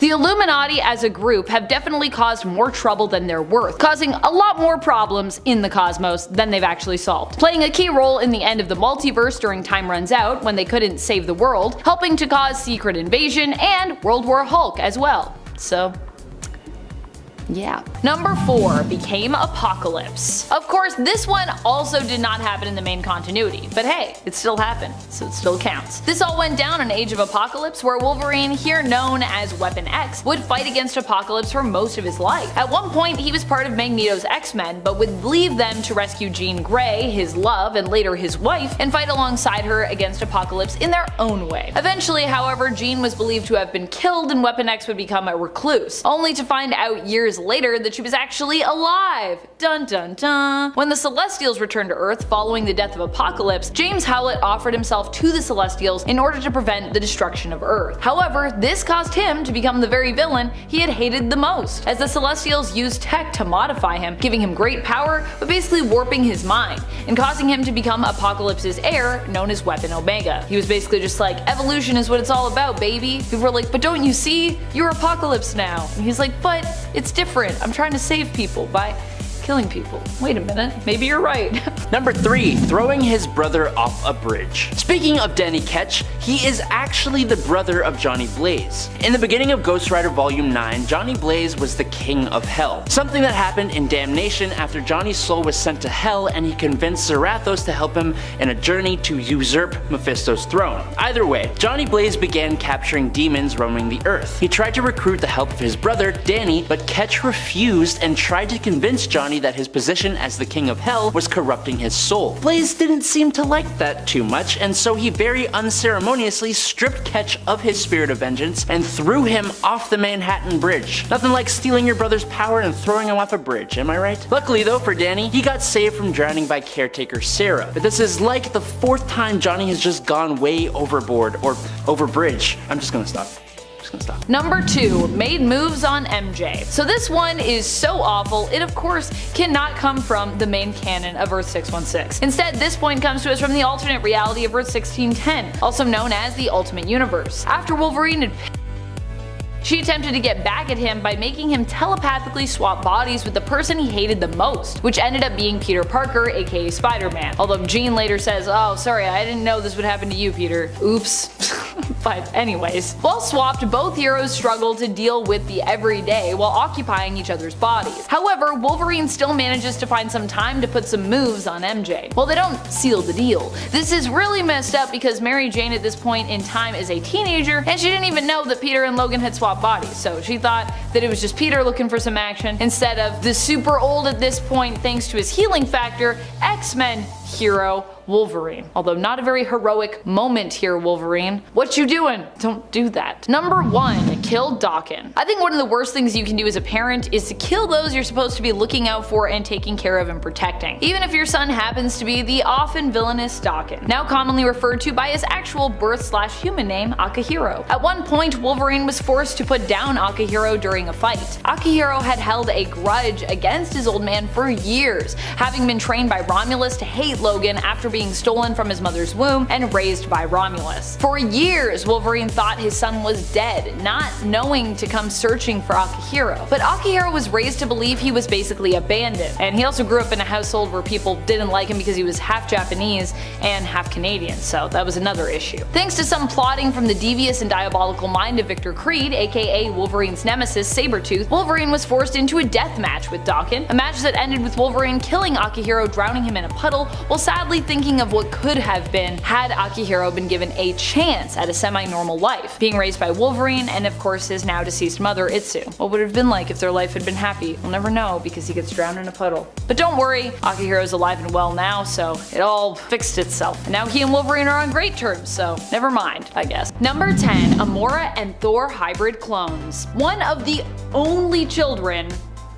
The Illuminati as a group have definitely caused more trouble than they're worth, causing a lot more problems in the cosmos than they've actually solved, playing a key role in the end of the multiverse during Time Runs Out when they couldn't save the world, helping to cause Secret Invasion and World War Hulk as well. So yeah. Number 4. Became Apocalypse. Of course, this one also did not happen in the main continuity, but hey, it still happened, so it still counts. This all went down in Age of Apocalypse, where Wolverine, here known as Weapon X, would fight against Apocalypse for most of his life. At one point, he was part of Magneto's X-Men, but would leave them to rescue Jean Grey, his love, and later his wife, and fight alongside her against Apocalypse in their own way. Eventually, however, Jean was believed to have been killed and Weapon X would become a recluse, only to find out years later that she was actually alive. Dun dun dun. When the Celestials returned to Earth following the death of Apocalypse, James Howlett offered himself to the Celestials in order to prevent the destruction of Earth. However, this caused him to become the very villain he had hated the most, as the Celestials used tech to modify him, giving him great power but basically warping his mind, and causing him to become Apocalypse's heir, known as Weapon Omega. He was basically just like, evolution is what it's all about, baby. People were like, but don't you see? You're Apocalypse now. And he's like, but it's different. I'm trying to save people by killing people. Wait a minute, maybe you're right. Number 3. Throwing his brother off a bridge. Speaking of Danny Ketch, he is actually the brother of Johnny Blaze. In the beginning of Ghost Rider Volume 9, Johnny Blaze was the king of hell. Something that happened in Damnation after Johnny's soul was sent to hell and he convinced Zarathos to help him in a journey to usurp Mephisto's throne. Either way, Johnny Blaze began capturing demons roaming the earth. He tried to recruit the help of his brother, Danny, but Ketch refused and tried to convince Johnny that his position as the king of hell was corrupting his soul. Blaze didn't seem to like that too much, and so he very unceremoniously stripped Ketch of his spirit of vengeance and threw him off the Manhattan Bridge. Nothing like stealing your brother's power and throwing him off a bridge, am I right? Luckily though for Danny, he got saved from drowning by caretaker Sarah, but this is like the 4th time Johnny has just gone way overboard, or over bridge. I'm just gonna stop. Number 2. Made moves on MJ. So this one is so awful, it of course cannot come from the main canon of Earth 616. Instead, this point comes to us from the alternate reality of Earth 1610, also known as the Ultimate Universe. After Wolverine had she attempted to get back at him by making him telepathically swap bodies with the person he hated the most, which ended up being Peter Parker, aka Spider-Man. Although Jean later says, "Oh, sorry, I didn't know this would happen to you, Peter. Oops." But anyways, while swapped, both heroes struggle to deal with the everyday while occupying each other's bodies. However, Wolverine still manages to find some time to put some moves on MJ. Well, they don't seal the deal. This is really messed up because Mary Jane at this point in time is a teenager and she didn't even know that Peter and Logan had swapped bodies, so she thought that it was just Peter looking for some action instead of the super old at this point thanks to his healing factor X-Men hero Wolverine. Although not a very heroic moment here, Wolverine. What you doing? Don't do that. Number 1. Kill Daken. I think one of the worst things you can do as a parent is to kill those you're supposed to be looking out for and taking care of and protecting, even if your son happens to be the often villainous Daken, now commonly referred to by his actual birth/human name, Akihiro. At one point, Wolverine was forced to put down Akihiro during a fight. Akihiro had held a grudge against his old man for years, having been trained by Romulus to hate Logan after being stolen from his mother's womb and raised by Romulus. For years, Wolverine thought his son was dead, not knowing to come searching for Akihiro. But Akihiro was raised to believe he was basically abandoned, and he also grew up in a household where people didn't like him because he was half Japanese and half Canadian, so that was another issue. Thanks to some plotting from the devious and diabolical mind of Victor Creed, aka Wolverine's nemesis Sabretooth, Wolverine was forced into a death match with Daken, a match that ended with Wolverine killing Akihiro, drowning him in a puddle, while sadly thinking of what could have been had Akihiro been given a chance at a semi-normal life, being raised by Wolverine and of course his now deceased mother Itsu. What would it have been like if their life had been happy? We'll never know because he gets drowned in a puddle. But don't worry, Akihiro's alive and well now, so it all fixed itself. And now he and Wolverine are on great terms, so never mind, I guess. Number 10. Amora and Thor hybrid clones. One of the only children,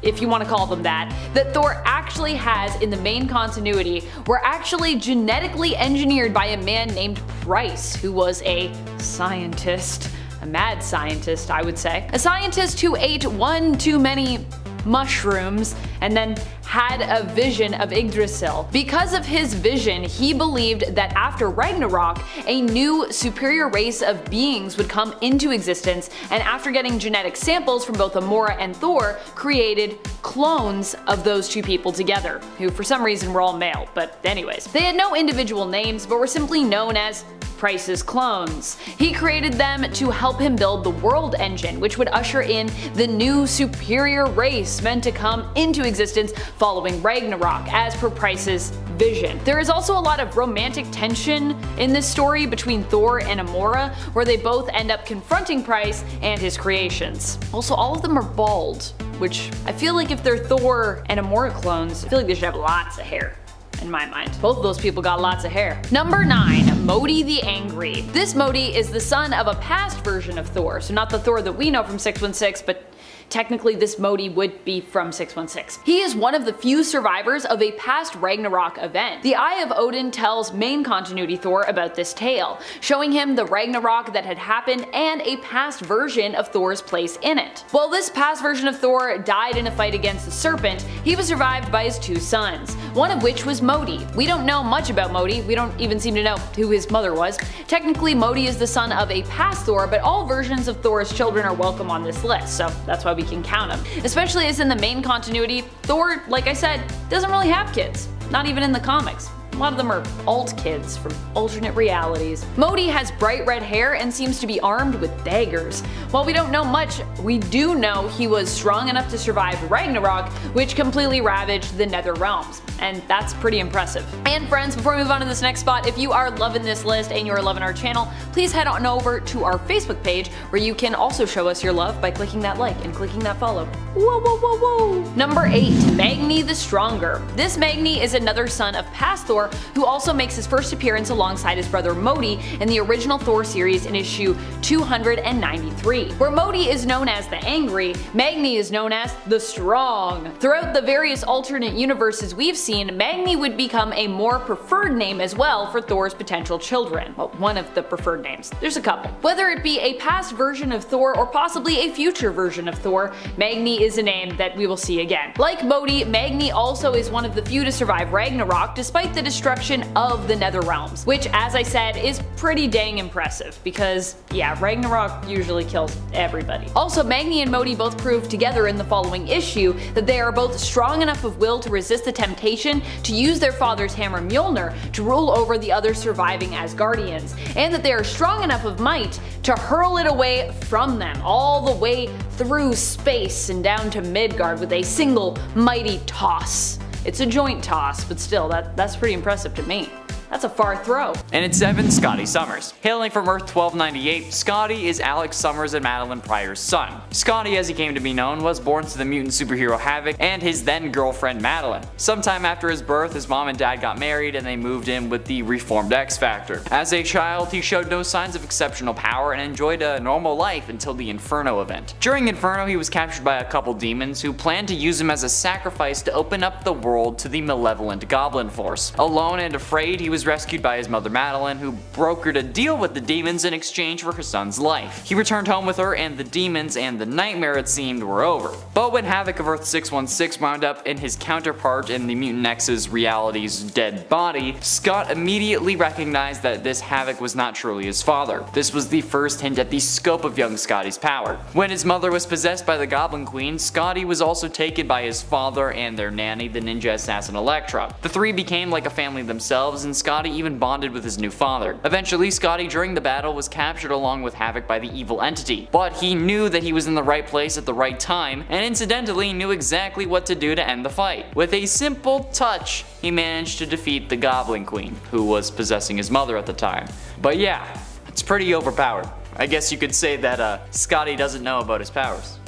if you want to call them that Thor actually has in the main continuity were actually genetically engineered by a man named Price, who was a scientist. A mad scientist, I would say. A scientist who ate one too many mushrooms and then had a vision of Yggdrasil. Because of his vision, he believed that after Ragnarok, a new superior race of beings would come into existence, and after getting genetic samples from both Amora and Thor, created clones of those two people together, who for some reason were all male, but anyways. They had no individual names, but were simply known as Price's clones. He created them to help him build the world engine, which would usher in the new superior race meant to come into existence following Ragnarok, as per Price's vision. There is also a lot of romantic tension in this story between Thor and Amora, where they both end up confronting Price and his creations. Also, all of them are bald, which I feel like if they're Thor and Amora clones, I feel like they should have lots of hair. In my mind. Both of those people got lots of hair. Number 9. Modi the Angry. This Modi is the son of a past version of Thor, so not the Thor that we know from 616, but technically this Modi would be from 616. He is one of the few survivors of a past Ragnarok event. The Eye of Odin tells main continuity Thor about this tale, showing him the Ragnarok that had happened and a past version of Thor's place in it. While this past version of Thor died in a fight against the Serpent, he was survived by his two sons, one of which was Modi. We don't know much about Modi, we don't even seem to know who his mother was. Technically, Modi is the son of a past Thor, but all versions of Thor's children are welcome on this list, so that's that's why we can count them. Especially as in the main continuity, Thor, like I said, doesn't really have kids. Not even in the comics. A lot of them are alt kids from alternate realities. Modi has bright red hair and seems to be armed with daggers. While we don't know much, we do know he was strong enough to survive Ragnarok, which completely ravaged the Nether Realms. And that's pretty impressive. And friends, before we move on to this next spot, if you are loving this list and you're loving our channel, please head on over to our Facebook page where you can also show us your love by clicking that like and clicking that follow. Whoa, whoa, whoa, whoa! Number 8. Magni the Stronger. This Magni is another son of past Thor who also makes his first appearance alongside his brother Modi in the original Thor series in issue 293. Where Modi is known as the Angry, Magni is known as the Strong. Throughout the various alternate universes we've seen, Magni would become a more preferred name as well for Thor's potential children. Well, one of the preferred names. There's a couple. Whether it be a past version of Thor or possibly a future version of Thor, Magni is a name that we will see again. Like Modi, Magni also is one of the few to survive Ragnarok despite the destruction of the Nether Realms, which, as I said, is pretty dang impressive because, yeah, Ragnarok usually kills everybody. Also, Magni and Modi both prove together in the following issue that they are both strong enough of will to resist the temptation to use their father's hammer Mjolnir to rule over the other surviving Asgardians, and that they are strong enough of might to hurl it away from them all the way through space and down to Midgard with a single mighty toss. It's a joint toss, but still, that's pretty impressive to me. That's a far throw. And at 7, Scotty Summers. Hailing from Earth 1298, Scotty is Alex Summers and Madeline Pryor's son. Scotty, as he came to be known, was born to the mutant superhero Havoc and his then girlfriend Madeline. Sometime after his birth, his mom and dad got married and they moved in with the reformed X-Factor. As a child, he showed no signs of exceptional power and enjoyed a normal life until the Inferno event. During Inferno, he was captured by a couple demons who planned to use him as a sacrifice to open up the world to the malevolent Goblin Force. Alone and afraid, he was rescued by his mother Madeline, who brokered a deal with the demons in exchange for her son's life. He returned home with her, and the demons and the nightmare it seemed were over. But when Havoc of Earth 616 wound up in his counterpart in the Mutant X's reality's dead body, Scott immediately recognized that this Havoc was not truly his father. This was the first hint at the scope of young Scotty's power. When his mother was possessed by the Goblin Queen, Scotty was also taken by his father and their nanny, the ninja assassin Elektra. The three became like a family themselves, and Scotty even bonded with his new father. Eventually, Scotty during the battle was captured along with Havoc by the evil entity, but he knew that he was in the right place at the right time, and incidentally knew exactly what to do to end the fight. With a simple touch, he managed to defeat the Goblin Queen, who was possessing his mother at the time. But yeah, it's pretty overpowered. I guess you could say that Scotty doesn't know about his powers.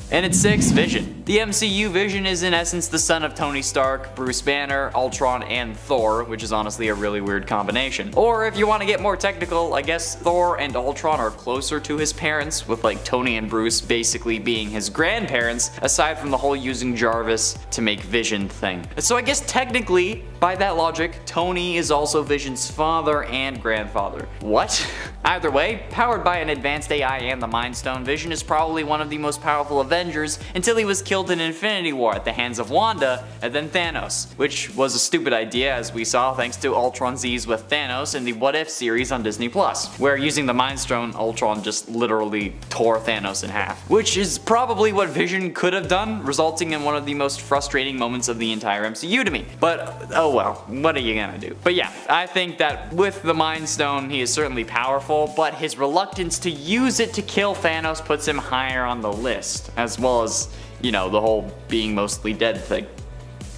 And at 6, Vision. The MCU Vision is in essence the son of Tony Stark, Bruce Banner, Ultron, and Thor, which is honestly a really weird combination. Or if you want to get more technical, I guess Thor and Ultron are closer to his parents, with like Tony and Bruce basically being his grandparents, aside from the whole using Jarvis to make Vision thing. So I guess technically, by that logic, Tony is also Vision's father and grandfather. What? Either way, powered by an advanced AI and the Mind Stone, Vision is probably one of the most powerful Avengers until he was killed in Infinity War at the hands of Wanda and then Thanos, which was a stupid idea as we saw thanks to Ultron Z's with Thanos in the What If series on Disney+, where using the Mind Stone, Ultron just literally tore Thanos in half, which is probably what Vision could have done, resulting in one of the most frustrating moments of the entire MCU to me. But oh well, what are you gonna do? But yeah, I think that with the Mind Stone he is certainly powerful, but his reluctance to use it to kill Thanos puts him higher on the list, as well as, you know, the whole being mostly dead thing.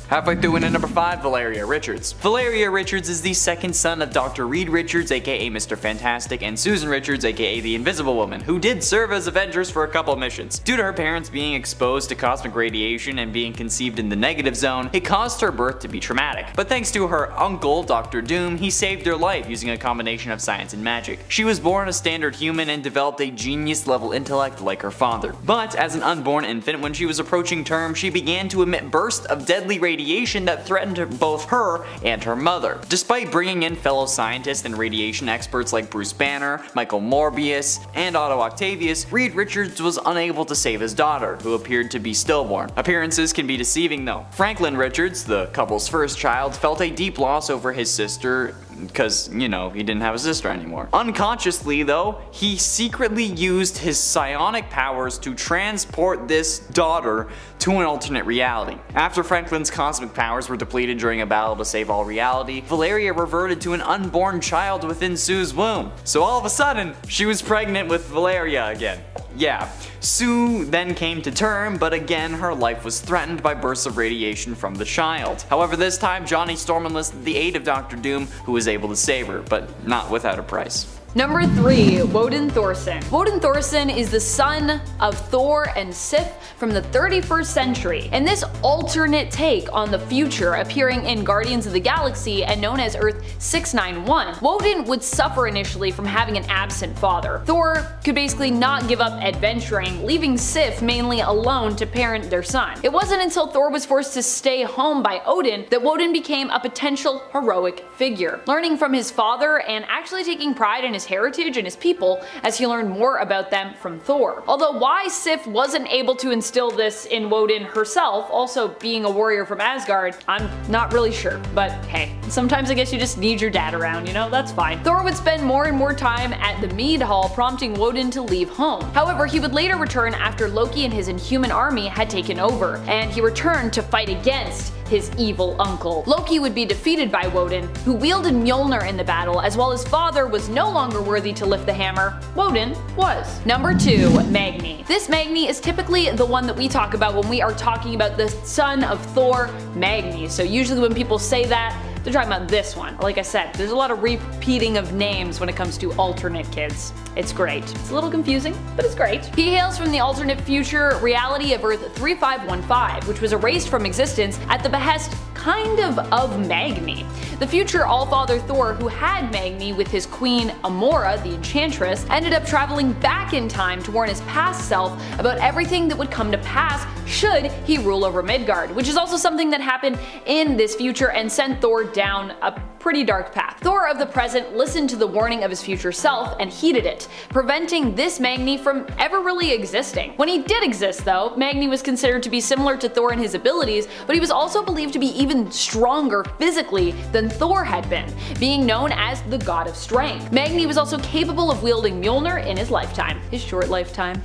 Halfway through in at number 5, Valeria Richards. Valeria Richards is the second son of Dr. Reed Richards, aka Mr. Fantastic, and Susan Richards, aka the Invisible Woman, who did serve as Avengers for a couple missions. Due to her parents being exposed to cosmic radiation and being conceived in the negative zone, it caused her birth to be traumatic. But thanks to her uncle, Dr. Doom, he saved her life using a combination of science and magic. She was born a standard human and developed a genius-level intellect like her father. But as an unborn infant, when she was approaching term, she began to emit bursts of deadly radiation that threatened both her and her mother. Despite bringing in fellow scientists and radiation experts like Bruce Banner, Michael Morbius, and Otto Octavius, Reed Richards was unable to save his daughter, who appeared to be stillborn. Appearances can be deceiving though. Franklin Richards, the couple's first child, felt a deep loss over his sister, because, you know, he didn't have a sister anymore. Unconsciously though, he secretly used his psionic powers to transport this daughter to an alternate reality. After Franklin's cosmic powers were depleted during a battle to save all reality, Valeria reverted to an unborn child within Sue's womb. So all of a sudden, she was pregnant with Valeria again. Yeah, Sue then came to term, but again her life was threatened by bursts of radiation from the child. However, this time Johnny Storm enlisted the aid of Dr. Doom, who was able to save her, but not without a price. Number 3. Woden Thorson. Woden Thorson is the son of Thor and Sif from the 31st century, and this alternate take on the future appearing in Guardians of the Galaxy and known as Earth 691, Woden would suffer initially from having an absent father. Thor could basically not give up adventuring, leaving Sif mainly alone to parent their son. It wasn't until Thor was forced to stay home by Odin that Woden became a potential heroic figure, learning from his father and actually taking pride in his heritage and his people as he learned more about them from Thor. Although why Sif wasn't able to instill this in Woden herself, also being a warrior from Asgard, I'm not really sure, but hey, sometimes I guess you just need your dad around, you know, that's fine. Thor would spend more and more time at the Mead Hall, prompting Woden to leave home. However, he would later return after Loki and his Inhuman army had taken over, and he returned to fight against his evil uncle. Loki would be defeated by Woden, who wielded Mjolnir in the battle, as well as father was no longer worthy to lift the hammer. Woden was. Number 2. Magni. This Magni is typically the one that we talk about when we are talking about the son of Thor, Magni. So usually when people say that, they're talking about this one. Like I said, there's a lot of repeating of names when it comes to alternate kids. It's great. It's a little confusing, but it's great. He hails from the alternate future reality of Earth 3515, which was erased from existence at the behest kind of Magni. The future Allfather Thor, who had Magni with his queen Amora, the Enchantress, ended up traveling back in time to warn his past self about everything that would come to pass should he rule over Midgard, which is also something that happened in this future and sent Thor down a pretty dark path. Thor of the present listened to the warning of his future self and heeded it, preventing this Magni from ever really existing. When he did exist though, Magni was considered to be similar to Thor in his abilities, but he was also believed to be even stronger physically than Thor had been, being known as the God of Strength. Magni was also capable of wielding Mjolnir in his lifetime. His short lifetime.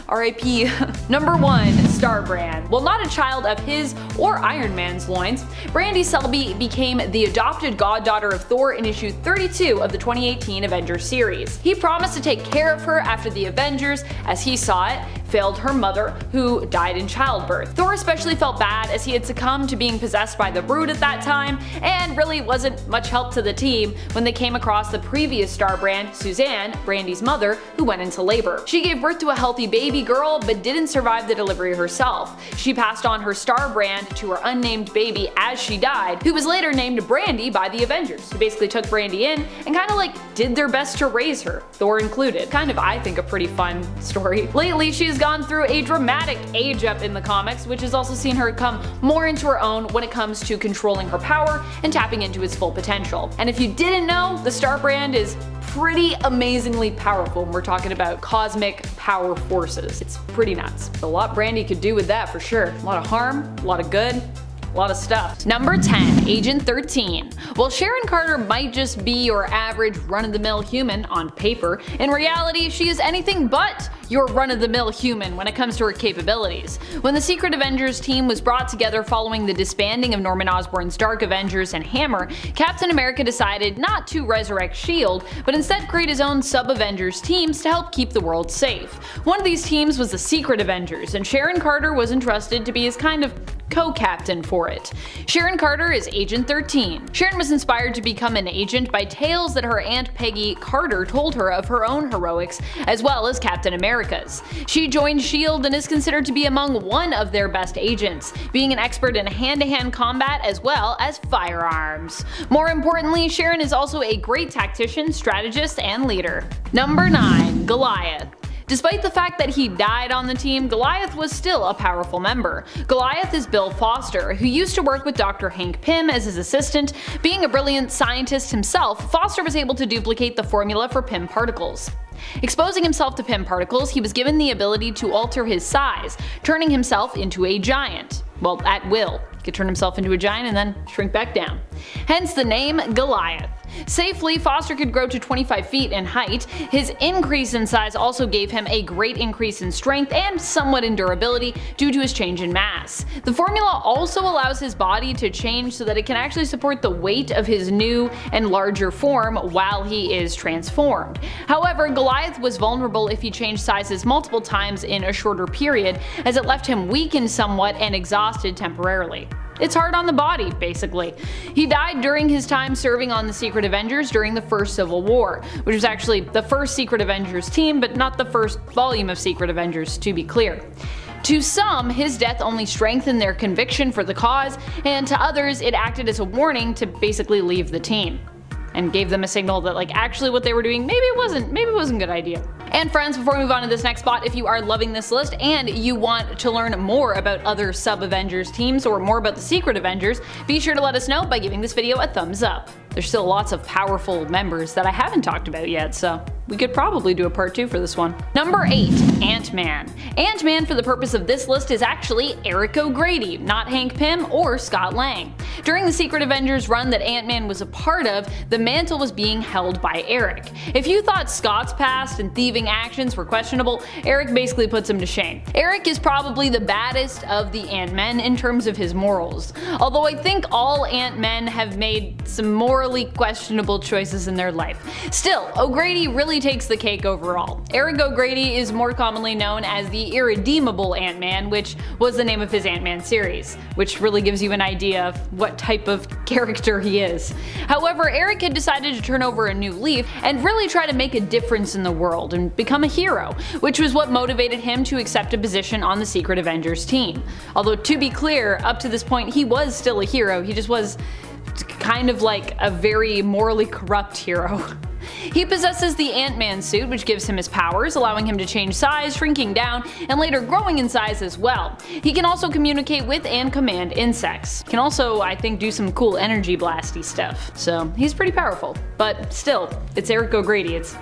R.I.P. Number 1. Starbrand. While not a child of his or Iron Man's loins, Brandy Selby became the adopted goddaughter of Thor in issue 32 of the 2018 Avengers series. He promised to take care of her after the Avengers, as he saw it, failed her mother, who died in childbirth. Thor especially felt bad as he had succumbed to being possessed by the Brood at that time, and really wasn't much help to the team when they came across the previous Starbrand, Suzanne, Brandy's mother, who went into labor. She gave birth to a healthy baby girl, but didn't survive the delivery herself. She passed on her Starbrand to her unnamed baby as she died, who was later named Brandy by the Avengers, who basically took Brandy in and kinda like did their best to raise her, Thor included. Kind of, I think, a pretty fun story. Lately, she's gone through a dramatic age up in the comics, which has also seen her come more into her own when it comes to controlling her power and tapping into its full potential. And if you didn't know, the Starbrand is pretty amazingly powerful when we're talking about cosmic power forces. It's pretty nuts. A lot Brandy could do with that for sure. A lot of harm, a lot of good. A lot of stuff. Number 10. Agent 13. While Sharon Carter might just be your average run-of-the-mill human on paper, in reality she is anything but your run-of-the-mill human when it comes to her capabilities. When the Secret Avengers team was brought together following the disbanding of Norman Osborn's Dark Avengers and Hammer, Captain America decided not to resurrect S.H.I.E.L.D., but instead create his own sub-Avengers teams to help keep the world safe. One of these teams was the Secret Avengers, and Sharon Carter was entrusted to be his kind of co-captain for it. Sharon Carter is Agent 13. Sharon was inspired to become an agent by tales that her Aunt Peggy Carter told her of her own heroics, as well as Captain America's. She joined S.H.I.E.L.D. and is considered to be among one of their best agents, being an expert in hand-to-hand combat as well as firearms. More importantly, Sharon is also a great tactician, strategist, and leader. Number 9. Goliath. Despite the fact that he died on the team, Goliath was still a powerful member. Goliath is Bill Foster, who used to work with Dr. Hank Pym as his assistant. Being a brilliant scientist himself, Foster was able to duplicate the formula for Pym particles. Exposing himself to Pym particles, he was given the ability to alter his size, turning himself into a giant. Well, at will. He could turn himself into a giant and then shrink back down. Hence the name Goliath. Safely, Foster could grow to 25 feet in height. His increase in size also gave him a great increase in strength and somewhat in durability due to his change in mass. The formula also allows his body to change so that it can actually support the weight of his new and larger form while he is transformed. However, Goliath was vulnerable if he changed sizes multiple times in a shorter period, as it left him weakened somewhat and exhausted temporarily. It's hard on the body, basically. He died during his time serving on the Secret Avengers during the first Civil War, which was actually the first Secret Avengers team, but not the first volume of Secret Avengers, to be clear. To some, his death only strengthened their conviction for the cause, and to others, it acted as a warning to basically leave the team. And gave them a signal that actually what they were doing maybe it wasn't a good idea. And friends, before we move on to this next spot, if you are loving this list and you want to learn more about other sub-Avengers teams or more about the Secret Avengers, be sure to let us know by giving this video a thumbs up. There's still lots of powerful members that I haven't talked about yet, so we could probably do a part 2 for this one. Number 8. Ant-Man. Ant-Man, for the purpose of this list, is actually Eric O'Grady, not Hank Pym or Scott Lang. During the Secret Avengers run that Ant-Man was a part of, the mantle was being held by Eric. If you thought Scott's past and thieving actions were questionable, Eric basically puts him to shame. Eric is probably the baddest of the Ant-Men in terms of his morals, although I think all Ant-Men have made some morally questionable choices in their life. Still, O'Grady really takes the cake overall. Eric O'Grady is more commonly known as the Irredeemable Ant-Man, which was the name of his Ant-Man series, which really gives you an idea of what type of character he is. However, Eric had decided to turn over a new leaf and really try to make a difference in the world and become a hero, which was what motivated him to accept a position on the Secret Avengers team. Although, to be clear, up to this point he was still a hero, he just was kind of like a very morally corrupt hero. He possesses the Ant-Man suit, which gives him his powers, allowing him to change size, shrinking down, and later growing in size as well. He can also communicate with and command insects. Can also, I think, do some cool energy blasty stuff. So he's pretty powerful. But still, it's Eric O'Grady. It's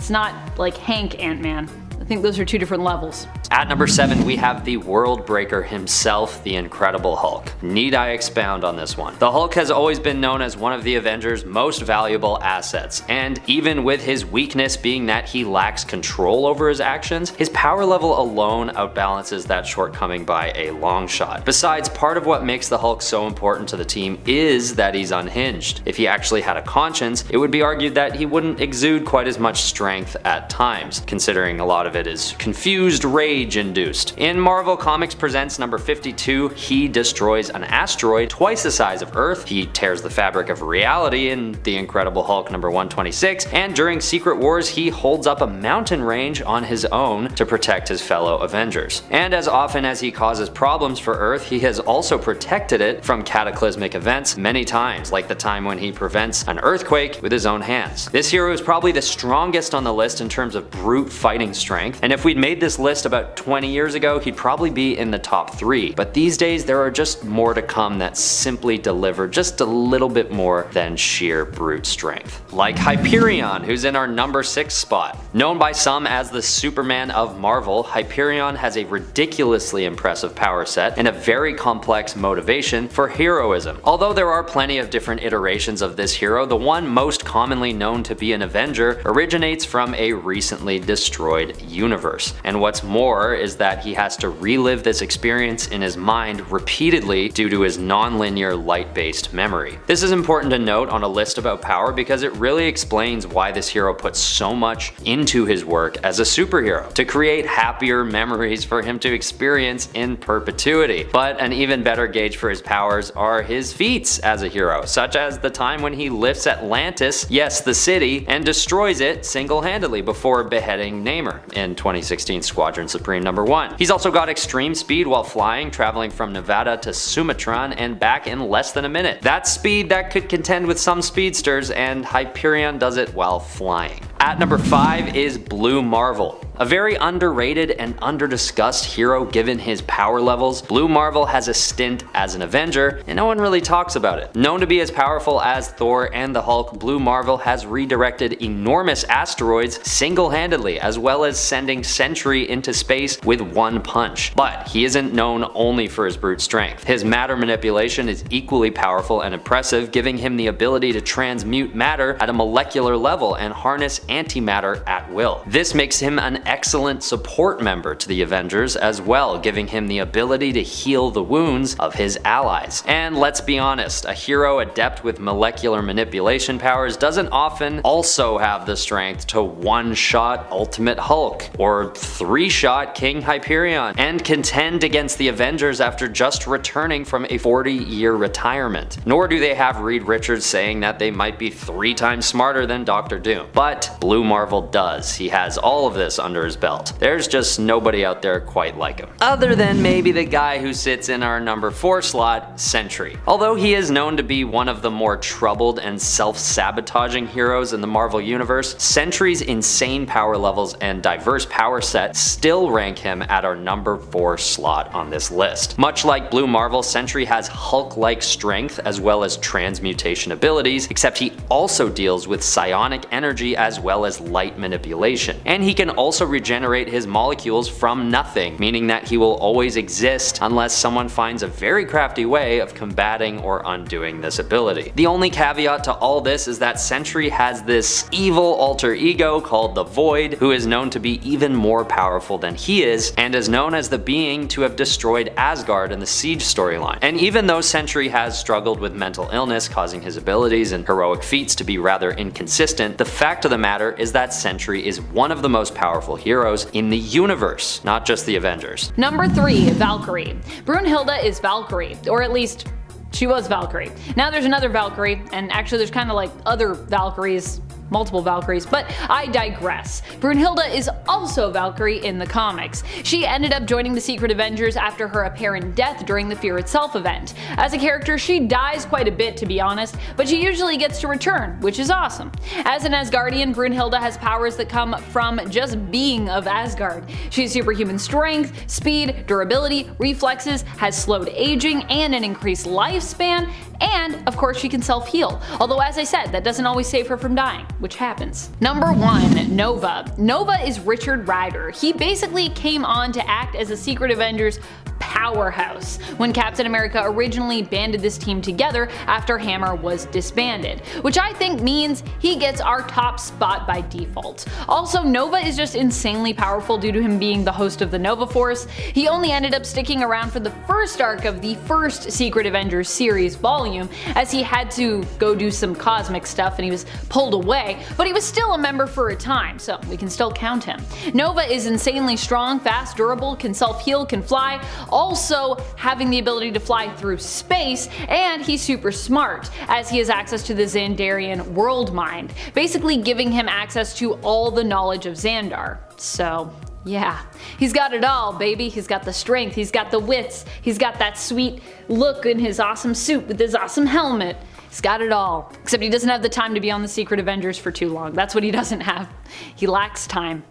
not like Hank Ant-Man. I think those are two different levels. At number 7, we have the world breaker himself, the Incredible Hulk. Need I expound on this one? The Hulk has always been known as one of the Avengers' most valuable assets, and even with his weakness being that he lacks control over his actions, his power level alone outbalances that shortcoming by a long shot. Besides, part of what makes the Hulk so important to the team is that he's unhinged. If he actually had a conscience, it would be argued that he wouldn't exude quite as much strength at times, considering a lot of it is confused rage induced. In Marvel Comics Presents number 52, he destroys an asteroid twice the size of Earth, he tears the fabric of reality in The Incredible Hulk number 126, and during Secret Wars he holds up a mountain range on his own to protect his fellow Avengers. And as often as he causes problems for Earth, he has also protected it from cataclysmic events many times, like the time when he prevents an earthquake with his own hands. This hero is probably the strongest on the list in terms of brute fighting strength, and if we'd made this list about 20 years ago, he'd probably be in the top 3. But these days, there are just more to come that simply deliver just a little bit more than sheer brute strength. Like Hyperion, who's in our number 6 spot. Known by some as the Superman of Marvel, Hyperion has a ridiculously impressive power set and a very complex motivation for heroism. Although there are plenty of different iterations of this hero, the one most commonly known to be an Avenger originates from a recently destroyed universe. And what's more is that he has to relive this experience in his mind repeatedly due to his non-linear light-based memory. This is important to note on a list about power because it really explains why this hero puts so much into his work as a superhero, to create happier memories for him to experience in perpetuity. But an even better gauge for his powers are his feats as a hero, such as the time when he lifts Atlantis, yes the city, and destroys it single-handedly before beheading Namor in 2016 Squadron Supreme number 1. He's also got extreme speed while flying, traveling from Nevada to Sumatran and back in less than a minute. That's speed that could contend with some speedsters, and Hyperion does it while flying. At number 5 is Blue Marvel. A very underrated and underdiscussed hero given his power levels, Blue Marvel has a stint as an Avenger, and no one really talks about it. Known to be as powerful as Thor and the Hulk, Blue Marvel has redirected enormous asteroids single-handedly, as well as sending Sentry into space with one punch. But he isn't known only for his brute strength. His matter manipulation is equally powerful and impressive, giving him the ability to transmute matter at a molecular level and harness antimatter at will. This makes him an excellent support member to the Avengers as well, giving him the ability to heal the wounds of his allies. And let's be honest, a hero adept with molecular manipulation powers doesn't often also have the strength to one-shot Ultimate Hulk or three-shot King Hyperion and contend against the Avengers after just returning from a 40-year retirement. Nor do they have Reed Richards saying that they might be 3 times smarter than Dr. Doom. But Blue Marvel does. He has all of this under his belt. There's just nobody out there quite like him. Other than maybe the guy who sits in our number 4 slot, Sentry. Although he is known to be one of the more troubled and self-sabotaging heroes in the Marvel Universe, Sentry's insane power levels and diverse power set still rank him at our number 4 slot on this list. Much like Blue Marvel, Sentry has Hulk-like strength as well as transmutation abilities, except he also deals with psionic energy as well as light manipulation. And he can also regenerate his molecules from nothing, meaning that he will always exist unless someone finds a very crafty way of combating or undoing this ability. The only caveat to all this is that Sentry has this evil alter ego called the Void, who is known to be even more powerful than he is, and is known as the being to have destroyed Asgard in the Siege storyline. And even though Sentry has struggled with mental illness, causing his abilities and heroic feats to be rather inconsistent, the fact of the matter is that Sentry is one of the most powerful heroes in the universe, not just the Avengers. Number 3, Valkyrie. Brunhilde is Valkyrie, or at least she was Valkyrie. Now there's another Valkyrie, and actually there's kind of like other Valkyries, multiple Valkyries, but I digress. Brunhilde is also Valkyrie in the comics. She ended up joining the Secret Avengers after her apparent death during the Fear Itself event. As a character, she dies quite a bit to be honest, but she usually gets to return, which is awesome. As an Asgardian, Brunhilde has powers that come from just being of Asgard. She has superhuman strength, speed, durability, reflexes, has slowed aging and an increased lifespan, and of course she can self-heal. Although as I said, that doesn't always save her from dying, which happens. Number 1, Nova. Nova is Richard Rider. He basically came on to act as a Secret Avengers powerhouse when Captain America originally banded this team together after Hammer was disbanded, which I think means he gets our top spot by default. Also, Nova is just insanely powerful due to him being the host of the Nova Force. He only ended up sticking around for the first arc of the first Secret Avengers series volume, as he had to go do some cosmic stuff and he was pulled away, but he was still a member for a time, so we can still count him. Nova is insanely strong, fast, durable, can self-heal, can fly, also having the ability to fly through space, and he's super smart, as he has access to the Xandarian world mind, basically giving him access to all the knowledge of Xandar. So yeah, he's got it all, baby. He's got the strength, he's got the wits, he's got that sweet look in his awesome suit with his awesome helmet. He's got it all. Except he doesn't have the time to be on the Secret Avengers for too long. That's what he doesn't have. He lacks time.